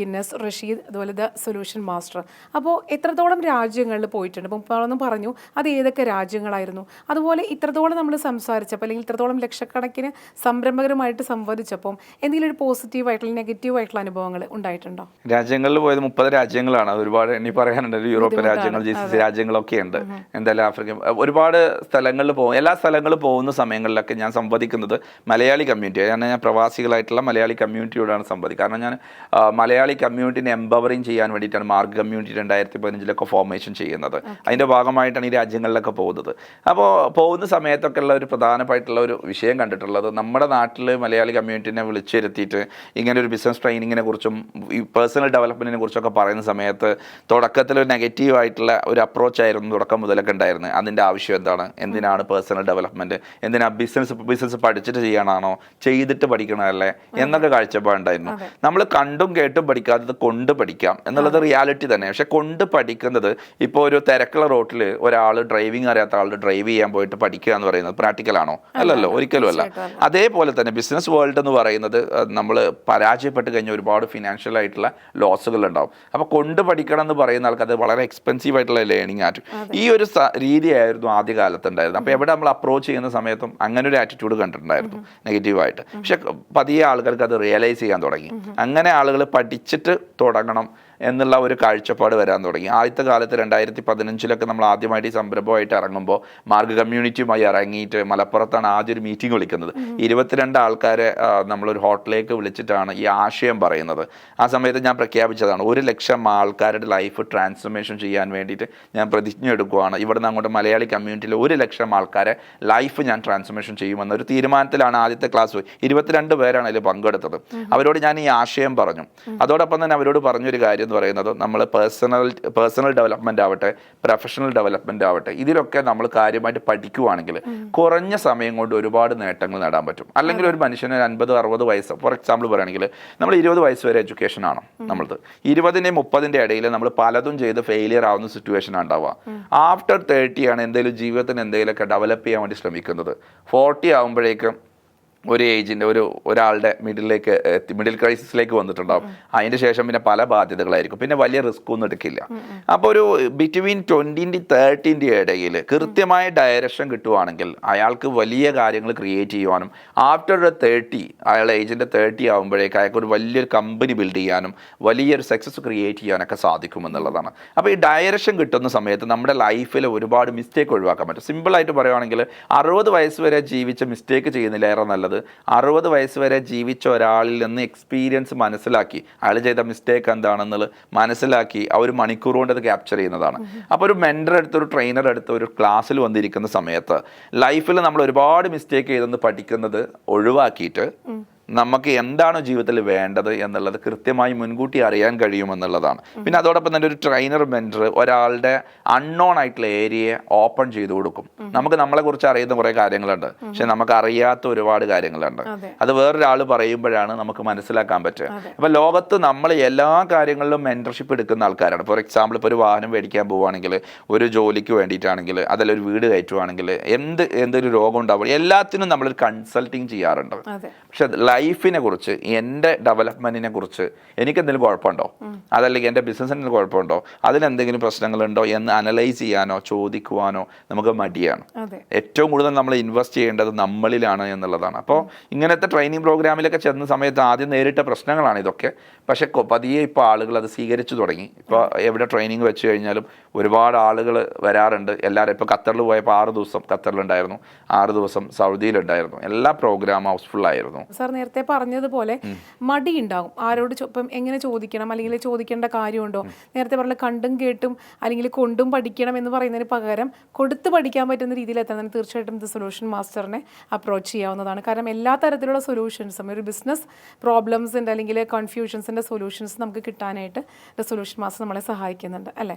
ഗിന്നസ് റഷീദ്, അതുപോലെ ദ സൊല്യൂഷൻ മാസ്റ്റർ. അപ്പോൾ എത്രത്തോളം രാജ്യങ്ങളിൽ പോയിട്ടുണ്ട്? ഇപ്പോൾ പറഞ്ഞു അത് ഏതൊക്കെ രാജ്യങ്ങളായിരുന്നു, അതുപോലെ ഇത്രത്തോളം നമ്മൾ സംസാരിച്ചപ്പോൾ അല്ലെങ്കിൽ ഇത്രത്തോളം ലക്ഷക്കണക്കിന് സംരംഭകരുമായിട്ട് സംവദിച്ചപ്പോൾ എന്തെങ്കിലും ഒരു പോസിറ്റീവായിട്ടുള്ള നെഗറ്റീവായിട്ടുള്ള അനുഭവങ്ങൾ ഉണ്ടായിട്ടുണ്ടോ? രാജ്യങ്ങളിൽ പോയത് 30 രാജ്യങ്ങളാണ്. ഒരുപാട് ഇനി പറയാനുണ്ട്. യൂറോപ്യൻ രാജ്യങ്ങൾ, GCC രാജ്യങ്ങളൊക്കെ ഉണ്ട്, എന്തായാലും ആഫ്രിക്ക, ഒരുപാട് സ്ഥലങ്ങളിൽ പോകും. എല്ലാ സ്ഥലങ്ങളിൽ പോകുന്ന സമയങ്ങളിലൊക്കെ ഞാൻ സംവദിക്കുന്നത് മലയാളി കമ്മ്യൂണിറ്റി, ഞാൻ പ്രവാസികളായിട്ടുള്ള മലയാളി കമ്മ്യൂണിറ്റിയോടാണ് സംവദിക്കുക. കാരണം ഞാൻ മലയാളി കമ്മ്യൂണിറ്റിനെ എംപവറിങ് ചെയ്യാൻ വേണ്ടിയിട്ടാണ് മാർഗ് കമ്മ്യൂണിറ്റി 2015 ഫോർമേഷൻ ചെയ്യുന്നത്. അതിൻ്റെ ഭാഗമായിട്ടാണ് ഈ രാജ്യങ്ങളിലൊക്കെ പോകുന്നത്. അപ്പോൾ പോകുന്ന സമയത്തൊക്കെ ഉള്ള ഒരു പ്രധാനമായിട്ടുള്ള ഒരു വിഷയം കണ്ടിട്ടുള്ളത്, നമ്മുടെ നാട്ടിൽ മലയാളി കമ്മ്യൂണിറ്റിനെ വിളിച്ചിരുത്തിയിട്ട് ഇങ്ങനെ ഒരു ബിസിനസ് ട്രെയിനിങ്ങിനെ കുറിച്ചും ഈ പേഴ്സണൽ ഡെവലപ്മെൻറ്റിനെ കുറിച്ചൊക്കെ പറയുന്ന സമയത്ത് തുടക്കത്തിൽ ഒരു നെഗറ്റീവായിട്ടുള്ള ഒരു അപ്രോച്ചായിരുന്നു തുടക്കം മുതലൊക്കെ ഉണ്ടായിരുന്നത്. അതിൻ്റെ ആവശ്യം എന്താണ്, എന്തിനാണ് പേഴ്സണൽ ഡെവലപ്മെൻറ്റ്, എന്തിനാ ബിസിനസ് പഠിച്ചിട്ട് ചെയ്യാനാണോ, ചെയ്തിട്ട് പഠിക്കണമല്ലേ എന്നൊക്കെ കാഴ്ചപ്പാടുണ്ടായിരുന്നു. നമ്മൾ കണ്ടും കേട്ടും പഠിക്കാത്തത് കൊണ്ട് പഠിക്കാം എന്നുള്ളത് റിയാലിറ്റി തന്നെ. പക്ഷെ കൊണ്ട് പഠിക്കുന്നത്, ഇപ്പോൾ ഒരു തിരക്കുള്ള റോട്ടിൽ ഒരാൾ ഡ്രൈവിംഗ് അറിയാത്ത ആൾ ഡ്രൈവ് ചെയ്യാൻ പോയിട്ട് പഠിക്കുക എന്ന് പറയുന്നത് പ്രാക്ടിക്കലാണോ? അല്ലല്ലോ, ഒരിക്കലും അല്ല. അതേപോലെ തന്നെ ബിസിനസ് വേൾഡ് എന്ന് പറയുന്നത് നമ്മൾ പരാജയപ്പെട്ട് കഴിഞ്ഞാൽ ഒരുപാട് ഫിനാൻഷ്യൽ ആയിട്ടുള്ള ലോസുകൾ ഉണ്ടാവും. അപ്പോൾ കൊണ്ട് പഠിക്കണം എന്ന് പറയുന്ന ആൾക്ക് അത് വളരെ എക്സ്പെൻസീവ് ആയിട്ടുള്ള ലേണിംഗ് ആയിട്ട് ഈ ഒരു രീതിയായിരുന്നു ആദ്യകാലത്ത് ഉണ്ടായിരുന്നത്. അപ്പോൾ എവിടെ നമ്മൾ അപ്രോച്ച് ചെയ്യുന്ന സമയത്തും അങ്ങനെ ഒരു ആറ്റിറ്റ്യൂഡ് കണ്ടിട്ടുണ്ടായിരുന്നു നെഗറ്റീവായിട്ട്. പക്ഷെ പതിയെ ആൾക്കാർക്ക് അത് റിയലൈസ് ചെയ്യാൻ തുടങ്ങി. അങ്ങനെ ആളുകൾ പഠിച്ചിട്ട് തുടങ്ങണം എന്നുള്ള ഒരു കാഴ്ചപ്പാട് വരാൻ തുടങ്ങി. ആദ്യത്തെ കാലത്ത് 2015 നമ്മൾ ആദ്യമായിട്ട് ഈ സംരംഭമായിട്ട് ഇറങ്ങുമ്പോൾ മാർഗ് കമ്മ്യൂണിറ്റിയുമായി ഇറങ്ങിയിട്ട് മലപ്പുറത്താണ് ആദ്യം ഒരു മീറ്റിംഗ് വിളിക്കുന്നത്. 22 ആൾക്കാരെ നമ്മളൊരു ഹോട്ടലിലേക്ക് വിളിച്ചിട്ടാണ് ഈ ആശയം പറയുന്നത്. ആ സമയത്ത് ഞാൻ പ്രഖ്യാപിച്ചതാണ്, 100,000 ആൾക്കാരുടെ ലൈഫ് ട്രാൻസ്ഫോർമേഷൻ ചെയ്യാൻ വേണ്ടിയിട്ട് ഞാൻ പ്രതിജ്ഞ എടുക്കുകയാണ്. ഇവിടുന്ന് അങ്ങോട്ട് മലയാളി കമ്മ്യൂണിറ്റിയിൽ 100,000 ആൾക്കാരെ ലൈഫ് ഞാൻ ട്രാൻസ്ഫോർമേഷൻ ചെയ്യുമെന്നൊരു തീരുമാനത്തിലാണ് ആദ്യത്തെ ക്ലാസ് 22 പേരാണ് അതിൽ പങ്കെടുത്തത്. അവരോട് ഞാൻ ഈ ആശയം പറഞ്ഞു. അതോടൊപ്പം തന്നെ അവരോട് പറഞ്ഞൊരു കാര്യം എന്ന് പറയുന്നത്, നമ്മൾ പേഴ്സണൽ ഡെവലപ്മെന്റ് ആവട്ടെ, പ്രൊഫഷണൽ ഡെവലപ്മെന്റ് ആവട്ടെ, ഇതിലൊക്കെ നമ്മൾ കാര്യമായിട്ട് പഠിക്കുവാണെങ്കിൽ കുറഞ്ഞ സമയം കൊണ്ട് ഒരുപാട് നേട്ടങ്ങൾ നേടാൻ പറ്റും. അല്ലെങ്കിൽ ഒരു മനുഷ്യന് 50-60 വയസ്സ്, ഫോർ എക്സാമ്പിൾ പറയുകയാണെങ്കിൽ നമ്മൾ 20 വയസ്സ് വരെ എഡ്യൂക്കേഷൻ ആണ് നമ്മളത്. 20-നും 30-ന്റെ ഇടയിൽ നമ്മൾ പലതും ചെയ്ത് ഫെയിലിയർ ആവുന്ന സിറ്റുവേഷൻ ഉണ്ടാവുക. ആഫ്റ്റർ 30 ആണ് എന്തെങ്കിലും ജീവിതത്തിന് എന്തെങ്കിലുമൊക്കെ ഡെവലപ്പ് ചെയ്യാൻ വേണ്ടി ശ്രമിക്കുന്നത്. 40 ആകുമ്പോഴേക്കും ഒരു ഏജിൻ്റെ ഒരാളുടെ മിഡിൽ ക്രൈസിസിലേക്ക് വന്നിട്ടുണ്ടാവും. അതിൻ്റെ ശേഷം പിന്നെ പല ബാധ്യതകളായിരിക്കും, പിന്നെ വലിയ റിസ്ക് ഒന്നും എടുക്കില്ല. അപ്പോൾ ഒരു ബിറ്റ്വീൻ 20-30 ഇടയിൽ കൃത്യമായ ഡയറക്ഷൻ കിട്ടുവാണെങ്കിൽ അയാൾക്ക് വലിയ കാര്യങ്ങൾ ക്രിയേറ്റ് ചെയ്യുവാനും ആഫ്റ്റർ 30 അയാളുടെ ഏജിൻ്റെ 30 ആകുമ്പോഴേക്ക് അയാൾക്ക് ഒരു വലിയൊരു കമ്പനി ബിൽഡ് ചെയ്യാനും വലിയൊരു സക്സസ് ക്രിയേറ്റ് ചെയ്യാനൊക്കെ സാധിക്കുമെന്നുള്ളതാണ്. അപ്പോൾ ഈ ഡയറക്ഷൻ കിട്ടുന്ന സമയത്ത് നമ്മുടെ ലൈഫിൽ ഒരുപാട് മിസ്റ്റേക്ക് ഒഴിവാക്കാൻ പറ്റും. സിമ്പിളായിട്ട് പറയുവാണെങ്കിൽ 60 വയസ്സ് വരെ ജീവിച്ച മിസ്റ്റേക്ക് ചെയ്യുന്നില്ലേറെ നല്ലത് 60 വയസ്സ് വരെ ജീവിച്ച ഒരാളിൽ നിന്ന് എക്സ്പീരിയൻസ് മനസ്സിലാക്കി അയാൾ ചെയ്ത മിസ്റ്റേക്ക് എന്താണെന്നുള്ളത് മനസ്സിലാക്കി ആ ഒരു മണിക്കൂർ കൊണ്ട് അത് ക്യാപ്ചർ ചെയ്യുന്നതാണ്. അപ്പോൾ ഒരു മെൻറ്റർ എടുത്ത് ഒരു ട്രെയിനർ എടുത്ത് ഒരു ക്ലാസ്സിൽ വന്നിരിക്കുന്ന സമയത്ത് ലൈഫിൽ നമ്മൾ ഒരുപാട് മിസ്റ്റേക്ക് ചെയ്തെന്ന് പഠിക്കുന്നത് ഒഴിവാക്കിയിട്ട് നമുക്ക് എന്താണോ ജീവിതത്തിൽ വേണ്ടത് എന്നുള്ളത് കൃത്യമായി മുൻകൂട്ടി അറിയാൻ കഴിയുമെന്നുള്ളതാണ്. പിന്നെ അതോടൊപ്പം തന്നെ ഒരു ട്രെയിനർ മെൻറ്റർ ഒരാളുടെ അൺനോൺ ആയിട്ടുള്ള ഏരിയയെ ഓപ്പൺ ചെയ്തു കൊടുക്കും. നമുക്ക് നമ്മളെ കുറിച്ച് അറിയുന്ന കുറേ കാര്യങ്ങളുണ്ട്, പക്ഷെ നമുക്ക് അറിയാത്ത ഒരുപാട് കാര്യങ്ങളുണ്ട്. അത് വേറൊരാൾ പറയുമ്പോഴാണ് നമുക്ക് മനസ്സിലാക്കാൻ പറ്റുക. അപ്പം ലോകത്ത് നമ്മൾ എല്ലാ കാര്യങ്ങളിലും മെൻറ്റർഷിപ്പ് എടുക്കുന്ന ആൾക്കാരാണ്. ഫോർ എക്സാമ്പിൾ, ഇപ്പോൾ ഒരു വാഹനം മേടിക്കാൻ പോവുകയാണെങ്കിൽ, ഒരു ജോലിക്ക് വേണ്ടിയിട്ടാണെങ്കിൽ, അതിലൊരു വീട് കയറ്റുവാണെങ്കിൽ, എന്തൊരു രോഗം ഉണ്ടാവുക, എല്ലാത്തിനും നമ്മളൊരു കൺസൾട്ടിങ് ചെയ്യാറുണ്ട്. പക്ഷെ ലൈഫിനെ കുറിച്ച്, എൻ്റെ ഡെവലപ്മെൻറ്റിനെ കുറിച്ച് എനിക്ക് എന്തെങ്കിലും കുഴപ്പമുണ്ടോ, അതല്ലെങ്കിൽ എൻ്റെ ബിസിനസ്സിന് എന്തെങ്കിലും കുഴപ്പമുണ്ടോ, അതിനെന്തെങ്കിലും പ്രശ്നങ്ങളുണ്ടോ എന്ന് അനലൈസ് ചെയ്യാനോ ചോദിക്കുവാനോ നമുക്ക് മടിയാണ്. ഏറ്റവും കൂടുതൽ നമ്മൾ ഇൻവെസ്റ്റ് ചെയ്യേണ്ടത് നമ്മളിലാണ് എന്നുള്ളതാണ്. അപ്പോൾ ഇങ്ങനത്തെ ട്രെയിനിങ് പ്രോഗ്രാമിലൊക്കെ ചെന്ന സമയത്ത് ആദ്യം നേരിട്ട പ്രശ്നങ്ങളാണ് ഇതൊക്കെ. പക്ഷെ പതിയെ ഇപ്പോൾ ആളുകൾ അത് സ്വീകരിച്ചു തുടങ്ങി. ഇപ്പോൾ എവിടെ ട്രെയിനിങ് വെച്ച് കഴിഞ്ഞാലും ഒരുപാട് ആളുകൾ വരാറുണ്ട്. എല്ലാവരും ഇപ്പോൾ ഖത്തറിൽ പോയപ്പോൾ 6 ദിവസം ഖത്തറിലുണ്ടായിരുന്നു, 6 ദിവസം സൗദിയിലുണ്ടായിരുന്നു. എല്ലാ പ്രോഗ്രാം ഹൗസ്ഫുൾ ആയിരുന്നു. സാർ നേരത്തെ പറഞ്ഞതുപോലെ മടി ഉണ്ടാകും. ആരോട് ഇപ്പം എങ്ങനെ ചോദിക്കണം, അല്ലെങ്കിൽ ചോദിക്കേണ്ട കാര്യമുണ്ടോ, നേരത്തെ പറഞ്ഞ കണ്ടും കേട്ടും അല്ലെങ്കിൽ കൊണ്ടും പഠിക്കണം എന്ന് പറയുന്നതിന് പകരം കൊടുത്ത് പഠിക്കാൻ പറ്റുന്ന രീതിയിൽ എത്താൻ തീർച്ചയായിട്ടും ദ സൊല്യൂഷൻ മാസ്റ്ററിനെ അപ്രോച്ച് ചെയ്യാവുന്നതാണ്. കാരണം എല്ലാ തരത്തിലുള്ള സൊല്യൂഷൻസും, ഒരു ബിസിനസ് പ്രോബ്ലംസിൻ്റെ അല്ലെങ്കിൽ കൺഫ്യൂഷൻസിൻ്റെ സൊല്യൂഷൻസ് നമുക്ക് കിട്ടാനായിട്ട് ദ സൊല്യൂഷൻ മാസ്റ്റർ നമ്മളെ സഹായിക്കുന്നുണ്ട് അല്ലേ.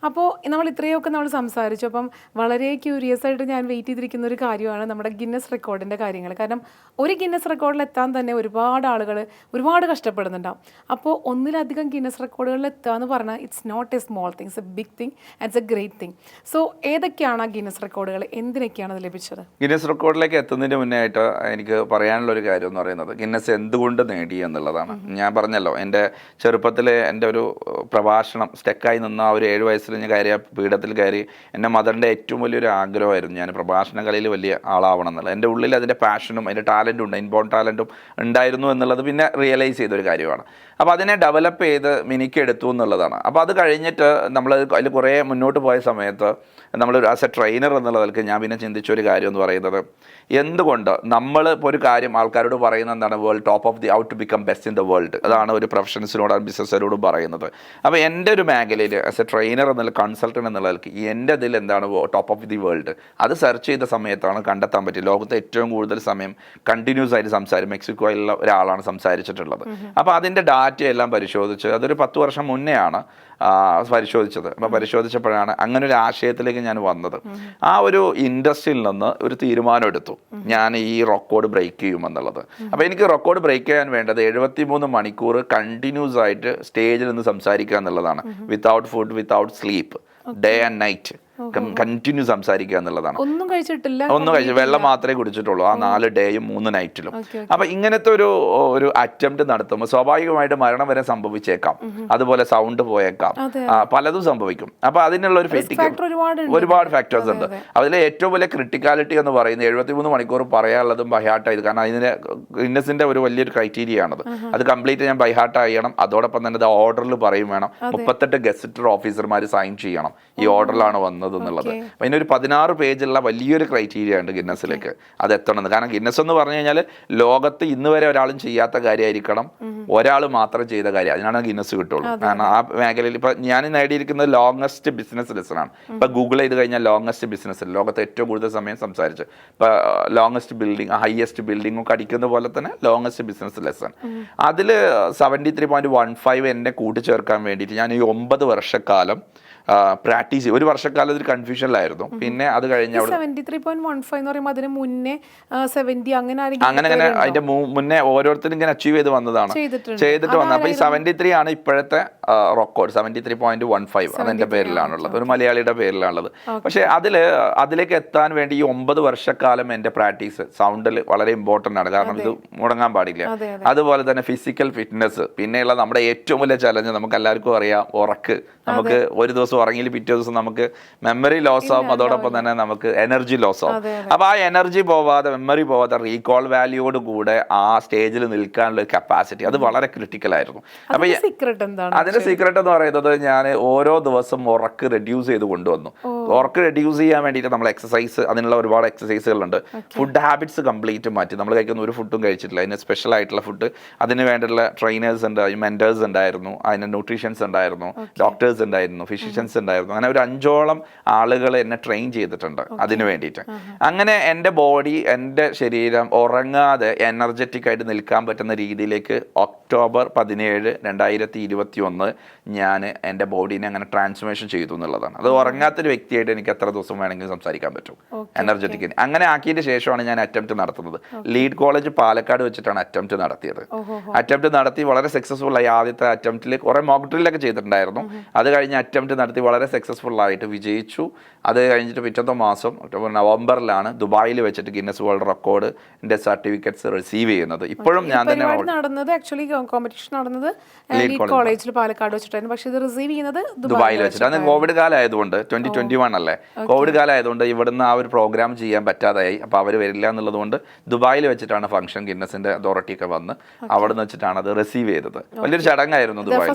അപ്പോൾ നമ്മൾ ഇത്രയൊക്കെ നമ്മൾ സംസാരിച്ചു. അപ്പം വളരെ ക്യൂരിയസ് ആയിട്ട് ഞാൻ വെയിറ്റ് ചെയ്തിരിക്കുന്ന ഒരു കാര്യമാണ് നമ്മുടെ ഗിന്നസ് റെക്കോർഡിൻ്റെ കാര്യങ്ങൾ. കാരണം ഒരു ഗിന്നസ് റെക്കോർഡിൽ എത്താൻ തന്നെ ഒരുപാട് ആളുകൾ ഒരുപാട് കഷ്ടപ്പെടുന്നുണ്ടാവും. അപ്പോൾ ഒന്നിലധികം ഗിന്നസ് റെക്കോർഡുകളിൽ എത്തുക എന്ന് പറഞ്ഞാൽ it's not a small thing, it's a big thing, it's a great thing. So ഏതൊക്കെയാണ് ആ ഗിന്നസ് റെക്കോർഡുകൾ, എന്തിനൊക്കെയാണ് അത് ലഭിച്ചത്? ഗിന്നസ് റെക്കോർഡിലേക്ക് എത്തുന്നതിന് മുന്നേ ആയിട്ട് എനിക്ക് പറയാനുള്ള ഒരു കാര്യം എന്ന് പറയുന്നത് ഗിന്നസ് എന്തുകൊണ്ട് നേടി എന്നുള്ളതാണ്. ഞാൻ പറഞ്ഞല്ലോ, എൻ്റെ ചെറുപ്പത്തിലെ എൻ്റെ ഒരു പ്രഭാഷണം സ്റ്റക്കായി നിന്ന ആ ഒരു 7 വയസ്സിൽ ഞാൻ കയറിയ പീഠത്തിൽ കയറി എൻ്റെ മദറിൻ്റെ ഏറ്റവും വലിയൊരു ആഗ്രഹമായിരുന്നു ഞാൻ പ്രഭാഷണ കലയിൽ വലിയ ആളാവണം എന്നുള്ളത്. എൻ്റെ ഉള്ളിൽ അതിൻ്റെ പാഷനും അതിൻ്റെ ടാലൻറ്റും ഉണ്ട്, ഇൻബോൺ ടാലൻറ്റും ഉണ്ടായിരുന്നു എന്നുള്ളത് പിന്നെ റിയലൈസ് ചെയ്തൊരു കാര്യമാണ്. അപ്പോൾ അതിനെ ഡെവലപ്പ് ചെയ്ത് മിനിക്കെടുത്തു എന്നുള്ളതാണ്. അപ്പോൾ അത് കഴിഞ്ഞിട്ട് നമ്മൾ അതിൽ കുറേ മുന്നോട്ട് പോയ സമയത്ത് നമ്മൾ ആസ് എ ട്രെയിനർ എന്നുള്ളതിലേക്ക് ഞാൻ പിന്നെ ചിന്തിച്ചൊരു കാര്യം എന്ന് പറയുന്നത്, എന്തുകൊണ്ട് നമ്മൾ ഇപ്പോൾ ഒരു കാര്യം ആൾക്കാരോട് പറയുന്നത് എന്താണ്, world top of the out to become best in the world. അതാണ് ഒരു പ്രൊഫഷണൽസിനോടും ബിസിനസ്സുകാരോടും പറയുന്നത്. അപ്പോൾ എൻ്റെ ഒരു മേഖലയിൽ ആസ് എ ട്രെയിനർ എന്നുള്ള കൺസൾട്ടൻ്റ് എന്നുള്ളതിലേക്ക് എൻ്റെ ഇതിൽ എന്താണ് ടോപ്പ് ഓഫ് ദി വേൾഡ്, അത് സെർച്ച് ചെയ്ത സമയത്താണ് കണ്ടെത്താൻ പറ്റിയത്. ലോകത്തെ ഏറ്റവും കൂടുതൽ സമയം കണ്ടിന്യൂസ് ആയിട്ട് മെക്സിക്കോയിലുള്ള ഒരാളാണ് സംസാരിച്ചിട്ടുള്ളത്. അപ്പോൾ അതിൻ്റെ ഡാറ്റയെല്ലാം പരിശോധിച്ച്, അതൊരു 10 വർഷം മുന്നെയാണ് പരിശോധിച്ചത്. അപ്പോൾ പരിശോധിച്ചപ്പോഴാണ് അങ്ങനെ ഒരു ആശയത്തിലേക്ക് ഞാൻ വന്നത്. ആ ഒരു ഇൻഡസ്ട്രിയിൽ നിന്ന് ഒരു തീരുമാനം എടുത്തു, ഞാൻ ഈ റെക്കോർഡ് ബ്രേക്ക് ചെയ്യുമെന്നുള്ളത്. അപ്പോൾ എനിക്ക് റെക്കോർഡ് ബ്രേക്ക് ചെയ്യാൻ വേണ്ടത് 73 മണിക്കൂർ കണ്ടിന്യൂസ് ആയിട്ട് സ്റ്റേജിൽ നിന്ന് സംസാരിക്കുക എന്നുള്ളതാണ്. Without food, without sleep, day and night continue സംസാരിക്കുക എന്നുള്ളതാണ്. ഒന്നും കഴിച്ചിട്ടില്ല, വെള്ളം മാത്രമേ കുടിച്ചിട്ടുള്ളൂ ആ 4 ഡേയും 3 നൈറ്റിലും. അപ്പൊ ഇങ്ങനത്തെ ഒരു അറ്റംപ്റ്റ് നടത്തുമ്പോൾ സ്വാഭാവികമായിട്ട് മരണം വരെ സംഭവിച്ചേക്കാം, അതുപോലെ സൗണ്ട് പോയേക്കാം, പലതും സംഭവിക്കും. അപ്പൊ അതിനുള്ള ഒരു ഒരുപാട് ഫാക്ടേഴ്സ് ഉണ്ട്. അതിലെ ഏറ്റവും വലിയ ക്രിട്ടിക്കാലിറ്റി എന്ന് പറയുന്നത് 73 മണിക്കൂർ പറയാനുള്ളതും ബൈഹാർട്ടായത്. കാരണം അതിന് ഗിന്നസിന്റെ ഒരു വലിയൊരു ക്രൈറ്റീരിയ ആണത്. അത് കംപ്ലീറ്റ് ഞാൻ ബൈഹാർട്ട് ചെയ്യണം. അതോടൊപ്പം തന്നെ അത് ഓർഡറിൽ പറയും വേണം. 38 ഗസറ്റഡ് ഓഫീസർമാർ സൈൻ ചെയ്യണം ഈ ഓർഡറിലാണ് വന്നത് എന്നുള്ളത്. അപ്പം അതിനൊരു 16 പേജുള്ള വലിയൊരു ക്രൈറ്റീരിയ ഉണ്ട് ഗിന്നസിലേക്ക് അത് എത്തണമെന്ന്. കാരണം ഗിന്നസ് എന്ന് പറഞ്ഞു കഴിഞ്ഞാൽ ലോകത്ത് ഇന്ന് വരെ ഒരാളും ചെയ്യാത്ത കാര്യമായിരിക്കണം, ഒരാൾ മാത്രം ചെയ്ത കാര്യം, അതിനാണ് ഗിന്നസ് കിട്ടുള്ളൂ. കാരണം ആ മേഖലയിൽ ഇപ്പം ഞാൻ നേടിയിരിക്കുന്നത് ലോങ്ങസ്റ്റ് ബിസിനസ് ലെസൺ ആണ്. ഇപ്പം ഗൂഗിൾ ചെയ്ത് കഴിഞ്ഞാൽ ലോങ്ങസ്റ്റ് ബിസിനസ്, ലോകത്ത് ഏറ്റവും കൂടുതൽ സമയം സംസാരിച്ച്, ഇപ്പം ലോങ്ങസ്റ്റ് ബിൽഡിംഗ്, ഹയസ്റ്റ് ബിൽഡിംഗ് ഒക്കെ അടിക്കുന്ന പോലെ തന്നെ ലോങ്ങസ്റ്റ് ബിസിനസ് ലെസൺ, അതിൽ 73.15 എന്നെ കൂട്ടിച്ചേർക്കാൻ വേണ്ടിയിട്ട് ഞാൻ ഈ 9 വർഷക്കാലം പ്രാക്ടീസ് ചെയ്യും. 1 വർഷക്കാലം ഒരു കൺഫ്യൂഷനിലായിരുന്നു. പിന്നെ അത് കഴിഞ്ഞ 73.15 എന്ന് പറയുമ്പോൾ അതിന് മുന്നേ 70 അങ്ങനെ അതിന്റെ മുന്നേ ഓരോരുത്തരും ഇങ്ങനെ അച്ചീവ് ചെയ്ത് വന്നതാണ്, ചെയ്തിട്ട് വന്നത്. അപ്പൊ ഈ 73 ആണ് ഇപ്പോഴത്തെ റെക്കോർഡ്. 73.15 അതെന്റെ പേരിലാണുള്ളത്, ഒരു മലയാളിയുടെ പേരിലാണുള്ളത്. പക്ഷെ അതിലേക്ക് എത്താൻ വേണ്ടി ഈ 9 വർഷക്കാലം എന്റെ പ്രാക്ടീസ് സൗണ്ടിൽ വളരെ ഇമ്പോർട്ടന്റ് ആണ്. കാരണം ഇത് മുടങ്ങാൻ പാടില്ല. അതുപോലെ തന്നെ ഫിസിക്കൽ ഫിറ്റ്നസ്, പിന്നെയുള്ള നമ്മുടെ ഏറ്റവും വലിയ ചലഞ്ച് നമുക്ക് എല്ലാവർക്കും അറിയാം, ഉറക്ക്. നമുക്ക് ഒരു ദിവസം ദിവസം ഉറങ്ങിയിൽ പിറ്റേ ദിവസം നമുക്ക് മെമ്മറി ലോസ് ആവും, അതോടൊപ്പം തന്നെ നമുക്ക് എനർജി ലോസ് ആവും. അപ്പോൾ ആ എനർജി പോവാതെ, മെമ്മറി പോവാതെ, റീകോൾ വാല്യൂയോട് കൂടെ ആ സ്റ്റേജിൽ നിൽക്കാനുള്ള കപ്പാസിറ്റി അത് വളരെ ക്രിട്ടിക്കൽ ആയിരുന്നു. അപ്പോൾ അതിന്റെ സീക്രട്ട് എന്ന് പറയുന്നത് ഞാൻ ഓരോ ദിവസം ഉറക്ക് റെഡ്യൂസ് ചെയ്ത് കൊണ്ടുവന്നു. ഉറക്ക് റെഡ്യൂസ് ചെയ്യാൻ വേണ്ടിയിട്ട് നമ്മൾ എക്സസൈസ്, അതിനുള്ള ഒരുപാട് എക്സസൈസുകളുണ്ട്. ഫുഡ് ഹാബിറ്റ്സ് കംപ്ലീറ്റ് മാറ്റി. നമ്മൾ കഴിക്കുന്ന ഒരു ഫുഡും കഴിച്ചിട്ടില്ല, അതിന് സ്പെഷ്യൽ ആയിട്ടുള്ള ഫുഡ്, അതിന് വേണ്ടിയുള്ള ട്രെയിനേഴ്സ് ഉണ്ട്, മെന്റേഴ്സ് ഉണ്ടായിരുന്നു, അതിന് ന്യൂട്രീഷ്യൻസ് ഉണ്ടായിരുന്നു, ഡോക്ടേഴ്സ് ഉണ്ടായിരുന്നു, ഫിസിഷ്യൻസ് ഉണ്ടായിരുന്നു. അങ്ങനെ ഒരു 5ഓളം ആളുകൾ എന്നെ ട്രെയിൻ ചെയ്തിട്ടുണ്ട് അതിന് വേണ്ടിയിട്ട്. അങ്ങനെ എൻ്റെ ബോഡി, എൻ്റെ ശരീരം ഉറങ്ങാതെ എനർജറ്റിക് ആയിട്ട് നിൽക്കാൻ പറ്റുന്ന രീതിയിലേക്ക് ഒക്ടോബർ 17, 2021 ഞാൻ എൻ്റെ ബോഡീനെ അങ്ങനെ ട്രാൻസ്ഫോർമേഷൻ ചെയ്തു എന്നുള്ളതാണ്. അത് ഉറങ്ങാത്തൊരു വ്യക്തിയായിട്ട് എനിക്ക് എത്ര ദിവസം വേണമെങ്കിലും സംസാരിക്കാൻ പറ്റും എനർജറ്റിക്. അങ്ങനെ ആക്കിയതിന് ശേഷമാണ് ഞാൻ അറ്റംപ്റ്റ് നടത്തുന്നത്. ലീഡ് കോളേജ് പാലക്കാട് വെച്ചിട്ടാണ് അറ്റംപ്റ്റ് നടത്തിയത്. അറ്റംപ്റ്റ് നടത്തി വളരെ സക്സസ്ഫുൾ ആയി. ആദ്യത്തെ അറ്റംപ്റ്റിൽ കുറെ മോക്ക് ഡ്രില്ലൊക്കെ ചെയ്തിട്ടുണ്ടായിരുന്നു. അത് കഴിഞ്ഞ് അറ്റംപ്റ്റ് നടത്തി വളരെ സക്സസ്ഫുൾ ആയിട്ട് വിജയിച്ചു. അത് കഴിഞ്ഞിട്ട് പിറ്റത്തെ മാസം നവംബറിലാണ് ദുബായിൽ വെച്ചിട്ട് ഗിന്നസ് വേൾഡ് റെക്കോർഡിന്റെ സർട്ടിഫിക്കറ്റ്സ് റിസീവ് ചെയ്യുന്നത്. ഇപ്പോഴും ഞാൻ തന്നെ നടന്നത് ആക്ച്വലി കോമ്പറ്റീഷൻ നടന്നത് ലീഡ് കോളേജിൽ പാലക്കാട് വെച്ചിട്ടായിരുന്നു. പക്ഷേ ഇത് റിസീവ് ചെയ്യുന്നത് ദുബായിൽ വെച്ചിട്ട്. അന്ന് കോവിഡ് കാലമായതുകൊണ്ട് 2021 അല്ലേ, കോവിഡ് കാലമായതുകൊണ്ട് ഇവിടുന്ന് ആ ഒരു പ്രോഗ്രാം ചെയ്യാൻ പറ്റാതായി. അപ്പോൾ അവർ വരില്ല എന്നുള്ളത് കൊണ്ട് ദുബായിൽ വെച്ചിട്ടാണ് ഫംഗ്ഷൻ. ഗിന്നസിന്റെ അതോറിറ്റി ഒക്കെ വന്ന് അവിടെ നിന്ന് വെച്ചിട്ടാണ് അത് റിസീവ് ചെയ്തത്. വലിയൊരു ചടങ്ങായിരുന്നു ദുബായിൽ.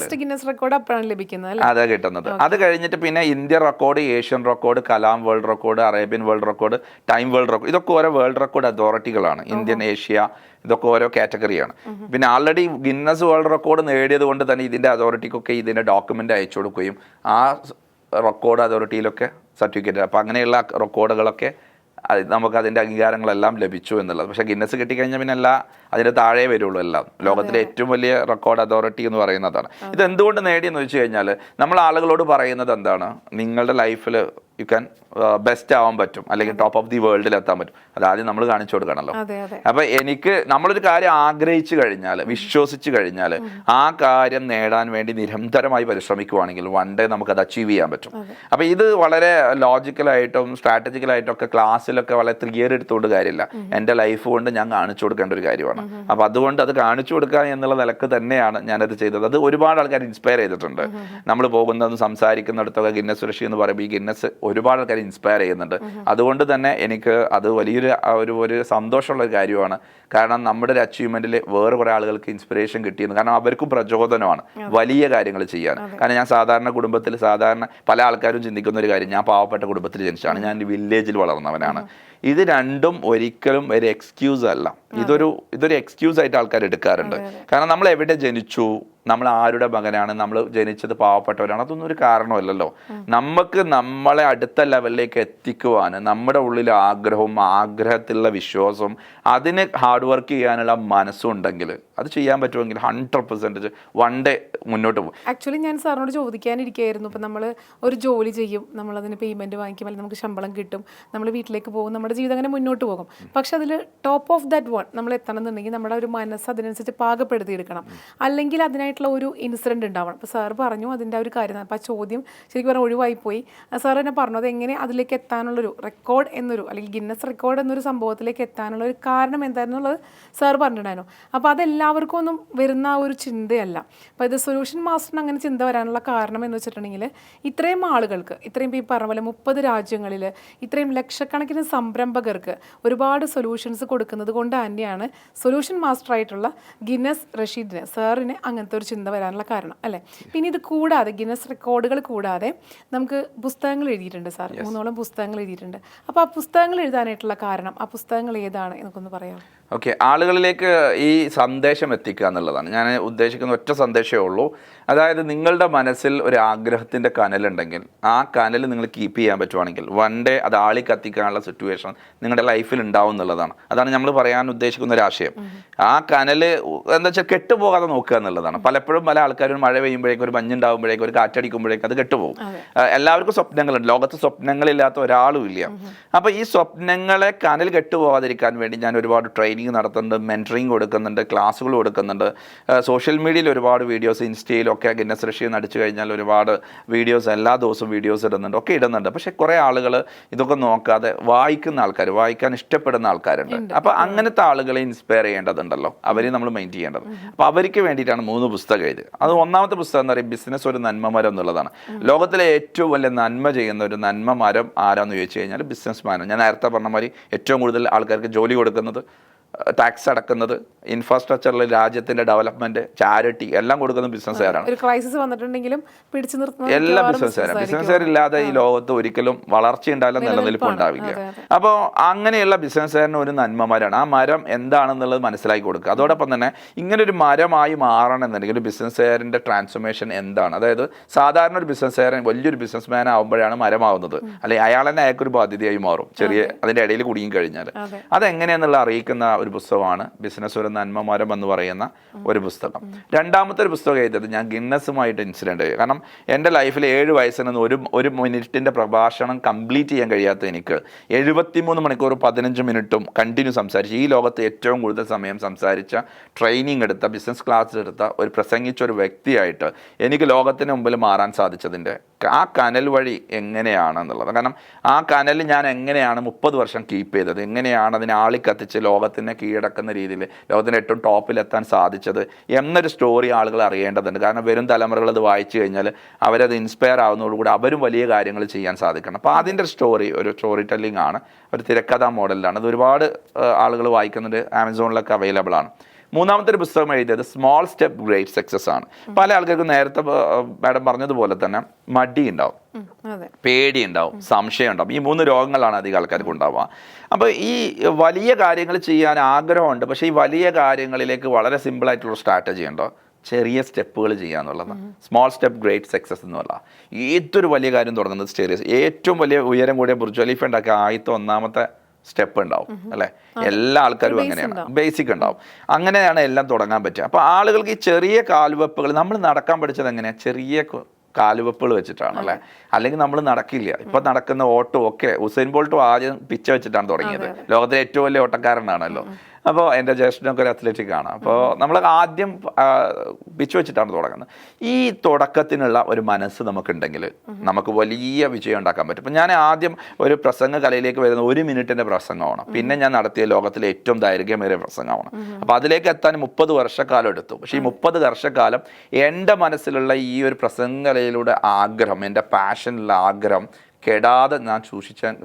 അതാ കിട്ടുന്നത്. അത് കഴിഞ്ഞിട്ട് പിന്നെ Indian record, Asian record, Kalam world record, Arabian world record, time world record, ഇതൊക്കെ ഓരോ വേൾഡ് റെക്കോർഡ് അതോറിറ്റികളാണ്. ഇന്ത്യൻ, ഏഷ്യ, ഇതൊക്കെ ഓരോ കാറ്റഗറിയാണ്. പിന്നെ ആൾറെഡി ഗിന്നസ് വേൾഡ് റെക്കോർഡ് നേടിയത് കൊണ്ട് തന്നെ ഇതിൻ്റെ അതോറിറ്റിക്കൊക്കെ ഇതിൻ്റെ ഡോക്യുമെൻ്റ് അയച്ചു കൊടുക്കുകയും ആ റെക്കോർഡ് അതോറിറ്റിയിലൊക്കെ സർട്ടിഫിക്കറ്റ്, അപ്പോൾ അങ്ങനെയുള്ള റെക്കോർഡുകളൊക്കെ നമുക്ക് അതിൻ്റെ അംഗീകാരങ്ങളെല്ലാം ലഭിച്ചു എന്നുള്ളത്. പക്ഷേ ഗിന്നസ് കിട്ടിക്കഴിഞ്ഞാൽ പിന്നെ എല്ലാം അതിൻ്റെ താഴെ വരുള്ളൂ. എല്ലാം ലോകത്തിലെ ഏറ്റവും വലിയ റെക്കോർഡ് അതോറിറ്റി എന്ന് പറയുന്നതാണ്. ഇത് എന്തുകൊണ്ട് നേടിയെന്ന് വെച്ച് കഴിഞ്ഞാൽ നമ്മൾ ആളുകളോട് പറയുന്നത് എന്താണ്, നിങ്ങളുടെ ലൈഫിൽ യു ക്യാൻ ബെസ്റ്റ് ആവാൻ പറ്റും, അല്ലെങ്കിൽ ടോപ്പ് ഓഫ് ദി വേൾഡിൽ എത്താൻ പറ്റും. അത് ആദ്യം നമ്മൾ കാണിച്ചു കൊടുക്കണമല്ലോ. അപ്പം എനിക്ക് നമ്മളൊരു കാര്യം ആഗ്രഹിച്ചു കഴിഞ്ഞാൽ, വിശ്വസിച്ച് കഴിഞ്ഞാൽ ആ കാര്യം നേടാൻ വേണ്ടി നിരന്തരമായി പരിശ്രമിക്കുവാണെങ്കിൽ വൺ ഡേ നമുക്കത് അച്ചീവ് ചെയ്യാൻ പറ്റും. അപ്പം ഇത് വളരെ ലോജിക്കലായിട്ടും സ്ട്രാറ്റജിക്കലായിട്ടും ഒക്കെ ക്ലാസ്സിലൊക്കെ വളരെ ക്ലിയർ എടുത്തുകൊണ്ട് കാര്യമില്ല. എൻ്റെ ലൈഫ് കൊണ്ട് ഞാൻ കാണിച്ചു കൊടുക്കേണ്ട ഒരു കാര്യമാണ്. അപ്പം അതുകൊണ്ട് അത് കാണിച്ചു കൊടുക്കുക എന്നുള്ള നിലക്ക് തന്നെയാണ് ഞാനത് ചെയ്തത്. അത് ഒരുപാട് ആൾക്കാർ ഇൻസ്പയർ ചെയ്തിട്ടുണ്ട്. നമ്മൾ പോകുന്നതും സംസാരിക്കുന്നിടത്തൊക്കെ ഗിന്നസ് സുരക്ഷ എന്ന് പറയുമ്പോൾ ഈ ഗിന്നസ് ഒരുപാട് ആൾക്കാർ ഇൻസ്പയർ ചെയ്യുന്നുണ്ട്. അതുകൊണ്ട് തന്നെ എനിക്ക് അത് വലിയൊരു ഒരു സന്തോഷമുള്ള ഒരു കാര്യമാണ്. കാരണം നമ്മുടെ ഒരു അച്ചീവ്മെന്റിൽ വേറെ കുറേ ആളുകൾക്ക് ഇൻസ്പിറേഷൻ കിട്ടിയെന്ന്. കാരണം അവർക്കും പ്രചോദനമാണ് വലിയ കാര്യങ്ങൾ ചെയ്യാൻ. കാരണം ഞാൻ സാധാരണ കുടുംബത്തിൽ, സാധാരണ പല ആൾക്കാരും ചിന്തിക്കുന്ന ഒരു കാര്യം, ഞാൻ പാവപ്പെട്ട കുടുംബത്തിൽ ജനിച്ചാണ്, ഞാൻ വില്ലേജിൽ വളർന്നവനാണ്. ഇത് രണ്ടും ഒരിക്കലും ഒരു എക്സ്ക്യൂസ് അല്ല. ഇതൊരു എക്സ്ക്യൂസ് ആയിട്ട് ആൾക്കാർ എടുക്കാറുണ്ട്. കാരണം നമ്മൾ എവിടെ ജനിച്ചു, നമ്മൾ ആരുടെ മകനാണ്, നമ്മൾ ജനിച്ചത് പാവപ്പെട്ടവരാണ്, അതൊന്നും ഒരു കാരണമല്ലല്ലോ. നമുക്ക് നമ്മളെ അടുത്ത ലെവലിലേക്ക് എത്തിക്കുവാൻ നമ്മുടെ ഉള്ളിൽ ആഗ്രഹവും ആഗ്രഹത്തിലുള്ള വിശ്വാസവും അതിന് ഹാർഡ് വർക്ക് ചെയ്യാനുള്ള മനസ്സും ഉണ്ടെങ്കിൽ, അത് ചെയ്യാൻ പറ്റുമെങ്കിൽ 100% വൺ ഡേ മുന്നോട്ട് പോകും. ആക്ച്വലി ഞാൻ സാറിനോട് ചോദിക്കാനിരിക്കുകയായിരുന്നു. ഇപ്പം നമ്മൾ ഒരു ജോലി ചെയ്യും, നമ്മളതിന് പേയ്മെൻറ്റ് വാങ്ങിക്കും, അല്ലെങ്കിൽ നമുക്ക് ശമ്പളം കിട്ടും, നമ്മൾ വീട്ടിലേക്ക് പോകും, നമ്മുടെ ജീവിതം അങ്ങനെ മുന്നോട്ട് പോകും. പക്ഷെ അതിൽ ടോപ്പ് ഓഫ് ദാറ്റ് വൺ നമ്മൾ എത്തണം എന്നുണ്ടെങ്കിൽ നമ്മുടെ ഒരു മനസ്സ് അതിനനുസരിച്ച് പാകപ്പെടുത്തിയെടുക്കണം. അല്ലെങ്കിൽ അതിനായിട്ടുള്ള ഒരു ഇൻസിഡൻറ്റ് ഉണ്ടാവണം. അപ്പോൾ സാർ പറഞ്ഞു അതിൻ്റെ ഒരു കാര്യം. അപ്പോൾ ആ ചോദ്യം ശരിക്കും പറഞ്ഞാൽ ഒഴിവായിപ്പോയി. സാർ എന്നെ പറഞ്ഞു അത് എങ്ങനെ അതിലേക്ക് എത്താനുള്ളൊരു റെക്കോർഡ് എന്നൊരു, അല്ലെങ്കിൽ ഗിന്നസ് റെക്കോർഡ് എന്നൊരു സംഭവത്തിലേക്ക് എത്താനുള്ള ഒരു കാരണം എന്തായിരുന്നുള്ളത് സാർ പറഞ്ഞിട്ടുണ്ടായിരുന്നു. അപ്പോൾ അതെല്ലാവർക്കും ഒന്നും വരുന്ന ആ ഒരു ചിന്തയല്ല. അപ്പോൾ ഇത് സൊല്യൂഷൻ മാസ്റ്ററിന് അങ്ങനെ ചിന്ത വരാനുള്ള കാരണം എന്ന് വെച്ചിട്ടുണ്ടെങ്കിൽ ഇത്രയും ആളുകൾക്ക്, ഇത്രയും ഈ പറഞ്ഞ പോലെ 30 രാജ്യങ്ങളിൽ ഇത്രയും ലക്ഷക്കണക്കിന് സംരംഭകർക്ക് ഒരുപാട് സൊല്യൂഷൻസ് കൊടുക്കുന്നത് കൊണ്ട് തന്നെയാണ് സൊല്യൂഷൻ മാസ്റ്റർ ആയിട്ടുള്ള ഗിന്നസ് റഷീദിന്, സാറിന് അങ്ങനത്തെ ഒരു ചിന്ത വരാനുള്ള കാരണം അല്ലേ. പിന്നെ ഇത് കൂടാതെ ഗിന്നസ് റെക്കോർഡുകൾ കൂടാതെ നമുക്ക് പുസ്തകങ്ങൾ എഴുതിയിട്ടുണ്ട് സാർ, 3ഓളം പുസ്തകങ്ങൾ എഴുതിയിട്ടുണ്ട്. അപ്പോൾ ആ പുസ്തകങ്ങൾ എഴുതാനായിട്ടുള്ള കാരണം, ആ പുസ്തകങ്ങൾ ഏതാണ് എന്നൊക്കെ പറയാം. ഓക്കെ, ആളുകളിലേക്ക് ഈ സന്ദേശം എത്തിക്കുക എന്നുള്ളതാണ് ഞാൻ ഉദ്ദേശിക്കുന്ന. ഒറ്റ സന്ദേശമേ ഉള്ളൂ. അതായത് നിങ്ങളുടെ മനസ്സിൽ ഒരു ആഗ്രഹത്തിൻ്റെ കനലുണ്ടെങ്കിൽ ആ കനൽ നിങ്ങൾ കീപ്പ് ചെയ്യാൻ പറ്റുവാണെങ്കിൽ വൺ ഡേ അത് ആളി കത്തിക്കാനുള്ള സിറ്റുവേഷൻ നിങ്ങളുടെ ലൈഫിൽ ഉണ്ടാവും എന്നുള്ളതാണ്. അതാണ് നമ്മൾ പറയാൻ ഉദ്ദേശിക്കുന്ന ഒരു ആശയം. ആ കനൽ എന്താ വെച്ചാൽ കെട്ടുപോകാതെ നോക്കുക എന്നുള്ളതാണ്. പലപ്പോഴും പല ആൾക്കാരും മഴ പെയ്യുമ്പോഴേക്കും, ഒരു മഞ്ഞുണ്ടാകുമ്പോഴേക്കും, ഒരു കാറ്റടിക്കുമ്പോഴേക്കും അത് കെട്ടുപോകും. എല്ലാവർക്കും സ്വപ്നങ്ങളുണ്ട്, ലോകത്ത് സ്വപ്നങ്ങളില്ലാത്ത ഒരാളും ഇല്ല. അപ്പോൾ ഈ സ്വപ്നങ്ങളെ കനൽ കെട്ടുപോകാതിരിക്കാൻ വേണ്ടി ഞാൻ ഒരുപാട് ട്രെയിനിങ് ട്രെയിനിങ് നടത്തുന്നുണ്ട്, മെൻറ്ററിങ് കൊടുക്കുന്നുണ്ട്, ക്ലാസ്സുകൾ കൊടുക്കുന്നുണ്ട്. സോഷ്യൽ മീഡിയയിൽ ഒരുപാട് വീഡിയോസ്, ഇൻസ്റ്റയിലൊക്കെ ഗിന്നസ് റെക്കോർഡ് അടിച്ചു കഴിഞ്ഞാൽ ഒരുപാട് വീഡിയോസ് എല്ലാ ദിവസവും വീഡിയോസ് ഇടുന്നുണ്ട്, ഒക്കെ ഇടുന്നുണ്ട്. പക്ഷേ കുറേ ആളുകൾ ഇതൊക്കെ നോക്കാതെ വായിക്കുന്ന ആൾക്കാർ, വായിക്കാൻ ഇഷ്ടപ്പെടുന്ന ആൾക്കാരുണ്ട്. അപ്പോൾ അങ്ങനത്തെ ആളുകളെ ഇൻസ്പയർ ചെയ്യേണ്ടതുണ്ടല്ലോ, അവരെ നമ്മൾ മെയിൻ ചെയ്യേണ്ടത്. അപ്പോൾ അവർക്ക് വേണ്ടിയിട്ടാണ് 3 പുസ്തകം എഴുതിയത്. അത് ഒന്നാമത്തെ പുസ്തകം എന്ന് പറയുന്നത് ബിസിനസ് ഒരു നന്മമരം എന്നുള്ളതാണ്. ലോകത്തിലെ ഏറ്റവും വലിയ നന്മ ചെയ്യുന്ന ഒരു നന്മ മരം ആരാന്ന് ചോദിച്ചു കഴിഞ്ഞാൽ ബിസിനസ്മാനാണ്. ഞാൻ നേരത്തെ പറഞ്ഞ മാതിരി ഏറ്റവും കൂടുതൽ ആൾക്കാർക്ക് ജോലി കൊടുക്കുന്നത്, ടാക്സ് അടക്കുന്നത്, ഇൻഫ്രാസ്ട്രക്ചറിൽ രാജ്യത്തിന്റെ ഡെവലപ്മെന്റ്, ചാരിറ്റി എല്ലാം കൊടുക്കുന്ന ബിസിനസ്സുകാരാണ്. ഒരു ക്രൈസിസ് വന്നിട്ടുണ്ടെങ്കിലും പിടിച്ചു നിർത്തുന്ന എല്ലാ ബിസിനസ്സുകാരും. ബിസിനസ്സുകാരില്ലാതെ ഈ ലോകത്ത് ഒരിക്കലും വളർച്ച ഉണ്ടാവില്ല, നിലനിൽപ്പ് ഉണ്ടാവില്ല. അപ്പോൾ അങ്ങനെയുള്ള ബിസിനസ്സുകാരന് ഒരു നന്മമരമാണ്. ആ മരം എന്താണെന്നുള്ളത് മനസ്സിലാക്കി കൊടുക്കുക. അതോടൊപ്പം തന്നെ ഇങ്ങനെ ഒരു മരമായി മാറണമെന്നുണ്ടെങ്കിൽ ഒരു ബിസിനസ്സുകാരൻ്റെ ട്രാൻസ്ഫോർമേഷൻ എന്താണ്, അതായത് സാധാരണ ഒരു ബിസിനസ്സുകാരൻ വലിയൊരു ബിസിനസ്മാൻ ആകുമ്പോഴാണ് മരമാവുന്നത്, അല്ലെങ്കിൽ അയാൾ തന്നെ അയാൾക്കൊരു ബാധ്യതയായി മാറും, ചെറിയ അതിൻ്റെ ഇടയിൽ കുടുങ്ങി കഴിഞ്ഞാൽ. അതെങ്ങനെയാന്നുള്ള അറിയിക്കുന്ന ഒരു പുസ്തകമാണ് ബിസിനസ് ഒരു നന്മമരം എന്ന് പറയുന്ന ഒരു പുസ്തകം. രണ്ടാമത്തെ ഒരു പുസ്തകം എഴുതിയത് ഞാൻ ഗിന്നസുമായിട്ട് ഇൻസിഡൻറ്റ് ചെയ്തു. കാരണം എൻ്റെ ലൈഫിൽ 7 വയസ്സിന് ഒരു മിനിറ്റിൻ്റെ പ്രഭാഷണം കംപ്ലീറ്റ് ചെയ്യാൻ കഴിയാത്ത എനിക്ക് 73 മണിക്കൂർ 15 മിനിറ്റും കണ്ടിന്യൂ സംസാരിച്ച്, ഈ ലോകത്ത് ഏറ്റവും കൂടുതൽ സമയം സംസാരിച്ച, ട്രെയിനിങ് എടുത്ത, ബിസിനസ് ക്ലാസ് എടുത്ത പ്രസംഗിച്ച ഒരു വ്യക്തിയായിട്ട് എനിക്ക് ലോകത്തിന് മുമ്പിൽ മാറാൻ സാധിച്ചതിൻ്റെ ആ കനൽ വഴി എങ്ങനെയാണെന്നുള്ളത്. കാരണം ആ കനൽ ഞാൻ എങ്ങനെയാണ് 30 വർഷം കീപ്പ് ചെയ്തത്, എങ്ങനെയാണ് അതിനെ ആളിക്കത്തിച്ച് ലോകത്തിനെ കീഴടക്കുന്ന രീതിയിൽ ലോകത്തിൻ്റെ ഏറ്റവും ടോപ്പിലെത്താൻ സാധിച്ചത് എന്നൊരു സ്റ്റോറി ആളുകൾ അറിയേണ്ടതുണ്ട്. കാരണം വരും തലമുറകൾ അത് വായിച്ചു കഴിഞ്ഞാൽ അവരത് ഇൻസ്പയർ ആവുന്നതോടുകൂടി അവരും വലിയ കാര്യങ്ങൾ ചെയ്യാൻ സാധിക്കണം. അപ്പോൾ അതിൻ്റെ സ്റ്റോറി ഒരു സ്റ്റോറി ടെല്ലിംഗ് ആണ്, ഒരു തിരക്കഥാ മോഡലിലാണ്. അത് ഒരുപാട് ആളുകൾ വായിക്കുന്നുണ്ട്, ആമസോണിലൊക്കെ അവൈലബിൾ ആണ്. മൂന്നാമത്തെ ഒരു പുസ്തകം എഴുതിയത് സ്മോൾ സ്റ്റെപ്പ് ഗ്രേറ്റ് സക്സസ് ആണ്. പല ആൾക്കാർക്കും നേരത്തെ മാഡം പറഞ്ഞതുപോലെ തന്നെ മടി ഉണ്ടാവും, പേടി ഉണ്ടാവും, സംശയം ഉണ്ടാവും. ഈ 3 രോഗങ്ങളാണ് അധികം ആൾക്കാർക്ക് ഉണ്ടാവുക. അപ്പോൾ ഈ വലിയ കാര്യങ്ങൾ ചെയ്യാൻ ആഗ്രഹമുണ്ട്, പക്ഷേ ഈ വലിയ കാര്യങ്ങളിലേക്ക് വളരെ സിമ്പിളായിട്ടുള്ള സ്ട്രാറ്റജി ഉണ്ടോ, ചെറിയ സ്റ്റെപ്പുകൾ ചെയ്യുക എന്നുള്ളതാണ്. സ്മോൾ സ്റ്റെപ്പ് ഗ്രേറ്റ് സക്സസ് എന്നുള്ള ഏതൊരു വലിയ കാര്യം തുടങ്ങുന്നത് ചെറിയ, ഏറ്റവും വലിയ ഉയരം കൂടിയ ബുർജ് ഖലീഫ ഉണ്ടാക്കിയ ആദ്യത്തെ ഒന്നാമത്തെ സ്റ്റെപ്പ് ഉണ്ടാവും അല്ലേ, എല്ലാ ആൾക്കാരും അങ്ങനെയാണ്, ബേസിക് ഉണ്ടാവും. അങ്ങനെയാണ് എല്ലാം തുടങ്ങാൻ പറ്റുക. അപ്പോൾ ആളുകൾക്ക് ഈ ചെറിയ കാൽവെപ്പുകൾ, നമ്മൾ നടക്കാൻ പഠിച്ചത് എങ്ങനെയാണ്, ചെറിയ കാലുവെപ്പുകൾ വെച്ചിട്ടാണ് അല്ലേ, അല്ലെങ്കിൽ നമ്മൾ നടക്കില്ല. ഇപ്പം നടക്കുന്ന ഓട്ടം ഒക്കെ ഉസൈൻ ബോൾട്ടും ആദ്യം പിച്ച വെച്ചിട്ടാണ് തുടങ്ങിയത്, ലോകത്തിലെ ഏറ്റവും വലിയ ഓട്ടക്കാരനാണല്ലോ. അപ്പോൾ എൻ്റെ ജ്യേഷ്ഠനൊക്കെ ഒരു അത്ലറ്റിക് ആണ്. അപ്പോൾ നമ്മൾ ആദ്യം പിച്ച് വെച്ചിട്ടാണ് തുടങ്ങുന്നത്. ഈ തുടക്കത്തിനുള്ള ഒരു മനസ്സ് നമുക്കുണ്ടെങ്കിൽ നമുക്ക് വലിയ വിജയം ഉണ്ടാക്കാൻ പറ്റും. അപ്പം ഞാൻ ആദ്യം ഒരു പ്രസംഗ കലയിലേക്ക് വരുന്ന 1 മിനിറ്റിൻ്റെ പ്രസംഗമാണ്, പിന്നെ ഞാൻ നടത്തിയ ലോകത്തിലെ ഏറ്റവും ദൈർഘ്യമേറിയ പ്രസംഗമാണ്. അപ്പോൾ അതിലേക്ക് എത്താൻ 30 വർഷക്കാലം എടുത്തു. പക്ഷേ ഈ 30 വർഷക്കാലം എൻ്റെ മനസ്സിലുള്ള ഈ ഒരു പ്രസംഗ കലയിലൂടെ ആഗ്രഹം, എൻ്റെ പാഷനുള്ള ആഗ്രഹം കെടാതെ ഞാൻ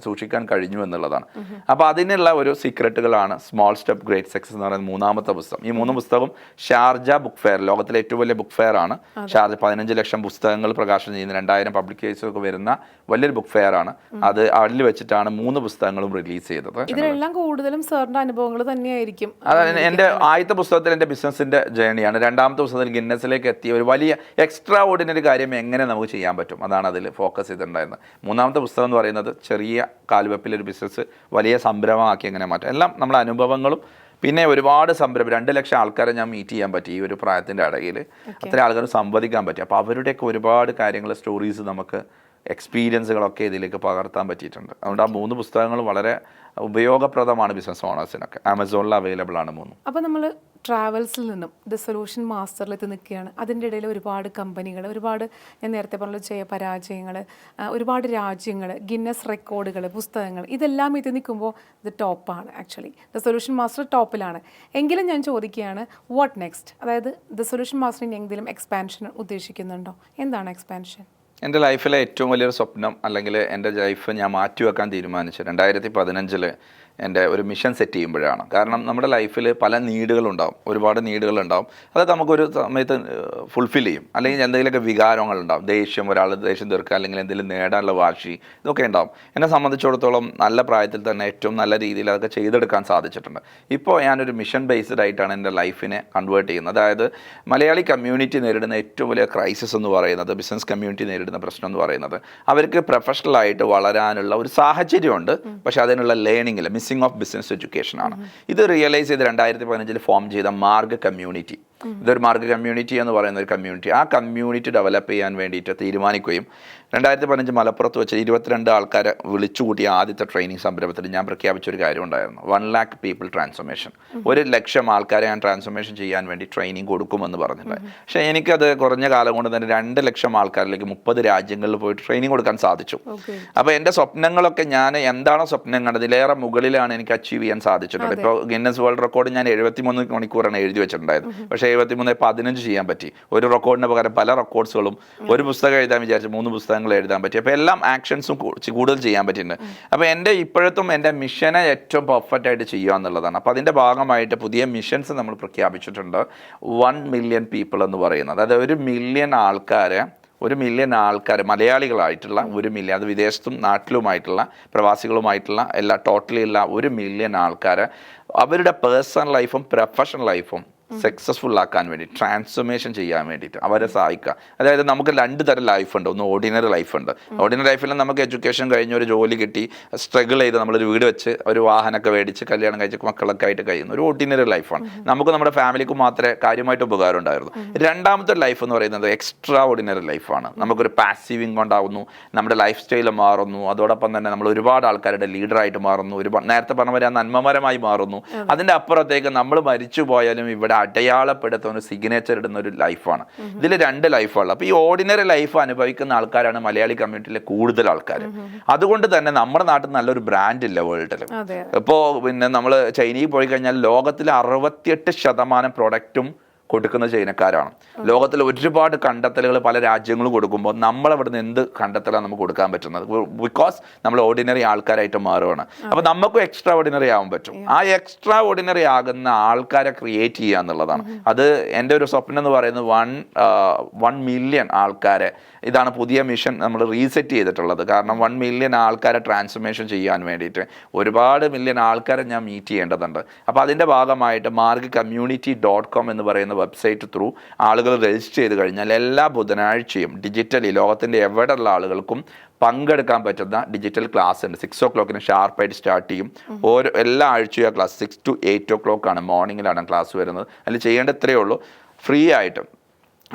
സൂക്ഷിക്കാൻ കഴിഞ്ഞു എന്നുള്ളതാണ്. അപ്പോൾ അതിനുള്ള ഒരു സീക്രട്ടുകളാണ് സ്മോൾ സ്റ്റെപ്പ് ഗ്രേറ്റ് സക്സസ് എന്ന് പറയുന്ന മൂന്നാമത്തെ പുസ്തകം. ഈ 3 പുസ്തകവും ഷാർജ ബുക്ക് ഫെയർ, ലോകത്തിലെ ഏറ്റവും വലിയ ബുക്ക് ഫെയർ ആണ് ഷാർജ. 15 ലക്ഷം പുസ്തകങ്ങൾ പ്രകാശനം ചെയ്യുന്ന 2000 പബ്ലിക്കേഷൻസ് ഒക്കെ വരുന്ന വലിയൊരു ബുക്ക് ഫെയർ ആണ്. അത് അതിൽ വെച്ചിട്ടാണ് 3 പുസ്തകങ്ങളും റിലീസ് ചെയ്തത്. ഇതിലെല്ലാം കൂടുതലും സാറിന്റെ അനുഭവങ്ങൾ തന്നെയായിരിക്കും. അതായത് എൻ്റെ ആദ്യത്തെ പുസ്തകത്തിൽ എൻ്റെ ബിസിനസിൻ്റെ ജേണിയാണ്. രണ്ടാമത്തെ പുസ്തകത്തിൽ ഗിന്നസിലേക്ക് എത്തിയ ഒരു വലിയ എക്സ്ട്രാ ഓർഡിനറി കാര്യം എങ്ങനെ നമുക്ക് ചെയ്യാൻ പറ്റും, അതാണ് അതിൽ ഫോക്കസ് ചെയ്തിട്ടുണ്ടായിരുന്നത്. മൂന്നാമത്തെ പുസ്തകം എന്ന് പറയുന്നത് ചെറിയ കാൽവെപ്പിലൊരു ബിസിനസ് വലിയ സംരംഭമാക്കി എങ്ങനെ മാറ്റാം. എല്ലാം നമ്മളെ അനുഭവങ്ങളും പിന്നെ ഒരുപാട് സംരംഭം 2 ലക്ഷം ആൾക്കാരെ ഞാൻ മീറ്റ് ചെയ്യാൻ പറ്റി ഈ ഒരു പ്രായത്തിൻ്റെ ഇടയിൽ. അത്ര ആൾക്കാർ സംവദിക്കാൻ പറ്റി. അപ്പോൾ അവരുടെയൊക്കെ ഒരുപാട് കാര്യങ്ങൾ, സ്റ്റോറീസ്, നമുക്ക് എക്സ്പീരിയൻസുകളൊക്കെ ഇതിലേക്ക് പകർത്താൻ പറ്റിയിട്ടുണ്ട്. അതുകൊണ്ട് ആ 3 പുസ്തകങ്ങൾ വളരെ ഉപയോഗപ്രദമാണ് ബിസിനസ് ഓണേഴ്സിനൊക്കെ. ആമസോണിൽ അവൈലബിൾ ആണ് 3. അപ്പോൾ നമ്മൾ ട്രാവൽസിൽ നിന്നും ദ സൊല്യൂഷൻ മാസ്റ്ററിലെത്തി നിൽക്കുകയാണ്. അതിൻ്റെ ഇടയിൽ ഒരുപാട് കമ്പനികൾ, ഒരുപാട് ഞാൻ നേരത്തെ പറഞ്ഞ പരാജയങ്ങൾ, ഒരുപാട് രാജ്യങ്ങൾ, ഗിന്നസ് റെക്കോർഡുകൾ, പുസ്തകങ്ങൾ, ഇതെല്ലാം എത്തി നിൽക്കുമ്പോൾ ഇത് ടോപ്പാണ്. ആക്ച്വലി ദ സൊല്യൂഷൻ മാസ്റ്റർ ടോപ്പിലാണ്. എങ്കിലും ഞാൻ ചോദിക്കുകയാണ്, വാട്ട് നെക്സ്റ്റ്? അതായത് ദ സൊല്യൂഷൻ മാസ്റ്ററിന് എന്തെങ്കിലും എക്സ്പാൻഷൻ ഉദ്ദേശിക്കുന്നുണ്ടോ? എന്താണ് എക്സ്പാൻഷൻ? എൻ്റെ ലൈഫിലെ ഏറ്റവും വലിയൊരു സ്വപ്നം, അല്ലെങ്കിൽ എൻ്റെ ലൈഫ് ഞാൻ മാറ്റിവെക്കാൻ തീരുമാനിച്ചത് 2015 എൻ്റെ ഒരു മിഷൻ സെറ്റ് ചെയ്യുമ്പോഴാണ്. കാരണം നമ്മുടെ ലൈഫിൽ പല നീഡുകളുണ്ടാവും, ഒരുപാട് നീഡുകളുണ്ടാവും. അതൊക്കെ നമുക്കൊരു സമയത്ത് ഫുൾഫിൽ ചെയ്യും. അല്ലെങ്കിൽ എന്തെങ്കിലുമൊക്കെ വികാരങ്ങളുണ്ടാവും, ദേഷ്യം, ഒരാൾ ദേഷ്യം തീർക്കുക, അല്ലെങ്കിൽ എന്തെങ്കിലും നേടാനുള്ള വാശി, ഇതൊക്കെ ഉണ്ടാവും. എന്നെ സംബന്ധിച്ചിടത്തോളം നല്ല പ്രായത്തിൽ തന്നെ ഏറ്റവും നല്ല രീതിയിൽ അതൊക്കെ ചെയ്തെടുക്കാൻ സാധിച്ചിട്ടുണ്ട്. ഇപ്പോൾ ഞാനൊരു മിഷൻ ബേസ്ഡ് ആയിട്ടാണ് എൻ്റെ ലൈഫിനെ കൺവേർട്ട് ചെയ്യുന്നത്. അതായത് മലയാളി കമ്മ്യൂണിറ്റി നേരിടുന്ന ഏറ്റവും വലിയ ക്രൈസിസ് എന്ന് പറയുന്നത്, ബിസിനസ് കമ്മ്യൂണിറ്റി നേരിടുന്ന പ്രശ്നം എന്ന് പറയുന്നത്, അവർക്ക് പ്രൊഫഷണലായിട്ട് വളരാനുള്ള ഒരു സാഹചര്യമുണ്ട്, പക്ഷേ അതിനുള്ള ലേണിംഗിൽ മിസ്സിംഗ് ഓഫ് ബിസിനസ് എഡ്യൂക്കേഷൻ ആണ്. ഇത് റിയലൈസ് ചെയ്ത് 2015 ഫോം ചെയ്ത മാർഗ് കമ്മ്യൂണിറ്റി ഇതൊരു മാർഗ്ഗ കമ്മ്യൂണിറ്റി എന്ന് പറയുന്ന ഒരു കമ്മ്യൂണിറ്റി, ആ കമ്മ്യൂണിറ്റി ഡെവലപ്പ് ചെയ്യാൻ വേണ്ടിയിട്ട് തീരുമാനിക്കുകയും 2015 മലപ്പുറത്ത് വെച്ച് 22 ആൾക്കാരെ വിളിച്ചുകൂട്ടിയ ആദ്യത്തെ ട്രെയിനിങ് സംരംഭത്തിൽ ഞാൻ പ്രഖ്യാപിച്ചൊരു കാര്യം ഉണ്ടായിരുന്നു. 1 lakh പീപ്പിൾ ട്രാൻസ്ഫോർമേഷൻ. 1,00,000 ആൾക്കാരെ ഞാൻ ട്രാൻസ്ഫോർമേഷൻ ചെയ്യാൻ വേണ്ടി ട്രെയിനിങ് കൊടുക്കുമെന്ന് പറഞ്ഞിട്ടുണ്ട്. പക്ഷേ എനിക്കത് കുറഞ്ഞ കാലം കൊണ്ട് തന്നെ 2 ലക്ഷം ആൾക്കാരിലേക്ക് 30 രാജ്യങ്ങളിൽ പോയിട്ട് ട്രെയിനിങ് കൊടുക്കാൻ സാധിച്ചു. അപ്പോൾ എൻ്റെ സ്വപ്നങ്ങളൊക്കെ ഞാൻ എന്താണോ സ്വപ്നം കണ്ടത് ഇതിലേറെ മുകളിലാണ് എനിക്ക് അച്ചീവ് ചെയ്യാൻ സാധിച്ചിട്ടുണ്ട്. ഇപ്പോൾ ഗിന്നസ് വേൾഡ് റെക്കോർഡ് ഞാൻ 73 മണിക്കൂറാണ് എഴുതി വെച്ചിട്ടുണ്ടായത്. പക്ഷേ 73:15 ചെയ്യാൻ പറ്റി. ഒരു റെക്കോർഡിന് പകരം പല റെക്കോർഡ്സുകളും, ഒരു പുസ്തകം എഴുതാൻ വിചാരിച്ച് 3 പുസ്തകങ്ങൾ എഴുതാൻ പറ്റി. അപ്പോൾ എല്ലാം ആക്ഷൻസും കൂടുതൽ ചെയ്യാൻ പറ്റിയിട്ടുണ്ട്. അപ്പോൾ എൻ്റെ ഇപ്പോഴത്തും എൻ്റെ മിഷനെ ഏറ്റവും പെർഫെക്റ്റ് ആയിട്ട് ചെയ്യുക എന്നുള്ളതാണ്. അപ്പോൾ അതിൻ്റെ ഭാഗമായിട്ട് പുതിയ മിഷൻസ് നമ്മൾ പ്രഖ്യാപിച്ചിട്ടുണ്ട്. 1 മില്യൺ പീപ്പിൾ എന്ന് പറയുന്നത്, അതായത് 1 മില്യൺ ആൾക്കാർ മലയാളികളായിട്ടുള്ള 1 മില്യൺ, അത് വിദേശത്തും നാട്ടിലുമായിട്ടുള്ള പ്രവാസികളുമായിട്ടുള്ള എല്ലാ ടോട്ടലി ഉള്ള 1 മില്യൺ ആൾക്കാരെ അവരുടെ പേഴ്സണൽ ലൈഫും പ്രൊഫഷണൽ ലൈഫും സക്സസ്ഫുൾ ആക്കാൻ വേണ്ടി, ട്രാൻസ്ഫോർമേഷൻ ചെയ്യാൻ വേണ്ടിയിട്ട് അവരെ സഹായിക്കുക. അതായത് നമുക്ക് 2 തരം ലൈഫുണ്ട്. ഒന്ന് ഓർഡിനറി ലൈഫുണ്ട്. ഓർഡിനറി ലൈഫിൽ നമുക്ക് എഡ്യൂക്കേഷൻ കഴിഞ്ഞ് ഒരു ജോലി കിട്ടി സ്ട്രഗിൾ ചെയ്ത് നമ്മളൊരു വീട് വെച്ച് ഒരു വാഹനമൊക്കെ മേടിച്ച് കല്യാണം കഴിച്ച് മക്കളൊക്കെ ആയിട്ട് കഴിയുന്ന ഒരു ഓർഡിനറി ലൈഫാണ്. നമുക്ക് നമ്മുടെ ഫാമിലിക്കും മാത്രമേ കാര്യമായിട്ട് ഉപകാരം ഉണ്ടായിരുന്നു. രണ്ടാമത്തെ ലൈഫ് എന്ന് പറയുന്നത് എക്സ്ട്രാ ഓർഡിനറി ലൈഫാണ്. നമുക്കൊരു പാസീവ് ഇൻകം ഉണ്ടാകുന്നു, നമ്മുടെ ലൈഫ് സ്റ്റൈൽ മാറുന്നു, അതോടൊപ്പം തന്നെ നമ്മൾ ഒരുപാട് ആൾക്കാരുടെ ലീഡറായിട്ട് മാറുന്നു, ഒരുപാട് നേരത്തെ പറഞ്ഞ പോലെ നന്മമരമായി മാറുന്നു. അതിൻ്റെ അപ്പുറത്തേക്ക് നമ്മൾ മരിച്ചു പോയാലും ഇവിടെ അടയാളപ്പെടുത്തുന്ന ഒരു സിഗ്നേച്ചർ ഇടുന്ന ഒരു ലൈഫാണ്. ഇതിൽ 2 ലൈഫാണ്. അപ്പോൾ ഈ ഓർഡിനറി ലൈഫ് അനുഭവിക്കുന്ന ആൾക്കാരാണ് മലയാളി കമ്മ്യൂണിറ്റിയിലെ കൂടുതൽ ആൾക്കാർ. അതുകൊണ്ട് തന്നെ നമ്മുടെ നാട്ടിൽ നല്ലൊരു ബ്രാൻഡ് ഇല്ല വേൾഡിൽ. ഇപ്പോൾ പിന്നെ നമ്മൾ ചൈനയിൽ പോയി കഴിഞ്ഞാൽ ലോകത്തിലെ 68% പ്രൊഡക്റ്റും കൊടുക്കുന്ന ചൈനക്കാരാണ്. ലോകത്തിൽ ഒരുപാട് കണ്ടെത്തലുകൾ പല രാജ്യങ്ങളും കൊടുക്കുമ്പോൾ നമ്മളവിടുന്ന് എന്ത് കണ്ടെത്തലാണ് നമുക്ക് കൊടുക്കാൻ പറ്റുന്നത്? ബിക്കോസ് നമ്മൾ ഓർഡിനറി ആൾക്കാരായിട്ട് മാറുകയാണ്. അപ്പോൾ നമുക്കും എക്സ്ട്രാ ഓർഡിനറി ആവാൻ പറ്റും. ആ എക്സ്ട്രാ ഓർഡിനറി ആകുന്ന ആൾക്കാരെ ക്രിയേറ്റ് ചെയ്യുക എന്നുള്ളതാണ്. അത് എൻ്റെ ഒരു സ്വപ്നം എന്ന് പറയുന്നത് 1 മില്യൺ ആൾക്കാരെ, ഇതാണ് പുതിയ മിഷൻ നമ്മൾ റീസെറ്റ് ചെയ്തിട്ടുള്ളത്. കാരണം 1 മില്യൺ ആൾക്കാരെ ട്രാൻസ്ഫോർമേഷൻ ചെയ്യാൻ വേണ്ടിയിട്ട് ഒരുപാട് മില്യൺ ആൾക്കാരെ ഞാൻ മീറ്റ് ചെയ്യേണ്ടതുണ്ട്. അപ്പോൾ അതിൻ്റെ ഭാഗമായിട്ട് margcommunity.com എന്ന് പറയുന്ന വെബ്സൈറ്റ് ത്രൂ ആളുകൾ രജിസ്റ്റർ ചെയ്ത് കഴിഞ്ഞാൽ എല്ലാ ബുധനാഴ്ചയും ഡിജിറ്റലി ലോകത്തിൻ്റെ എവിടെയുള്ള ആളുകൾക്കും പങ്കെടുക്കാൻ പറ്റുന്ന ഡിജിറ്റൽ ക്ലാസ് ഉണ്ട്. 6 o'clock ഷാർപ്പായിട്ട് സ്റ്റാർട്ട് ചെയ്യും. എല്ലാ ആഴ്ചയും ആ ക്ലാസ് 6 to 8 o'clock മോർണിംഗിലാണ് ക്ലാസ് വരുന്നത്. അതിൽ ചെയ്യേണ്ട ഇത്രയേ ഉള്ളൂ, ഫ്രീ ആയിട്ട്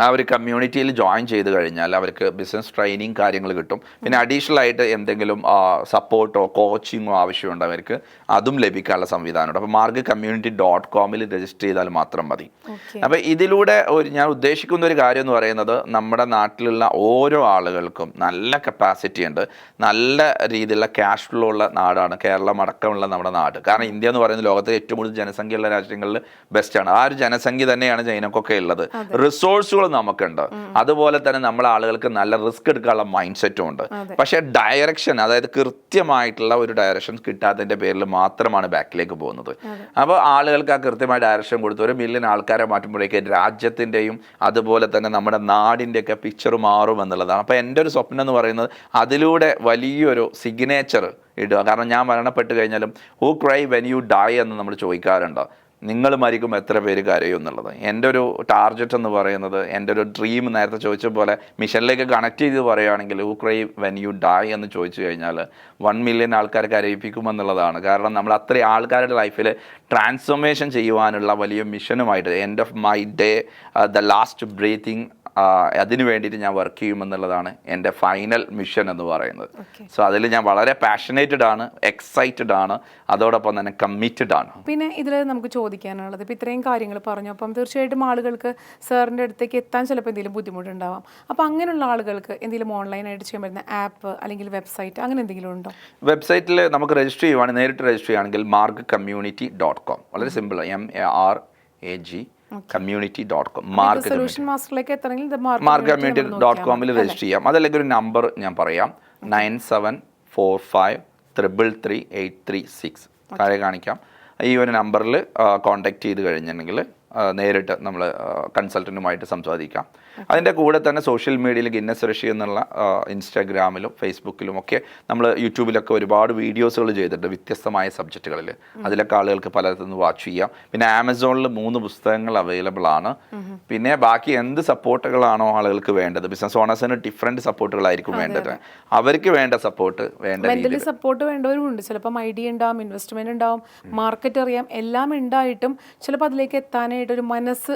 ആ ഒരു കമ്മ്യൂണിറ്റിയിൽ ജോയിൻ ചെയ്ത് കഴിഞ്ഞാൽ അവർക്ക് ബിസിനസ് ട്രെയിനിങ് കാര്യങ്ങൾ കിട്ടും. പിന്നെ അഡീഷണൽ ആയിട്ട് എന്തെങ്കിലും സപ്പോർട്ടോ കോച്ചിങ്ങോ ആവശ്യമുണ്ട് അവർക്ക്, അതും ലഭിക്കാനുള്ള സംവിധാനമുണ്ട്. അപ്പോൾ margcommunity.com രജിസ്റ്റർ ചെയ്താൽ മാത്രം മതി. അപ്പോൾ ഇതിലൂടെ ഞാൻ ഉദ്ദേശിക്കുന്ന ഒരു കാര്യം എന്ന് പറയുന്നത് നമ്മുടെ നാട്ടിലുള്ള ഓരോ ആളുകൾക്കും നല്ല കപ്പാസിറ്റി ഉണ്ട്, നല്ല രീതിയിലുള്ള ക്യാഷ് ഫ്ലോ ഉള്ള നാടാണ് കേരളം അടക്കമുള്ള നമ്മുടെ നാട്. കാരണം ഇന്ത്യ എന്ന് പറയുന്നത് ലോകത്തിലെ ഏറ്റവും കൂടുതൽ ജനസംഖ്യയുള്ള രാജ്യങ്ങളിൽ ബെസ്റ്റാണ്. ആ ഒരു ജനസംഖ്യ തന്നെയാണ് ചൈനക്കൊക്കെ ഉള്ളത്. റിസോഴ്സുകൾ നമുക്കുണ്ട്. അതുപോലെ തന്നെ നമ്മളെ ആളുകൾക്ക് നല്ല റിസ്ക് എടുക്കാനുള്ള മൈൻഡ് സെറ്റും ഉണ്ട്. പക്ഷേ ഡയറക്ഷൻ, അതായത് കൃത്യമായിട്ടുള്ള ഒരു ഡയറക്ഷൻ കിട്ടാത്തതിന്റെ പേരിൽ മാത്രമാണ് ബാക്കിലേക്ക് പോകുന്നത്. അപ്പോൾ ആളുകൾക്ക് ആ കൃത്യമായ ഡയറക്ഷൻ കൊടുത്ത് 1 മില്യൺ ആൾക്കാരെ മാറ്റുമ്പോഴേക്ക് രാജ്യത്തിൻ്റെയും അതുപോലെ തന്നെ നമ്മുടെ നാടിൻ്റെയൊക്കെ പിക്ചർ മാറും എന്നുള്ളതാണ്. അപ്പോൾ എൻ്റെ ഒരു സ്വപ്നം എന്ന് പറയുന്നത് അതിലൂടെ വലിയൊരു സിഗ്നേച്ചർ ഇടുക. കാരണം ഞാൻ മരണപ്പെട്ട് കഴിഞ്ഞാലും who cry when you dye എന്ന് നമ്മൾ ചോദിക്കാറുണ്ട്. നിങ്ങൾ മരിക്കും എത്ര പേര് കരയും എന്നുള്ളത്. എൻ്റെ ഒരു ടാർഗറ്റ് എന്ന് പറയുന്നത്, എൻ്റെ ഒരു ഡ്രീം, നേരത്തെ ചോദിച്ച പോലെ മിഷനിലേക്ക് കണക്ട് ചെയ്ത് പറയുകയാണെങ്കിൽ who cry when you dye എന്ന് ചോദിച്ചു കഴിഞ്ഞാൽ 1 മില്യൺ ആൾക്കാരെ കരയിപ്പിക്കുമെന്നുള്ളതാണ്. കാരണം നമ്മൾ അത്രയും ആൾക്കാരുടെ ലൈഫിൽ ട്രാൻസ്ഫോർമേഷൻ ചെയ്യുവാനുള്ള വലിയ മിഷനുമായിട്ട് end of my day the last breathing അതിന് വേണ്ടിയിട്ട് ഞാൻ വർക്ക് ചെയ്യുമെന്നുള്ളതാണ് എൻ്റെ ഫൈനൽ മിഷൻ എന്ന് പറയുന്നത്. സോ അതിൽ ഞാൻ വളരെ പാഷനേറ്റഡ് ആണ്, എക്സൈറ്റഡ് ആണ്, അതോടൊപ്പം തന്നെ കമ്മിറ്റഡ് ആണ്. പിന്നെ ഇതിൽ നമുക്ക് ചോദിക്കാനുള്ളത്, ഇപ്പോൾ ഇത്രയും കാര്യങ്ങൾ പറഞ്ഞു, അപ്പം തീർച്ചയായിട്ടും ആളുകൾക്ക് സാറിൻ്റെ അടുത്തേക്ക് എത്താൻ ചിലപ്പോൾ എന്തെങ്കിലും ബുദ്ധിമുട്ടുണ്ടാവാം. അപ്പോൾ അങ്ങനെയുള്ള ആളുകൾക്ക് എന്തെങ്കിലും ഓൺലൈനായിട്ട് ചെയ്യാൻ പറ്റുന്ന ആപ്പ് അല്ലെങ്കിൽ വെബ്സൈറ്റ് അങ്ങനെ എന്തെങ്കിലും ഉണ്ടോ? വെബ്സൈറ്റിൽ നമുക്ക് രജിസ്റ്റർ ചെയ്യുവാണെങ്കിൽ, നേരിട്ട് രജിസ്റ്റർ ചെയ്യുകയാണെങ്കിൽ margcommunity.com, വളരെ simple, MARAG community.com, margcommunity.com register ചെയ്യാം. അതല്ലെങ്കിൽ ഒരു നമ്പർ ഞാൻ പറയാം, 9745333836 താഴെ കാണിക്കാം. ഈ ഒരു നമ്പറിൽ കോൺടാക്ട് ചെയ്ത് കഴിഞ്ഞിട്ടുണ്ടെങ്കിൽ നേരിട്ട് നമ്മൾ കൺസൾട്ടൻറ്റുമായിട്ട് സംസാരിക്കാം. അതിൻ്റെ കൂടെ തന്നെ സോഷ്യൽ മീഡിയയിൽ ഗിന്നസ് റഷി എന്നുള്ള ഇൻസ്റ്റാഗ്രാമിലും ഫേസ്ബുക്കിലും ഒക്കെ നമ്മൾ യൂട്യൂബിലൊക്കെ ഒരുപാട് വീഡിയോസുകൾ ചെയ്തിട്ടുണ്ട് വ്യത്യസ്തമായ സബ്ജക്റ്റുകളിൽ. അതിലൊക്കെ ആളുകൾക്ക് പലതിൽ വാച്ച് ചെയ്യാം. പിന്നെ ആമസോണിൽ 3 പുസ്തകങ്ങൾ അവൈലബിൾ ആണ്. പിന്നെ ബാക്കി എന്ത് സപ്പോർട്ടുകളാണോ ആളുകൾക്ക് വേണ്ടത്, ബിസിനസ് ഓണേഴ്സിന് ഡിഫറെൻറ്റ് സപ്പോർട്ടുകളായിരിക്കും വേണ്ടത്. അവർക്ക് വേണ്ട സപ്പോർട്ട് വേണ്ട മെന്റലി സപ്പോർട്ട് വേണ്ടവരുണ്ട്. ചിലപ്പം ഐഡിയ ഉണ്ടാവും, ഇൻവെസ്റ്റ്മെന്റ് ഉണ്ടാവും, മാർക്കറ്റ് അറിയാം, എല്ലാം ഉണ്ടായിട്ടും ചിലപ്പോൾ അതിലേക്ക് എത്താനായിട്ട് എടുക്കാനായിട്ട് ഒരു മനസ്സ്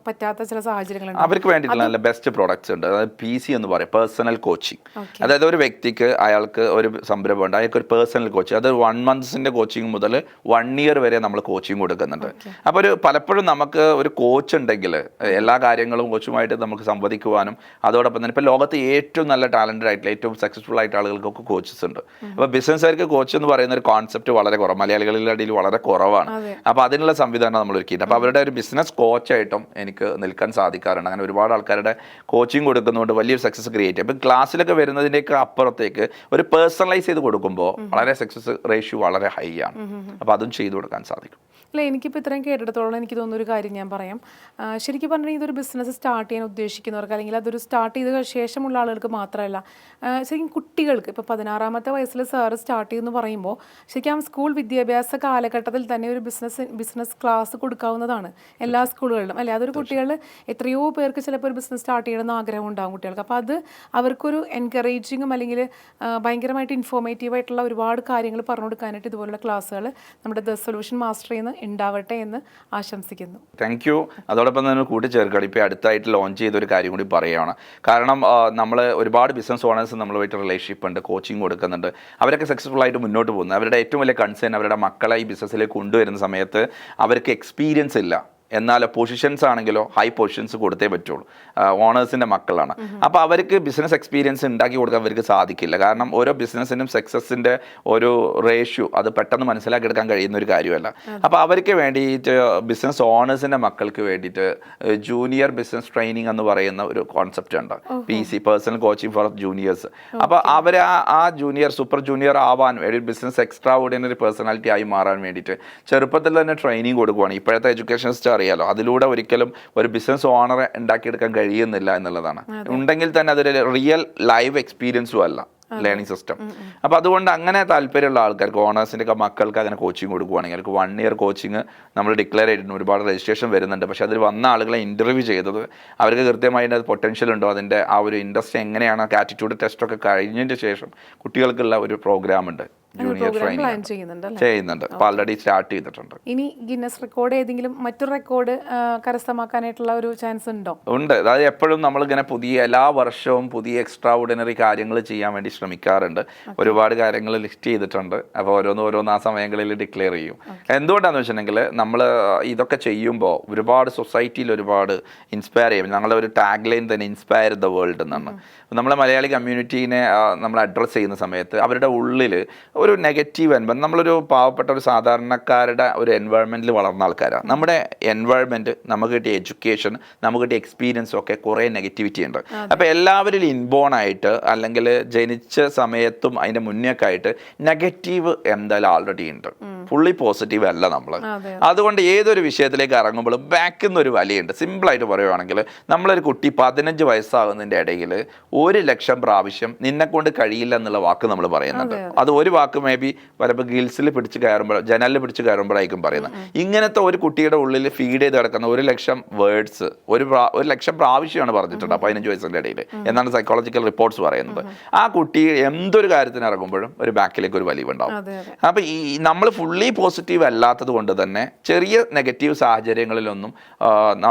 പറ്റാത്ത ചില സാഹചര്യങ്ങളുണ്ട്. അവർക്ക് വേണ്ടിയിട്ടുള്ള നല്ല ബെസ്റ്റ് പ്രോഡക്ട്സ് ഉണ്ട്. അതായത് PC എന്ന് പറയും, പേഴ്സണൽ കോച്ചിങ്. അതായത് ഒരു വ്യക്തിക്ക് അയാൾക്ക് ഒരു സംരംഭമുണ്ട്, അയാൾക്ക് ഒരു പേഴ്സണൽ കോച്ചിങ്, അത് 1 months കോച്ചിങ് മുതൽ 1 year വരെ നമ്മൾ കോച്ചിങ് കൊടുക്കുന്നുണ്ട്. അപ്പോൾ പലപ്പോഴും നമുക്ക് ഒരു കോച്ച് ഉണ്ടെങ്കിൽ എല്ലാ കാര്യങ്ങളും കോച്ചുമായിട്ട് നമുക്ക് സംവദിക്കുവാനും അതോടൊപ്പം തന്നെ ഇപ്പോൾ ലോകത്ത് ഏറ്റവും നല്ല ടാലന്റഡ് ആയിട്ടുള്ള ഏറ്റവും സക്സസ്ഫുൾ ആയിട്ട് ആളുകൾക്കൊക്കെ കോച്ചസ് ഉണ്ട്. അപ്പോൾ ബിസിനസ്സുകാർക്ക് കോച്ച് എന്ന് പറയുന്ന ഒരു കോൺസെപ്റ്റ് വളരെ കുറവ്, മലയാളികളുടെ ഇടയിൽ വളരെ കുറവാണ്. അപ്പോൾ അതിനുള്ള സംവിധാനം നമ്മൾ ഒരുക്കിയിട്ട് അപ്പോൾ അവരുടെ ഒരു ബിസിനസ് കോച്ചായിട്ടും എനിക്ക് നിൽക്കാൻ സാധിക്കാറുണ്ട്. അങ്ങനെ ഒരുപാട് ആൾക്കാരുടെ കോച്ചിങ് കൊടുക്കുന്നതുകൊണ്ട് വലിയൊരു സക്സസ് ക്രിയേറ്റ് ചെയ്യും. ഇപ്പം ക്ലാസ്സിലൊക്കെ വരുന്നതിൻ്റെയൊക്കെ അപ്പുറത്തേക്ക് ഒരു പേഴ്സണലൈസ് ചെയ്ത് കൊടുക്കുമ്പോൾ വളരെ സക്സസ് റേഷ്യോ വളരെ ഹൈ ആണ്. അപ്പോൾ അതും ചെയ്തു കൊടുക്കാൻ സാധിക്കും. അല്ല, എനിക്കിപ്പോൾ ഇത്രയും കേട്ടിടത്തോളം എനിക്ക് തോന്നുന്ന ഒരു കാര്യം ഞാൻ പറയാം. ശരിക്കും പറഞ്ഞാൽ ഇതൊരു ബിസിനസ് സ്റ്റാർട്ട് ചെയ്യാൻ ഉദ്ദേശിക്കുന്നവർക്ക് അല്ലെങ്കിൽ അതൊരു സ്റ്റാർട്ട് ചെയ്ത ശേഷമുള്ള ആളുകൾക്ക് മാത്രമല്ല, ശരിക്കും കുട്ടികൾക്ക് ഇപ്പോൾ 16-ാമത്തെ വയസ്സിൽ സാറ് സ്റ്റാർട്ട് ചെയ്യുമെന്ന് പറയുമ്പോൾ ശരിക്കും സ്കൂൾ വിദ്യാഭ്യാസ കാലഘട്ടത്തിൽ തന്നെ ഒരു ബിസിനസ് ക്ലാസ് കൊടുക്കാവുന്നതാണ് എല്ലാ സ്കൂളുകളിലും, അല്ലേ? അതൊരു കുട്ടികൾ എത്രയോ പേർക്ക് ചിലപ്പോൾ ഒരു ബിസിനസ് സ്റ്റാർട്ട് ചെയ്യണമെന്ന് ആഗ്രഹം ഉണ്ടാകും കുട്ടികൾക്ക്. അപ്പോൾ അത് അവർക്കൊരു എൻകറേജിങ്ങും അല്ലെങ്കിൽ ഭയങ്കരമായിട്ട് ഇൻഫോർമേറ്റീവ് ആയിട്ടുള്ള ഒരുപാട് കാര്യങ്ങൾ പറഞ്ഞു കൊടുക്കാനായിട്ട് ഇതുപോലുള്ള ക്ലാസ്സുകൾ നമ്മുടെ ദ സൊല്യൂഷൻ മാസ്റ്ററിൽ നിന്ന് ഉണ്ടാവട്ടെ എന്ന് ആശംസിക്കുന്നു. Thank you. അതോടൊപ്പം തന്നെ കൂട്ടിച്ചേർക്കണം, ഇപ്പോൾ അടുത്തായിട്ട് ലോഞ്ച് ചെയ്തൊരു കാര്യം കൂടി പറയുകയാണ്. കാരണം നമ്മൾ ഒരുപാട് ബിസിനസ് ഓണേഴ്സ് നമ്മളുമായിട്ട് റിലേഷൻഷിപ്പ് ഉണ്ട്, കോച്ചിങ് കൊടുക്കുന്നുണ്ട്. അവരൊക്കെ സക്സസ്ഫുൾ ആയിട്ട് മുന്നോട്ട് പോകുന്നു. അവരുടെ ഏറ്റവും വലിയ കൺസേൺ അവരുടെ മക്കളെ ഈ ബിസിനസ്സിലേക്ക് കൊണ്ടുവരുന്ന സമയത്ത് അവർക്ക് എക്സ്പീരിയൻസ് ഇല്ല, എന്നാൽ പൊസിഷൻസ് ആണെങ്കിലോ ഹൈ പൊസിഷൻസ് കൊടുത്തേ പറ്റുള്ളൂ. ഓണേഴ്സിൻ്റെ മക്കളാണ്. അപ്പോൾ അവർക്ക് ബിസിനസ് എക്സ്പീരിയൻസ് ഉണ്ടാക്കി കൊടുക്കാൻ അവർക്ക് സാധിക്കില്ല. കാരണം ഓരോ ബിസിനസ്സിനും സക്സസിൻ്റെ ഒരു റേഷ്യോ അത് പെട്ടെന്ന് മനസ്സിലാക്കിയെടുക്കാൻ കഴിയുന്ന ഒരു കാര്യമല്ല. അപ്പോൾ അവർക്ക് വേണ്ടിയിട്ട് ബിസിനസ് ഓണേഴ്സിൻ്റെ മക്കൾക്ക് വേണ്ടിയിട്ട് ജൂനിയർ ബിസിനസ് ട്രെയിനിങ് എന്ന് പറയുന്ന ഒരു കോൺസെപ്റ്റ് ഉണ്ട്, PC, personal coaching for juniors. അപ്പോൾ അവർ ആ ജൂനിയർ സൂപ്പർ ജൂനിയർ ആവാൻ ഒരു ബിസിനസ് എക്സ്ട്രാ ഓർഡിനറി പേഴ്സണാലിറ്റി ആയി മാറാൻ വേണ്ടിയിട്ട് ചെറുപ്പത്തിൽ തന്നെ ട്രെയിനിങ് കൊടുക്കുകയാണ്. ഇപ്പോഴത്തെ എഡ്യൂക്കേഷൻ സിസ്റ്റം അറിയാലോ, അതിലൂടെ ഒരിക്കലും ഒരു ബിസിനസ് ഓണറെ ഉണ്ടാക്കിയെടുക്കാൻ കഴിയുന്നില്ല എന്നുള്ളതാണ്. ഉണ്ടെങ്കിൽ തന്നെ അതൊരു റിയൽ ലൈവ് എക്സ്പീരിയൻസും അല്ല ലേണിംഗ് സിസ്റ്റം. അപ്പോൾ അതുകൊണ്ട് അങ്ങനെ താല്പര്യമുള്ള ആൾക്കാർക്ക് ഓണേഴ്സിൻ്റെ ഒക്കെ മക്കൾക്ക് അങ്ങനെ കോച്ചിങ് കൊടുക്കുകയാണെങ്കിൽ അവർക്ക് 1 year കോച്ചിങ് നമ്മൾ ഡിക്ലെയർ ചെയ്തിട്ടുണ്ട്. ഒരുപാട് രജിസ്ട്രേഷൻ വരുന്നുണ്ട്. പക്ഷേ അതിൽ വന്ന ആളുകളെ ഇൻ്റർവ്യൂ ചെയ്തത് അവർക്ക് കൃത്യമായിട്ട് അത് പൊട്ടൻഷ്യൽ ഉണ്ടോ, അതിൻ്റെ ആ ഒരു ഇൻട്രസ്റ്റ് എങ്ങനെയാണ്, ആറ്റിറ്റ്യൂഡ് ടെസ്റ്റൊക്കെ കഴിഞ്ഞതിന് ശേഷം കുട്ടികൾക്കുള്ള ഒരു പ്രോഗ്രാം ഉണ്ട്, ജൂനിയർ ട്രെയിനിങ് ചെയ്യുന്നുണ്ട്. അപ്പോൾ ഓൾറെഡി സ്റ്റാർട്ട് ചെയ്തിട്ടുണ്ട്. ഇനി ഗിന്നസ് റെക്കോർഡ് ഏതെങ്കിലും മറ്റൊരു റെക്കോർഡ് കരസ്ഥമാക്കാനായിട്ടുള്ള ഒരു ചാൻസ് ഉണ്ടോ? ഉണ്ട്. അതായത് എപ്പോഴും നമ്മളിങ്ങനെ എല്ലാ വർഷവും പുതിയ എക്സ്ട്രാ ഓർഡിനറി കാര്യങ്ങൾ ചെയ്യാൻ വേണ്ടി ശ്രമിക്കാറുണ്ട്. ഒരുപാട് കാര്യങ്ങൾ ലിസ്റ്റ് ചെയ്തിട്ടുണ്ട്. അപ്പോൾ ഓരോന്ന് ആ സമയങ്ങളിൽ ഡിക്ലെയർ ചെയ്യും. എന്തുകൊണ്ടാണെന്ന് വെച്ചിട്ടുണ്ടെങ്കിൽ നമ്മൾ ഇതൊക്കെ ചെയ്യുമ്പോൾ ഒരുപാട് സൊസൈറ്റിയിൽ ഒരുപാട് ഇൻസ്പയർ ചെയ്യും. ഞങ്ങളുടെ ഒരു ടാഗ് ലൈൻ തന്നെ ഇൻസ്പയർ ദ വേൾഡ് എന്നാണ്. നമ്മളെ മലയാളി കമ്മ്യൂണിറ്റീനെ നമ്മൾ അഡ്രസ്സ് ചെയ്യുന്ന സമയത്ത് അവരുടെ ഉള്ളിൽ ഒരു നെഗറ്റീവ് എൻവയൺമെൻറ്റ്, നമ്മളൊരു പാവപ്പെട്ട ഒരു സാധാരണക്കാരുടെ ഒരു എൻവയൺമെൻറ്റിൽ വളർന്ന ആൾക്കാരാണ്. നമ്മുടെ എൻവയൺമെൻറ്റ്, നമുക്ക് കിട്ടിയ എഡ്യൂക്കേഷൻ, നമുക്ക് കിട്ടിയ എക്സ്പീരിയൻസും ഒക്കെ കുറേ നെഗറ്റിവിറ്റി ഉണ്ട്. അപ്പോൾ എല്ലാവരിലും ഇൻബോൺ ആയിട്ട് അല്ലെങ്കിൽ ജനിച്ച സമയത്തും അതിൻ്റെ മുന്നേയൊക്കെ ആയിട്ട് നെഗറ്റീവ് എന്തായാലും ആൾറെഡി ഉണ്ട്. ഫുള്ളി പോസിറ്റീവ് അല്ല നമ്മൾ. അതുകൊണ്ട് ഏതൊരു വിഷയത്തിലേക്ക് ഇറങ്ങുമ്പോഴും ബാക്കിൽ നിന്നൊരു വലിയുണ്ട്. സിമ്പിളായിട്ട് പറയുവാണെങ്കിൽ നമ്മളൊരു കുട്ടി 15 വയസ്സാകുന്നതിൻ്റെ ഇടയിൽ 1,00,000 പ്രാവശ്യം നിന്നെ കൊണ്ട് കഴിയില്ല എന്നുള്ള വാക്ക് നമ്മൾ പറയുന്നുണ്ട്. അത് ഒരു വാക്ക് മേ ബി പലപ്പോൾ ഗിൽസിൽ പിടിച്ച് കയറുമ്പോൾ, ജനലിൽ പിടിച്ച് കയറുമ്പോഴായിരിക്കും പറയുന്നത്. ഇങ്ങനത്തെ ഒരു കുട്ടിയുടെ ഉള്ളിൽ ഫീഡ് ചെയ്ത് കിടക്കുന്ന 1,00,000 വേർഡ്സ് 1,00,000 പ്രാവശ്യമാണ് പറഞ്ഞിട്ടുണ്ട് 15 വയസ്സിൻ്റെ ഇടയിൽ എന്നാണ് സൈക്കോളജിക്കൽ റിപ്പോർട്ട്സ് പറയുന്നത്. ആ കുട്ടി എന്തൊരു കാര്യത്തിന് ഇറങ്ങുമ്പോഴും ഒരു ബാക്കിലേക്ക് ഒരു വലിവുണ്ടാവും. അപ്പോൾ ഈ നമ്മൾ ഫുള്ളി പോസിറ്റീവ് അല്ലാത്തത് കൊണ്ട് തന്നെ ചെറിയ നെഗറ്റീവ് സാഹചര്യങ്ങളിലൊന്നും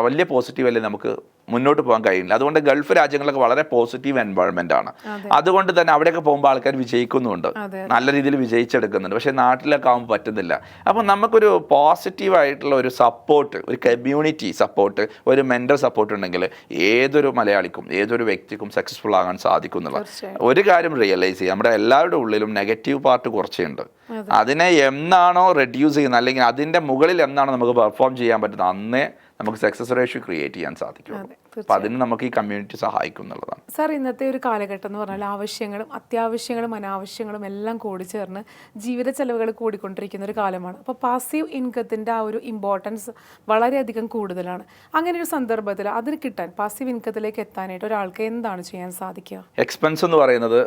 വലിയ പോസിറ്റീവ് അല്ലേ നമുക്ക് മുന്നോട്ട് പോകാൻ കഴിയില്ല. അതുകൊണ്ട് ഗൾഫ് രാജ്യങ്ങളൊക്കെ വളരെ പോസിറ്റീവ് എൻവയൺമെന്റ് ആണ്. അതുകൊണ്ട് തന്നെ അവിടെയൊക്കെ പോകുമ്പോൾ ആൾക്കാർ വിജയിക്കുന്നുണ്ട്, നല്ല രീതിയിൽ വിജയിച്ചെടുക്കുന്നുണ്ട്. പക്ഷേ നാട്ടിലൊക്കെ ആകുമ്പോൾ പറ്റുന്നില്ല. അപ്പോൾ നമുക്കൊരു പോസിറ്റീവ് ആയിട്ടുള്ള ഒരു സപ്പോർട്ട്, ഒരു കമ്മ്യൂണിറ്റി സപ്പോർട്ട്, ഒരു മെന്റൽ സപ്പോർട്ട് ഉണ്ടെങ്കിൽ ഏതൊരു മലയാളിക്കും ഏതൊരു വ്യക്തിക്കും സക്സസ്ഫുൾ ആകാൻ സാധിക്കും എന്നുള്ള ഒരു കാര്യം റിയലൈസ് ചെയ്യുക. നമ്മുടെ എല്ലാവരുടെ ഉള്ളിലും നെഗറ്റീവ് പാർട്ട് കുറച്ചേ ഉണ്ട്. അതിനെ എന്നാണോ റെഡ്യൂസ് ചെയ്യുന്നത് അല്ലെങ്കിൽ അതിൻ്റെ മുകളിൽ എന്നാണോ നമുക്ക് പെർഫോം ചെയ്യാൻ പറ്റുന്നത് അന്നേ നമുക്ക് സക്സസ് റേഷ്യോ ക്രിയേറ്റ് ചെയ്യാൻ സാധിക്കും. അപ്പോൾ അതിന് നമുക്ക് ഈ കമ്മ്യൂണിറ്റി സഹായിക്കും എന്നുള്ളതാണ്. സാർ, ഇന്നത്തെ ഒരു കാലഘട്ടം എന്ന് പറഞ്ഞാൽ ആവശ്യങ്ങളും അത്യാവശ്യങ്ങളും അനാവശ്യങ്ങളും എല്ലാം കൂടി ചേർന്ന് ജീവിത ചെലവുകൾ കൂടിക്കൊണ്ടിരിക്കുന്ന ഒരു കാലമാണ്. അപ്പോൾ പാസീവ് ഇൻകത്തിൻ്റെ ആ ഒരു ഇമ്പോർട്ടൻസ് വളരെയധികം കൂടുതലാണ്. അങ്ങനെ ഒരു സന്ദർഭത്തിൽ അതിന് കിട്ടാൻ, പാസീവ് ഇൻകത്തിലേക്ക് എത്താനായിട്ട് ഒരാൾക്ക് എന്താണ് ചെയ്യാൻ സാധിക്കുക? എക്സ്പെൻസ് എന്ന് പറയുന്നത്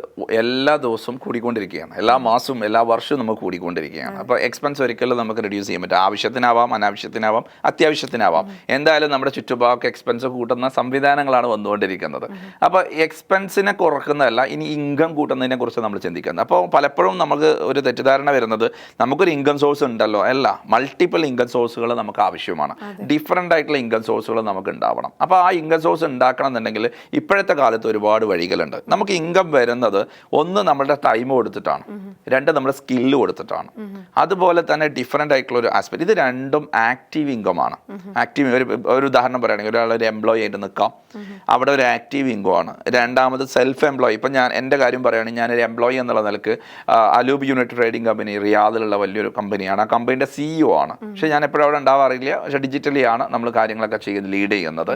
എല്ലാ ദിവസവും കൂടിക്കൊണ്ടിരിക്കുകയാണ്, എല്ലാ മാസവും എല്ലാ വർഷവും നമുക്ക് കൂടിക്കൊണ്ടിരിക്കുകയാണ്. അപ്പോൾ എക്സ്പെൻസ് ഒരിക്കലും നമുക്ക് റെഡ്യൂസ് ചെയ്യാൻ പറ്റും. ആവശ്യത്തിനാവാം, അനാവശ്യത്തിനാവാം, അത്യാവശ്യത്തിനാവാം. എന്തായാലും നമ്മുടെ ചുറ്റുപാടൊക്കെ എക്സ്പെൻസ് കൂട്ടുന്ന സംവിധാനങ്ങളാണ് വന്നുകൊണ്ടിരിക്കുന്നത്. അപ്പോൾ എക്സ്പെൻസിനെ കുറക്കുന്നതല്ല, ഇനി ഇൻകം കൂട്ടുന്നതിനെ കുറിച്ച് നമ്മൾ ചിന്തിക്കുന്നത്. അപ്പോൾ പലപ്പോഴും നമുക്ക് ഒരു തെറ്റിദ്ധാരണ വരുന്നത് നമുക്കൊരു ഇൻകം സോഴ്സ് ഉണ്ടല്ലോ, അല്ല, മൾട്ടിപ്പിൾ ഇൻകം സോഴ്സുകൾ നമുക്ക് ആവശ്യമാണ്. ഡിഫറെൻ്റ് ആയിട്ടുള്ള ഇൻകം സോഴ്സുകൾ നമുക്ക് ഉണ്ടാവണം. അപ്പോൾ ആ ഇൻകം സോഴ്സ് ഉണ്ടാക്കണം എന്നുണ്ടെങ്കിൽ ഇപ്പോഴത്തെ കാലത്ത് ഒരുപാട് വഴികളുണ്ട്. നമുക്ക് ഇൻകം വരുന്നത് ഒന്ന് നമ്മുടെ ടൈം കൊടുത്തിട്ടാണ്, രണ്ട് നമ്മുടെ സ്കില്ല് കൊടുത്തിട്ടാണ്. അതുപോലെ തന്നെ ഡിഫറെൻ്റ് ആയിട്ടുള്ള ഒരു ആസ്പെക്ട്. ഇത് രണ്ടും ആക്റ്റീവ് ഇൻകം ആണ്. ആക്റ്റീവ് ഒരു ഉദാഹരണം പറയുകയാണെങ്കിൽ ഒരാളൊരു എംപ്ലോയി ആയിട്ട് നിൽക്കാം, അവിടെ ഒരു ആക്റ്റീവ് ഇൻകം ആണ്. രണ്ടാമത് സെൽഫ് എംപ്ലോയി. ഇപ്പം ഞാൻ എൻ്റെ കാര്യം പറയുകയാണെങ്കിൽ ഞാനൊരു എംപ്ലോയി എന്നുള്ള നിലക്ക് അലൂബ് യൂണിറ്റ് ട്രേഡിംഗ് കമ്പനി റിയാദിലുള്ള വലിയൊരു കമ്പനിയാണ്. ആ കമ്പനിയുടെ CEO ആണ്. പക്ഷേ ഞാൻ എപ്പോഴും അവിടെ ഉണ്ടാവാറില്ല. പക്ഷേ ഡിജിറ്റലി ആണ് നമ്മൾ കാര്യങ്ങളൊക്കെ ചെയ്ത് ലീഡ് ചെയ്യുന്നത്,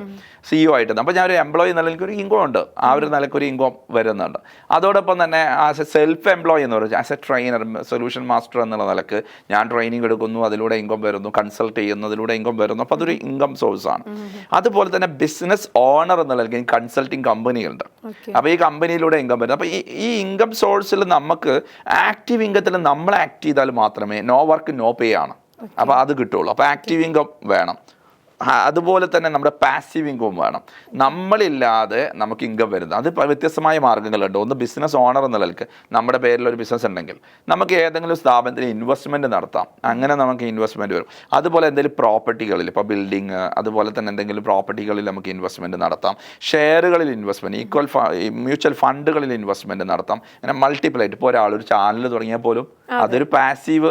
CEO ആയിട്ട്. അപ്പോൾ ഞാനൊരു എംപ്ലോയി എന്നുള്ള എനിക്കൊരു ഇൻകം ഉണ്ട്, ആ ഒരു നിലക്കൊരു ഇൻകം വരുന്നുണ്ട്. അതോടൊപ്പം തന്നെ ആസ് എ സെൽഫ് എംപ്ലോയി എന്ന് പറയുന്നത് as a trainer, solution master എന്നുള്ള നിലക്ക് ഞാൻ ട്രെയിനിങ് എടുക്കുന്നു, അതിലൂടെ ഇൻകം വരുന്നു, കൺസൾട്ട് ചെയ്യുന്നു, അതിലൂടെ ഇൻകം വരുന്നു. അപ്പോൾ അതൊരു ഇൻകം സോഴ്സ് ആണ്. അതുപോലെ തന്നെ ബിസിനസ് ഓണർ എന്നുള്ള കൺസൾട്ടിങ് കമ്പനികളുണ്ട്. അപ്പോൾ ഈ കമ്പനിയിലൂടെ ഇൻകം വരുന്നത്. അപ്പോൾ ഈ ഇൻകം സോഴ്സിൽ നമുക്ക് ആക്റ്റീവ് ഇൻകത്തിൽ നമ്മൾ ആക്ട് ചെയ്താൽ മാത്രമേ നോ വർക്ക് നോ പേ ആണ്. അപ്പോൾ അത് കിട്ടുള്ളൂ. അപ്പോൾ ആക്റ്റീവ് ഇൻകം വേണം. അതുപോലെ തന്നെ നമ്മുടെ പാസീവ് ഇൻകം വേണം. നമ്മളില്ലാതെ നമുക്ക് ഇൻകം വരുന്നത് അത് വ്യത്യസ്തമായ മാർഗ്ഗങ്ങളുണ്ട്. ഒന്ന് ബിസിനസ് ഓണർ എന്ന നിലയ്ക്ക് നമ്മുടെ പേരിൽ ഒരു ബിസിനസ് ഉണ്ടെങ്കിൽ നമുക്ക് ഏതെങ്കിലും സ്ഥാപനത്തിൽ ഇൻവെസ്റ്റ്മെൻറ്റ് നടത്താം, അങ്ങനെ നമുക്ക് ഇൻവെസ്റ്റ്മെൻറ്റ് വരും. അതുപോലെ എന്തെങ്കിലും പ്രോപ്പർട്ടികളിൽ, ഇപ്പോൾ ബിൽഡിങ്, അതുപോലെ തന്നെ എന്തെങ്കിലും പ്രോപ്പർട്ടികളിൽ നമുക്ക് ഇൻവെസ്റ്റ്മെൻറ്റ് നടത്താം. ഷെയറുകളിൽ ഇൻവെസ്റ്റ്മെൻറ്റ്, മ്യൂച്വൽ ഫണ്ടുകളിൽ ഇൻവെസ്റ്റ്മെൻറ്റ് നടത്താം. അങ്ങനെ മൾട്ടിപ്പിൾ ആയിട്ട്. ഇപ്പോൾ ഒരാളൊരു ചാനൽ തുടങ്ങിയാൽ പോലും അതൊരു പാസീവ്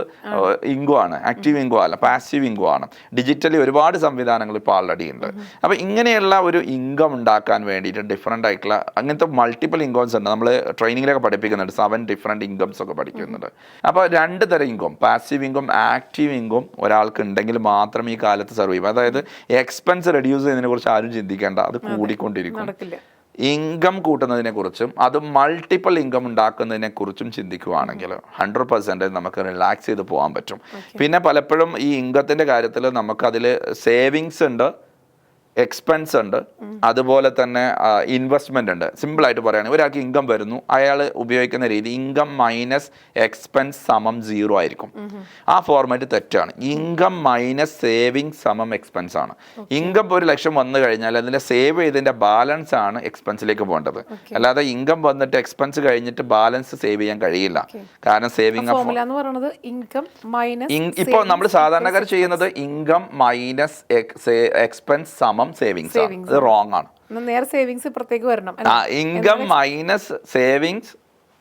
ഇൻകം ആണ്, ആക്റ്റീവ് ഇൻകം അല്ല, പാസീവ് ഇൻകം ആണ്. ഡിജിറ്റലി ഒരുപാട് സംവിധാനങ്ങൾ ഇപ്പോൾ ആൾറെഡി ഉണ്ട്. അപ്പോൾ ഇങ്ങനെയുള്ള ഒരു ഇൻകം ഉണ്ടാക്കാൻ വേണ്ടിയിട്ട് ഡിഫറെൻ്റ് ആയിട്ടുള്ള അങ്ങനത്തെ മൾട്ടിപ്പിൾ ഇൻകംസ് ഉണ്ട്. നമ്മൾ ട്രെയിനിങ്ങിലൊക്കെ പഠിപ്പിക്കുന്നുണ്ട്, 7 ഡിഫറെൻറ്റ് ഇൻകംസ് ഒക്കെ പഠിക്കുന്നുണ്ട്. അപ്പോൾ 2 തരം income, passive income, active income ഒരാൾക്ക് ഉണ്ടെങ്കിൽ മാത്രമേ ഈ കാലത്ത് സർവൈവ് ചെയ്യും. അതായത് എക്സ്പെൻസ് റെഡ്യൂസ് ചെയ്യുന്നതിനെ കുറിച്ച് ആരും ചിന്തിക്കേണ്ട, അത് കൂടിക്കൊണ്ടിരിക്കും. ഇൻകം കൂട്ടുന്നതിനെക്കുറിച്ചും അത് മൾട്ടിപ്പിൾ ഇൻകം ഉണ്ടാക്കുന്നതിനെക്കുറിച്ചും ചിന്തിക്കുകയാണെങ്കിൽ 100% നമുക്ക് റിലാക്സ് ചെയ്ത് പോകാൻ പറ്റും. പിന്നെ പലപ്പോഴും ഈ ഇൻകത്തിൻ്റെ കാര്യത്തിൽ നമുക്കതിൽ സേവിങ്സ് ഉണ്ട്, എക്സ്പെൻസ് ഉണ്ട്, അതുപോലെ തന്നെ ഇൻവെസ്റ്റ്മെൻ്റ് ഉണ്ട്. സിമ്പിളായിട്ട് പറയുകയാണെങ്കിൽ ഒരാൾക്ക് ഇൻകം വരുന്നു, അയാൾ ഉപയോഗിക്കുന്ന രീതി ഇൻകം മൈനസ് എക്സ്പെൻസ് സമം 0 ആയിരിക്കും. ആ ഫോർമാറ്റ് തെറ്റാണ്. ഇൻകം മൈനസ് സേവിങ് സമം എക്സ്പെൻസ് ആണ്. ഇൻകം 1 ലക്ഷം വന്നു കഴിഞ്ഞാൽ അതിൻ്റെ സേവ് ചെയ്തതിൻ്റെ ബാലൻസ് ആണ് എക്സ്പെൻസിലേക്ക് പോകേണ്ടത്. അല്ലാതെ ഇൻകം വന്നിട്ട് എക്സ്പെൻസ് കഴിഞ്ഞിട്ട് ബാലൻസ് സേവ് ചെയ്യാൻ കഴിയില്ല. കാരണം സേവിങ് ഇപ്പോൾ നമ്മൾ സാധാരണക്കാർ ചെയ്യുന്നത് ഇൻകം മൈനസ് എക്സ്പെൻസ് സമം സേവിങ്സ് ആണ്. ഇത് റോങ് ആണ്. നേരെ സേവിങ്സ് ഇപ്പുറത്തേക്ക് വരണം. ഇൻകം മൈനസ് സേവിങ്സ്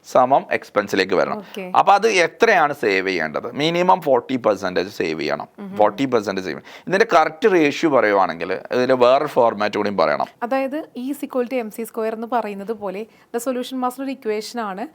സമം എക്സ്പെൻസിലേക്ക് വരണം. അപ്പൊ അത് എത്രയാണ് സേവ് ചെയ്യേണ്ടത്? മിനിമം 40% സേവ് ചെയ്യണം. 40% സേവ്. ഇതിന്റെ കറക്റ്റ് റേഷ്യോ പറയുവാണെങ്കിൽ ഇതിന്റെ വേറൊരു ഫോർമാറ്റ് കൂടി പറയണം. അതായത് E=MC² എന്ന് പറയുന്നത് പോലെ ദ സൊല്യൂഷൻ മാസ്റ്റർ ഒരു ഇക്വേഷൻ ആണ്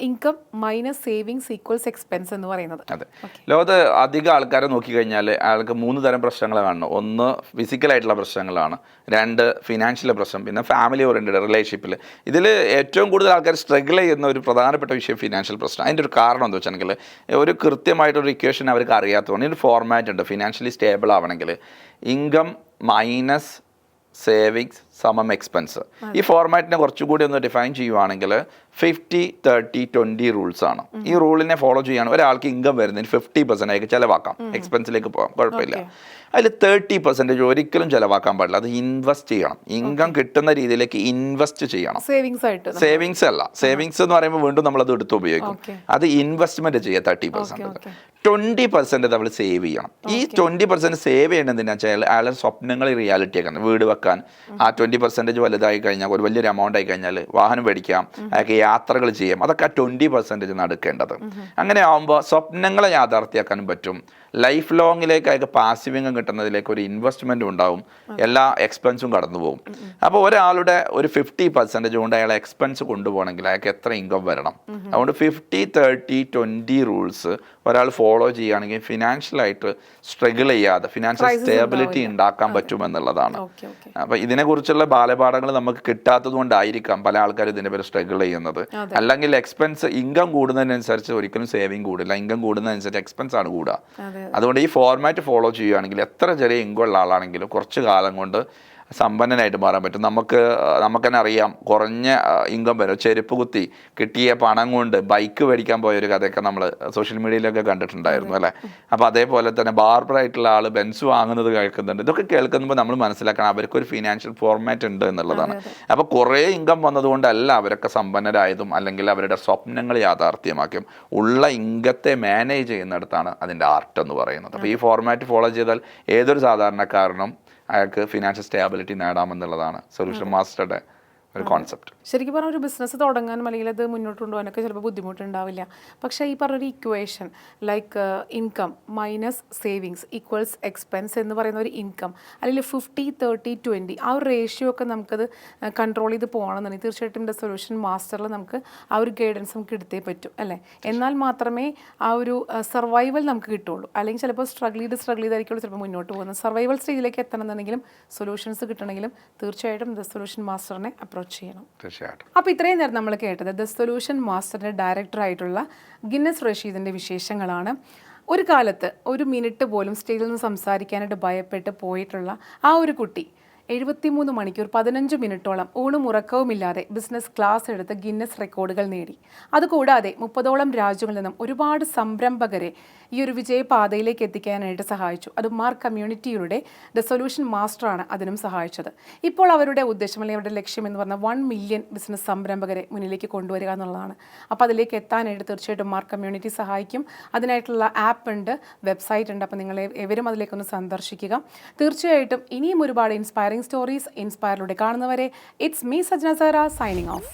income minus savings equals expense എന്ന് പറയുന്നത്. അതെ. ലോകത്ത് അധികം ആൾക്കാരെ നോക്കിക്കഴിഞ്ഞാൽ അയാൾക്ക് 3 തരം പ്രശ്നങ്ങൾ കാണുന്നു. ഒന്ന് ഫിസിക്കലായിട്ടുള്ള പ്രശ്നങ്ങളാണ്, 2 ഫിനാൻഷ്യൽ പ്രശ്നം, പിന്നെ ഫാമിലി ഓറിയൻറ്റഡ് റിലേഷൻഷിപ്പിൽ. ഇതിൽ ഏറ്റവും കൂടുതൽ ആൾക്കാർ സ്ട്രഗിൾ ചെയ്യുന്ന ഒരു പ്രധാനപ്പെട്ട വിഷയം ഫിനാൻഷ്യൽ പ്രശ്നം. അതിൻ്റെ ഒരു കാരണം എന്താ വെച്ചിട്ടുണ്ടെങ്കിൽ ഒരു കൃത്യമായിട്ടൊരു ഇക്വേഷൻ അവർക്ക് അറിയാത്തതുകൊണ്ട് ഒരു ഫോർമാറ്റ് ഉണ്ട്. ഫിനാൻഷ്യലി സ്റ്റേബിൾ ആവണമെങ്കിൽ ഇൻകം മൈനസ് സേവിങ്സ് സമം എക്സ്പെൻസ്. ഈ ഫോർമാറ്റിനെ കുറച്ചുകൂടി ഒന്ന് ഡിഫൈൻ ചെയ്യുവാണെങ്കിൽ 50-30-20 റൂൾസ് ആണ്. ഈ റൂളിനെ ഫോളോ ചെയ്യാണ് ഒരാൾക്ക് ഇൻകം വരുന്നതിന് 50% ആയിട്ട് ചിലവാക്കാം, എക്സ്പെൻസിലേക്ക് പോകാം, കുഴപ്പമില്ല. അതിൽ 30% ഒരിക്കലും ചിലവാക്കാൻ പാടില്ല, അത് ഇൻവെസ്റ്റ് ചെയ്യണം. ഇൻകം കിട്ടുന്ന രീതിയിലേക്ക് ഇൻവെസ്റ്റ് ചെയ്യണം. സേവിങ്സ് അല്ല. സേവിങ്സ് എന്ന് പറയുമ്പോൾ വീണ്ടും നമ്മളത് എടുത്ത് ഉപയോഗിക്കും. അത് ഇൻവെസ്റ്റ്മെന്റ് ചെയ്യുക 30%. 20% നമ്മൾ സേവ് ചെയ്യണം. ഈ 20% സേവ് ചെയ്യണമെന്ന് വെച്ചാൽ അയാളുടെ സ്വപ്നങ്ങൾ റിയാലിറ്റി ആക്കണം. വീട് വെക്കാൻ ആ 20% വലുതായി കഴിഞ്ഞാൽ, ഒരു വലിയൊരു എമൗണ്ട് ആയി കഴിഞ്ഞാൽ വാഹനം മേടിക്കാം, അയാൾക്ക് യാത്രകൾ ചെയ്യാം. അതൊക്കെ 20% നടക്കേണ്ടത്. അങ്ങനെ ആകുമ്പോൾ സ്വപ്നങ്ങളെ യാഥാർത്ഥ്യമാക്കാനും പറ്റും. ലൈഫ് ലോങ്ങിലേക്ക് അയാൾക്ക് പാസീവ് ഇൻകം കിട്ടുന്നതിലേക്ക് ഒരു ഇൻവെസ്റ്റ്മെൻറ്റും ഉണ്ടാവും, എല്ലാ എക്സ്പെൻസും കടന്നു പോകും. അപ്പോൾ ഒരാളുടെ ഒരു 50% കൊണ്ട് അയാളെ എക്സ്പെൻസ് കൊണ്ടുപോകണമെങ്കിൽ അയാൾക്ക് എത്ര ഇൻകം വരണം? അതുകൊണ്ട് 50-30-20 റൂൾസ് ഒരാൾ ഫോളോ ചെയ്യുകയാണെങ്കിൽ ഫിനാൻഷ്യലായിട്ട് സ്ട്രഗിൾ ചെയ്യാതെ ഫിനാൻഷ്യൽ സ്റ്റേബിലിറ്റി ഉണ്ടാക്കാൻ പറ്റുമെന്നുള്ളതാണ്. അപ്പോൾ ഇതിനെക്കുറിച്ചുള്ള ബാലപാഠങ്ങൾ നമുക്ക് കിട്ടാത്തത് കൊണ്ടായിരിക്കാം പല ആൾക്കാരും ഇതിൻ്റെ പേര് സ്ട്രഗിൾ ചെയ്യുന്നത്. അല്ലെങ്കിൽ എക്സ്പെൻസ് ഇൻകം കൂടുന്നതിനനുസരിച്ച് ഒരിക്കലും സേവിങ് കൂടില്ല, ഇൻകം കൂടുന്നതനുസരിച്ച് എക്സ്പെൻസ് ആണ് കൂടുക. അതുകൊണ്ട് ഈ ഫോർമാറ്റ് ഫോളോ ചെയ്യുകയാണെങ്കിൽ എത്ര ചെറിയ ഇൻകം ഉള്ള ആളാണെങ്കിലും കുറച്ച് കാലം കൊണ്ട് സമ്പന്നനായിട്ട് മാറാൻ പറ്റും. നമുക്ക് തന്നെ അറിയാം, കുറഞ്ഞ ഇൻകം വരും, ചെരുപ്പ് കുത്തി കിട്ടിയ പണം കൊണ്ട് ബൈക്ക് മേടിക്കാൻ പോയ ഒരു കഥയൊക്കെ നമ്മൾ സോഷ്യൽ മീഡിയയിലൊക്കെ കണ്ടിട്ടുണ്ടായിരുന്നു അല്ലേ. അപ്പോൾ അതേപോലെ തന്നെ ബാർബറായിട്ടുള്ള ആൾ ബെൻസ് വാങ്ങുന്നത് കേൾക്കുന്നുണ്ട്. ഇതൊക്കെ കേൾക്കുമ്പോൾ നമ്മൾ മനസ്സിലാക്കണം അവർക്കൊരു ഫിനാൻഷ്യൽ ഫോർമാറ്റ് ഉണ്ട് എന്നുള്ളതാണ്. അപ്പോൾ കുറേ ഇൻകം വന്നതുകൊണ്ടല്ല അവരൊക്കെ സമ്പന്നരായതും അല്ലെങ്കിൽ അവരുടെ സ്വപ്നങ്ങൾ യാഥാർത്ഥ്യമാക്കിയും. ഉള്ള ഇൻകത്തെ മാനേജ് ചെയ്യുന്നിടത്താണ് അതിൻ്റെ ആർട്ട് എന്ന് പറയുന്നത്. അപ്പോൾ ഈ ഫോർമാറ്റ് ഫോളോ ചെയ്താൽ ഏതൊരു സാധാരണക്കാരനും അയാൾക്ക് ഫിനാൻഷ്യൽ സ്റ്റേബിലിറ്റി നേടാമെന്നുള്ളതാണ് സൊല്യൂഷൻ മാസ്റ്ററുടെ ഒരു കോൺസെപ്റ്റ്. ശരിക്കും പറഞ്ഞാൽ ഒരു ബിസിനസ് തുടങ്ങാനും അല്ലെങ്കിൽ അത് മുന്നോട്ട് കൊണ്ടുപോകാനൊക്കെ ചിലപ്പോൾ ബുദ്ധിമുട്ടുണ്ടാവില്ല. പക്ഷേ ഈ പറഞ്ഞൊരു equation like income minus savings equals expense എന്ന് പറയുന്ന ഒരു ഇൻകം അല്ലെങ്കിൽ 50-30-20 ആ ഒരു റേഷ്യോ ഒക്കെ നമുക്കത് കൺട്രോൾ ചെയ്ത് പോകണമെന്നുണ്ടെങ്കിൽ തീർച്ചയായിട്ടും ദ സൊല്യൂഷൻ മാസ്റ്ററിൽ നമുക്ക് ആ ഒരു ഗൈഡൻസ് നമുക്ക് എടുത്തേ പറ്റും അല്ലേ. എന്നാൽ മാത്രമേ ആ ഒരു സർവൈവൽ നമുക്ക് കിട്ടുള്ളൂ. അല്ലെങ്കിൽ ചിലപ്പോൾ സ്ട്രഗിൾ ചെയ്തായിരിക്കുള്ളൂ ചിലപ്പോൾ മുന്നോട്ട് പോകുന്നത്. സർവൈവൽ സ്റ്റേജിലേക്ക് എത്തണമെന്നുണ്ടെങ്കിലും സൊല്യൂഷൻസ് കിട്ടണമെങ്കിലും തീർച്ചയായിട്ടും ദ സൊല്യൂഷൻ മാസ്റ്ററിനെ അപ്രോച്ച് ചെയ്യണം. അപ്പോൾ ഇത്രയും നേരം നമ്മൾ കേട്ടത് ദ സൊല്യൂഷൻ മാസ്റ്ററിൻ്റെ ഡയറക്ടറായിട്ടുള്ള ഗിന്നസ് റഷീദിൻ്റെ വിശേഷങ്ങളാണ്. ഒരു കാലത്ത് ഒരു മിനിറ്റ് പോലും സ്റ്റേജിൽ നിന്ന് സംസാരിക്കാനായിട്ട് ഭയപ്പെട്ട് പോയിട്ടുള്ള ആ ഒരു കുട്ടി 73 മണിക്കൂർ 15 മിനിറ്റോളം ഊണും ഉറക്കവുമില്ലാതെ ബിസിനസ് ക്ലാസ് എടുത്ത് ഗിന്നസ് റെക്കോർഡുകൾ നേടി. അതുകൂടാതെ 30ഓളം രാജ്യങ്ങളിൽ നിന്നും ഒരുപാട് സംരംഭകരെ ഈ ഒരു വിജയപാതയിലേക്ക് എത്തിക്കാനായിട്ട് സഹായിച്ചു. അത് മാർക്ക് കമ്മ്യൂണിറ്റിയുടെ ദ സൊല്യൂഷൻ മാസ്റ്ററാണ് അതിനും സഹായിച്ചത്. ഇപ്പോൾ അവരുടെ ഉദ്ദേശം അല്ലെങ്കിൽ അവരുടെ ലക്ഷ്യം എന്ന് പറഞ്ഞാൽ 1 മില്യൺ ബിസിനസ് സംരംഭകരെ മുന്നിലേക്ക് കൊണ്ടുവരിക എന്നുള്ളതാണ്. അപ്പോൾ അതിലേക്ക് എത്താനായിട്ട് തീർച്ചയായിട്ടും മാർക്ക് കമ്മ്യൂണിറ്റി സഹായിക്കും. അതിനായിട്ടുള്ള ആപ്പ് ഉണ്ട്, വെബ്സൈറ്റ് ഉണ്ട്. അപ്പോൾ നിങ്ങൾ എവരും അതിലേക്കൊന്ന് സന്ദർശിക്കുക. തീർച്ചയായിട്ടും ഇനിയും ഒരുപാട് ഇൻസ്പയറിംഗ് സ്റ്റോറീസ് ഇൻസ്പയറിലൂടെ കാണുന്നവരെ it's me Sajna Sara signing of.